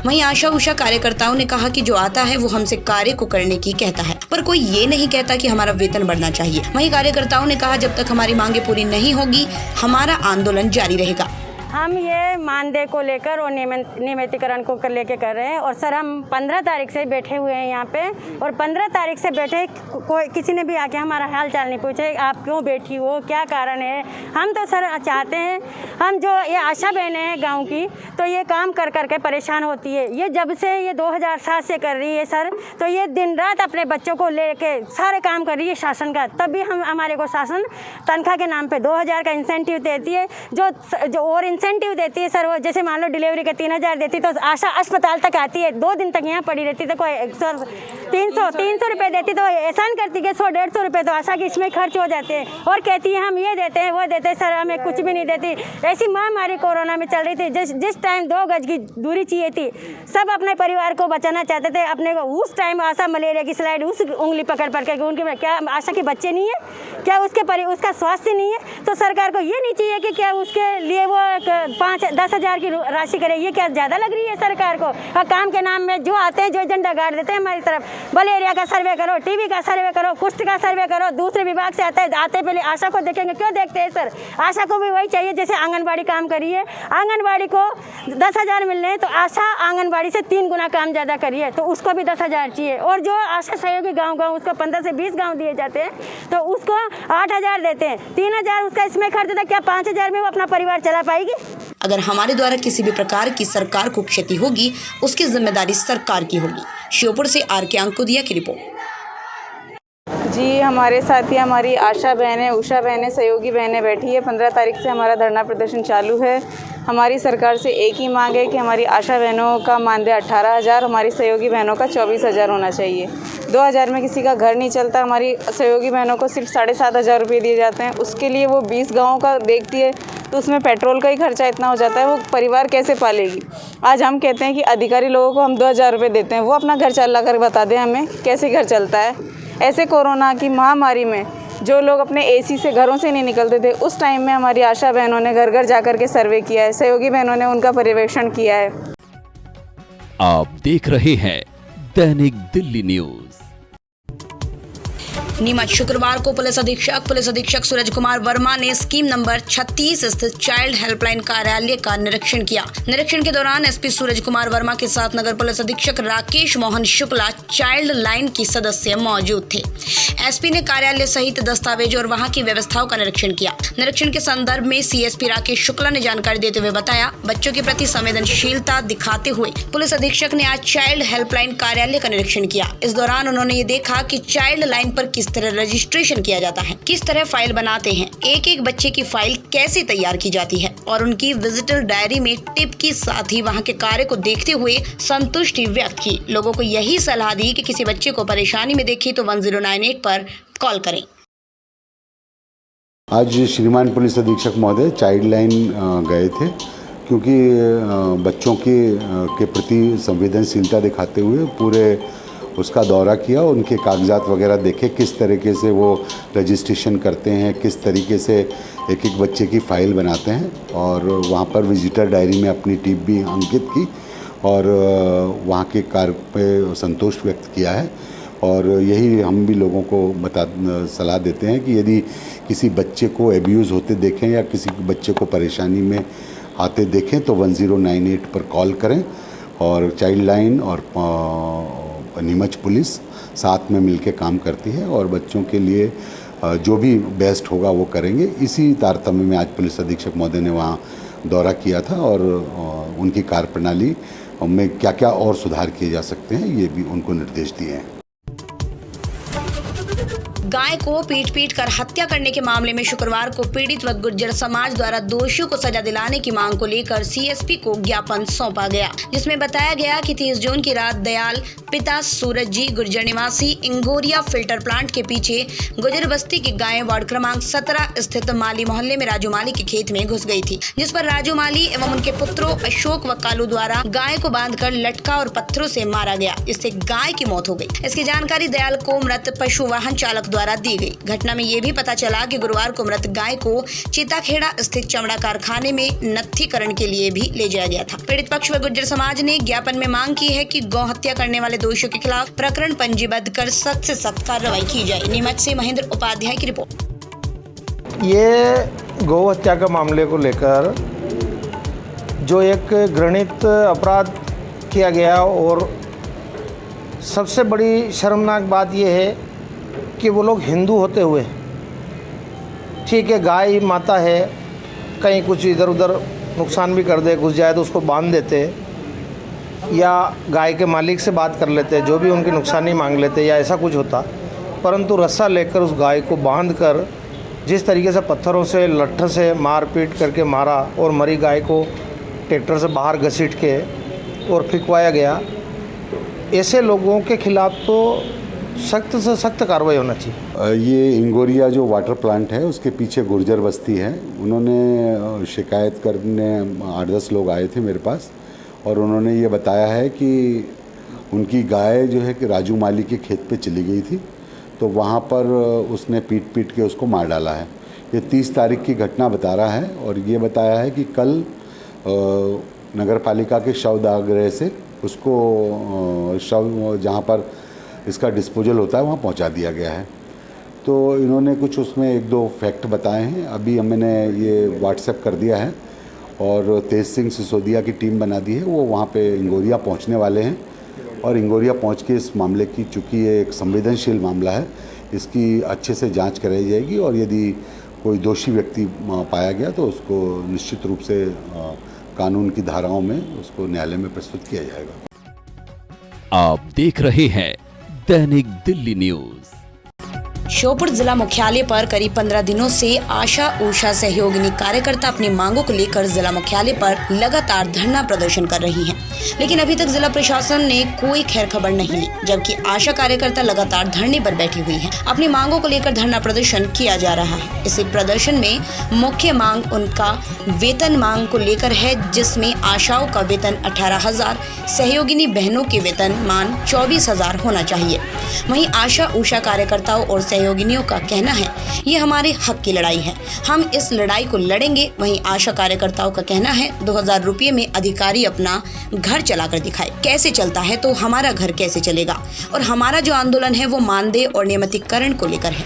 वहीं आशा उषा कार्यकर्ताओं ने कहा कि जो आता है वो हमसे कार्य को करने की कहता है, पर कोई ये नहीं कहता कि हमारा वेतन बढ़ना चाहिए। वहीं कार्यकर्ताओं ने कहा, जब तक हमारी मांगे पूरी नहीं होगी हमारा आंदोलन जारी रहेगा। हम ये मानदेय को लेकर और नियमितीकरण को लेकर कर रहे हैं। और सर हम 15 तारीख से बैठे हुए हैं यहाँ पे, और 15 तारीख से बैठे कोई किसी ने भी आके हमारा हाल चाल नहीं पूछे, आप क्यों बैठी हो, क्या कारण है। हम तो सर चाहते हैं, हम जो ये आशा बहनें हैं गांव की, तो ये काम कर करके परेशान होती है। ये जब से ये 2007 से कर रही है सर, तो ये दिन रात अपने बच्चों को लेके सारे काम कर रही है शासन का। तब भी हम हमारे को शासन तनख्वाह के नाम पे 2,000 का इंसेंटिव देती है, जो और इंसेंटिव देती है सर, वो जैसे मान लो डिलीवरी का 3000 देती तो आशा अस्पताल तक आती है, 2 दिन तक यहाँ पड़ी रहती तो कोई 300 रुपये देती तो एहसान करती कि 100-150 रुपये तो आशा की इसमें खर्च हो जाते हैं, और कहती है हम ये देते हैं वो देते हैं, सर हमें कुछ भी नहीं देती। ऐसी महामारी कोरोना में चल रही थी, जिस टाइम 2 गज की दूरी चाहिए थी, सब अपने परिवार को बचाना चाहते थे अपने को, उस टाइम आशा मलेरिया की स्लाइड उस उंगली पकड़ के उनके क्या आशा के बच्चे नहीं है क्या, उसका स्वास्थ्य नहीं है, तो सरकार को ये नहीं चाहिए कि क्या उसके लिए वो 5-10 हज़ार की राशि करे, ये क्या ज़्यादा लग रही है सरकार को? और काम के नाम में जो आते हैं जो एजेंडा गाड़ देते हैं हमारी तरफ, मलेरिया का सर्वे करो, टीबी का सर्वे करो, कुष्ठ का सर्वे करो, दूसरे विभाग से आते पहले आशा को देखेंगे, क्यों देखते हैं सर? आशा को भी वही चाहिए जैसे आंगनबाड़ी काम करिए, आंगनबाड़ी को 10,000 मिल रहे हैं तो आशा आंगनबाड़ी से 3 गुना काम ज़्यादा करिए, तो उसको भी 10,000 चाहिए। और जो आशा सहयोगी गाँव उसको 15 से 20 गाँव दिए जाते हैं तो उसको 8,000 देते हैं, 3,000 उसका इसमें खर्च होता है, क्या 5,000 में वो अपना परिवार चला पाएगी? अगर हमारे द्वारा किसी भी प्रकार की सरकार को क्षति होगी उसकी जिम्मेदारी सरकार की होगी। श्योपुर से RK अंकुदिया की रिपोर्ट। जी, हमारे साथ ही हमारी आशा बहनें, उषा बहनें, सहयोगी बहनें बैठी है। 15 तारीख से हमारा धरना प्रदर्शन चालू है। हमारी सरकार से एक ही मांग है कि हमारी आशा बहनों का मानदेय 18,000, हमारी सहयोगी बहनों का 24,000 होना चाहिए। 2,000 में किसी का घर नहीं चलता। हमारी सहयोगी बहनों को सिर्फ 7,500 रुपये दिए जाते हैं, उसके लिए वो 20 गाँवों का देखती है तो उसमें पेट्रोल का ही खर्चा इतना हो जाता है, वो परिवार कैसे पालेगी? आज हम कहते हैं कि अधिकारी लोगों को हम 2,000 रुपये देते हैं, वो अपना घर चला कर बता दें हमें कैसे घर चलता है। ऐसे कोरोना की महामारी में जो लोग अपने AC से घरों से नहीं निकलते थे, उस टाइम में हमारी आशा बहनों ने घर घर जाकर के सर्वे किया है, सहयोगी बहनों ने उनका पर्यवेक्षण किया है। आप देख रहे हैं दैनिक दिल्ली न्यूज। नीमच शुक्रवार को पुलिस अधीक्षक सूरज कुमार वर्मा ने स्कीम नंबर 36 स्थित चाइल्ड हेल्पलाइन कार्यालय का निरीक्षण किया। निरीक्षण के दौरान SP सूरज कुमार वर्मा के साथ नगर पुलिस अधीक्षक राकेश मोहन शुक्ला चाइल्ड लाइन की सदस्य मौजूद थे। SP ने कार्यालय सहित दस्तावेज और वहां की व्यवस्थाओं का निरीक्षण किया। निरीक्षण के संदर्भ में CSP राकेश शुक्ला ने जानकारी देते हुए बताया, बच्चों के प्रति संवेदनशीलता दिखाते हुए पुलिस अधीक्षक ने आज चाइल्ड हेल्पलाइन कार्यालय का निरीक्षण किया। इस दौरान उन्होंने ये देखा कि चाइल्ड लाइन पर किस तरह रजिस्ट्रेशन किया जाता है, किस तरह फाइल बनाते हैं, एक बच्चे की फाइल कैसे तैयार की जाती है और उनकी विजिटर डायरी में टिप के साथ ही वहां के कार्य को देखते हुए संतुष्टि व्यक्त की। लोगों को यही सलाह दी कि किसी बच्चे को परेशानी में देखे तो 1098 पर कॉल करें। आज श्रीमान पुलिस अधीक्षक महोदय चाइल्ड लाइन गए थे, क्योंकि बच्चों के प्रति संवेदनशीलता दिखाते हुए पूरे उसका दौरा किया, उनके कागजात वगैरह देखे, किस तरीके से वो रजिस्ट्रेशन करते हैं, किस तरीके से एक बच्चे की फ़ाइल बनाते हैं, और वहाँ पर विजिटर डायरी में अपनी टिप भी अंकित की और वहाँ के कार्य पे संतोष व्यक्त किया है। और यही हम भी लोगों को सलाह देते हैं कि यदि किसी बच्चे को एब्यूज़ होते देखें या किसी बच्चे को परेशानी में आते देखें तो 1098 पर कॉल करें। और चाइल्ड लाइन और नीमच पुलिस साथ में मिलकर काम करती है और बच्चों के लिए जो भी बेस्ट होगा वो करेंगे। इसी तारतम्य में आज पुलिस अधीक्षक महोदय ने वहाँ दौरा किया था और उनकी कार्यप्रणाली में क्या क्या और सुधार किए जा सकते हैं ये भी उनको निर्देश दिए हैं। गाय को पीट कर हत्या करने के मामले में शुक्रवार को पीड़ित व गुर्जर समाज द्वारा दोषियों को सजा दिलाने की मांग को लेकर CSP को ज्ञापन सौंपा गया, जिसमें बताया गया कि 30 जून की रात दयाल पिता सूरज जी गुर्जर निवासी इंगोरिया फिल्टर प्लांट के पीछे गुजर बस्ती की गाय वार्ड क्रमांक 17 स्थित माली मोहल्ले में राजू माली के खेत में घुस गई थी, जिस पर राजू माली एवं उनके पुत्रों अशोक व कालू द्वारा गाय को बांधकर लटका और पत्थरों से मारा गया, जिससे गाय की मौत हो गई। इसकी जानकारी दयाल को मृत पशु वाहन चालक द्वारा दी गई। घटना में ये भी पता चला कि गुरुवार को मृत गाय को चिताखेड़ा स्थित चमड़ा कारखाने में नत्थीकरण के लिए भी ले जाया गया था। पीड़ित पक्ष व गुर्जर समाज ने ज्ञापन में मांग की है कि गौ हत्या करने वाले दोषियों के खिलाफ प्रकरण पंजीबद्ध कर सख्त से सख्त कार्रवाई की जाए। नीमच से महेंद्र उपाध्याय की रिपोर्ट। ये गौ हत्या के मामले को लेकर जो एक घृणित अपराध किया गया और सबसे बड़ी शर्मनाक बात यह है कि वो लोग हिंदू होते हुए, ठीक है गाय माता है, कहीं कुछ इधर उधर नुकसान भी कर दे, घुस जाए तो उसको बांध देते या गाय के मालिक से बात कर लेते, जो भी उनकी नुकसानी मांग लेते या ऐसा कुछ होता, परंतु रस्सा लेकर उस गाय को बांध कर जिस तरीके से पत्थरों से लट्ठ से मार पीट करके मारा और मरी गाय को ट्रैक्टर से बाहर घसीट के और फिकवाया गया, ऐसे लोगों के खिलाफ तो सख्त से सख्त कार्रवाई होना चाहिए। ये इंगोरिया जो वाटर प्लांट है उसके पीछे गुर्जर बस्ती है, उन्होंने शिकायत करने 8-10 लोग आए थे मेरे पास और उन्होंने ये बताया है कि उनकी गाय जो है कि राजू माली के खेत पे चली गई थी, तो वहाँ पर उसने पीट के उसको मार डाला है। ये 30 तारीख की घटना बता रहा है और ये बताया है कि कल नगर पालिका के शवदाह से उसको शव जहाँ पर इसका डिस्पोजल होता है वहाँ पहुँचा दिया गया है। तो इन्होंने कुछ उसमें 1-2 फैक्ट बताए हैं, अभी मैंने ये व्हाट्सएप कर दिया है और तेज सिंह सिसोदिया की टीम बना दी है, वो वहाँ पे इंगोरिया पहुँचने वाले हैं और इंगोरिया पहुँच के इस मामले की, चूँकि ये एक संवेदनशील मामला है, इसकी अच्छे से जांच कराई जाएगी और यदि कोई दोषी व्यक्ति पाया गया तो उसको निश्चित रूप से कानून की धाराओं में उसको न्यायालय में प्रस्तुत किया जाएगा। आप देख रहे हैं दैनिक दिल्ली न्यूज। श्योपुर जिला मुख्यालय पर करीब 15 दिनों से आशा ऊषा सहयोगिनी कार्यकर्ता अपनी मांगों को लेकर जिला मुख्यालय पर लगातार धरना प्रदर्शन कर रही हैं, लेकिन अभी तक जिला प्रशासन ने कोई खैर खबर नहीं ली, जबकि आशा कार्यकर्ता लगातार धरने पर बैठी हुई हैं। अपनी मांगों को लेकर धरना प्रदर्शन किया जा रहा है। इसी प्रदर्शन में मुख्य मांग उनका वेतन मांग को लेकर है, जिसमें आशाओं का वेतन 18,000, सहयोगिनी बहनों के वेतन मान 24,000 होना चाहिए। वहीं आशा ऊषा कार्यकर्ताओं और सहयोगिनियों का कहना है ये हमारे हक की लड़ाई है, हम इस लड़ाई को लड़ेंगे। वहीं आशा कार्यकर्ताओं का कहना है 2,000 रुपये में अधिकारी अपना घर चलाकर दिखाए, कैसे चलता है तो हमारा घर कैसे चलेगा, और हमारा जो आंदोलन है वो मानदेय और नियमितीकरण को लेकर है।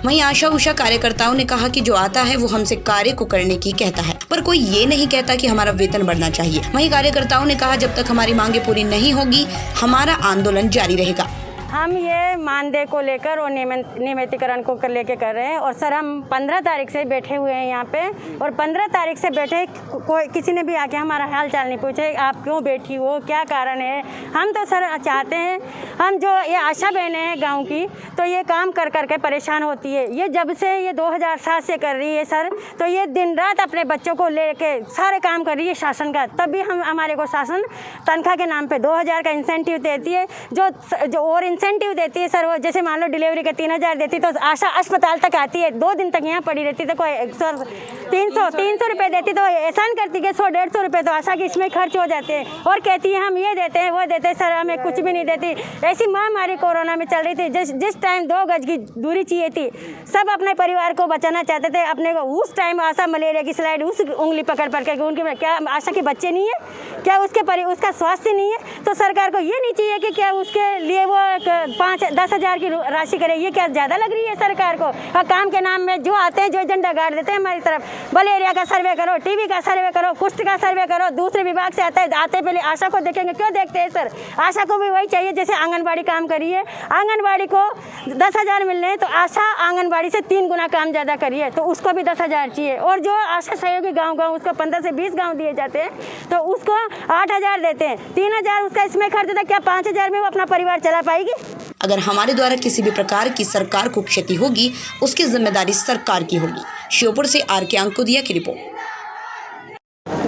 वहीं आशा ऊषा कार्यकर्ताओं ने कहा कि जो आता है वो हमसे कार्य को करने की कहता है, पर कोई ये नहीं कहता कि हमारा वेतन बढ़ना चाहिए। वहीं कार्यकर्ताओं ने कहा जब तक हमारी मांगे पूरी नहीं होगी हमारा आंदोलन जारी रहेगा। हम ये मानदेय को लेकर और नियमितीकरण को लेके कर रहे हैं और सर हम 15 तारीख से बैठे हुए हैं यहाँ पे, और 15 तारीख से बैठे कोई किसी ने भी आके हमारा हाल चाल नहीं पूछे, आप क्यों बैठी हो, क्या कारण है। हम तो सर चाहते हैं, हम जो ये आशा बहनें हैं गांव की, तो ये काम कर करके परेशान होती है। ये जब से ये 2007 से कर रही है सर, तो ये दिन रात अपने बच्चों को लेके सारे काम कर रही है शासन का, तब भी हमारे को शासन तनख्वाह के नाम पर 2,000 का इंसेंटिव देती है, जो और इंसेंटिव देती है सर, वो जैसे मान लो डिलीवरी के 3,000 देती तो आशा अस्पताल तक आती है, 2 दिन तक यहाँ पड़ी रहती तो कोई सर 300 रुपये देती तो एहसान करती कि 100-150 रुपये तो आशा की इसमें खर्च हो जाते हैं, और कहती है हम ये देते हैं वो देते हैं, सर हमें कुछ भी नहीं देती। ऐसी महामारी कोरोना में चल रही थी, जिस टाइम 2 गज की दूरी चाहिए थी, सब अपने परिवार को बचाना चाहते थे अपने को, उस टाइम आशा मलेरिया की स्लाइड उस उंगली पकड़ के उनके क्या आशा के बच्चे नहीं है क्या, उसका स्वास्थ्य नहीं है, तो सरकार को ये नहीं चाहिए कि क्या उसके लिए वो 5-10 हज़ार की राशि करे, ये क्या ज़्यादा लग रही है सरकार को। और काम के नाम में जो आते हैं जो एजेंडा गाड़ देते हैं हमारी तरफ, मलेरिया का सर्वे करो, टीबी का सर्वे करो, कुष्ठ का सर्वे करो, दूसरे विभाग से आता है, आते पहले आशा को देखेंगे, क्यों देखते हैं सर। आशा को भी वही चाहिए जैसे आंगनबाड़ी काम करिए, आंगनबाड़ी को 10,000 मिल रहे हैं तो आशा आंगनबाड़ी से 3 गुना काम ज़्यादा करिए तो उसको भी 10,000 चाहिए, और जो आशा सहयोगी गाँव उसको 15 से 20 गाँव दिए जाते हैं तो उसको 8,000 देते हैं, 3,000 उसका इसमें खर्च था, क्या 5,000 में वो अपना परिवार चला पाएगी। अगर हमारे द्वारा किसी भी प्रकार की सरकार को क्षति होगी उसकी जिम्मेदारी सरकार की होगी। श्योपुर से RK अंकुदिया की रिपोर्ट।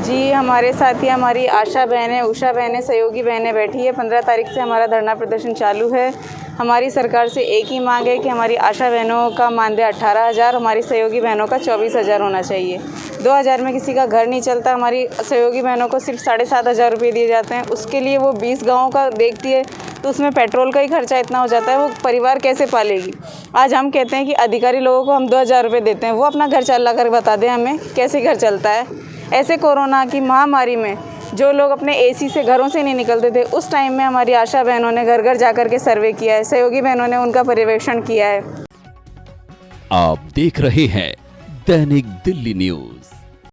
जी हमारे साथ ही हमारी आशा बहनें, उषा बहनें, सहयोगी बहनें बैठी है। 15 तारीख से हमारा धरना प्रदर्शन चालू है। हमारी सरकार से एक ही मांग है कि हमारी आशा बहनों का मानदेय 18,000, हमारी सहयोगी बहनों का 24,000 होना चाहिए। 2,000 में किसी का घर नहीं चलता। हमारी सहयोगी बहनों को सिर्फ 7,500 रुपये दिए जाते हैं, उसके लिए वो 20 गाँव का देखती है तो उसमें पेट्रोल का ही खर्चा इतना हो जाता है, वो परिवार कैसे पालेगी। आज हम कहते हैं कि अधिकारी लोगों को हम 2,000 रुपये देते हैं, वो अपना घर चला कर बता दें हमें कैसे घर चलता है। ऐसे कोरोना की महामारी में जो लोग अपने AC से घरों से नहीं निकलते थे, उस टाइम में हमारी आशा बहनों ने घर घर जाकर के सर्वे किया है, सहयोगी बहनों ने उनका पर्यवेक्षण किया है। आप देख रहे हैं दैनिक दिल्ली न्यूज।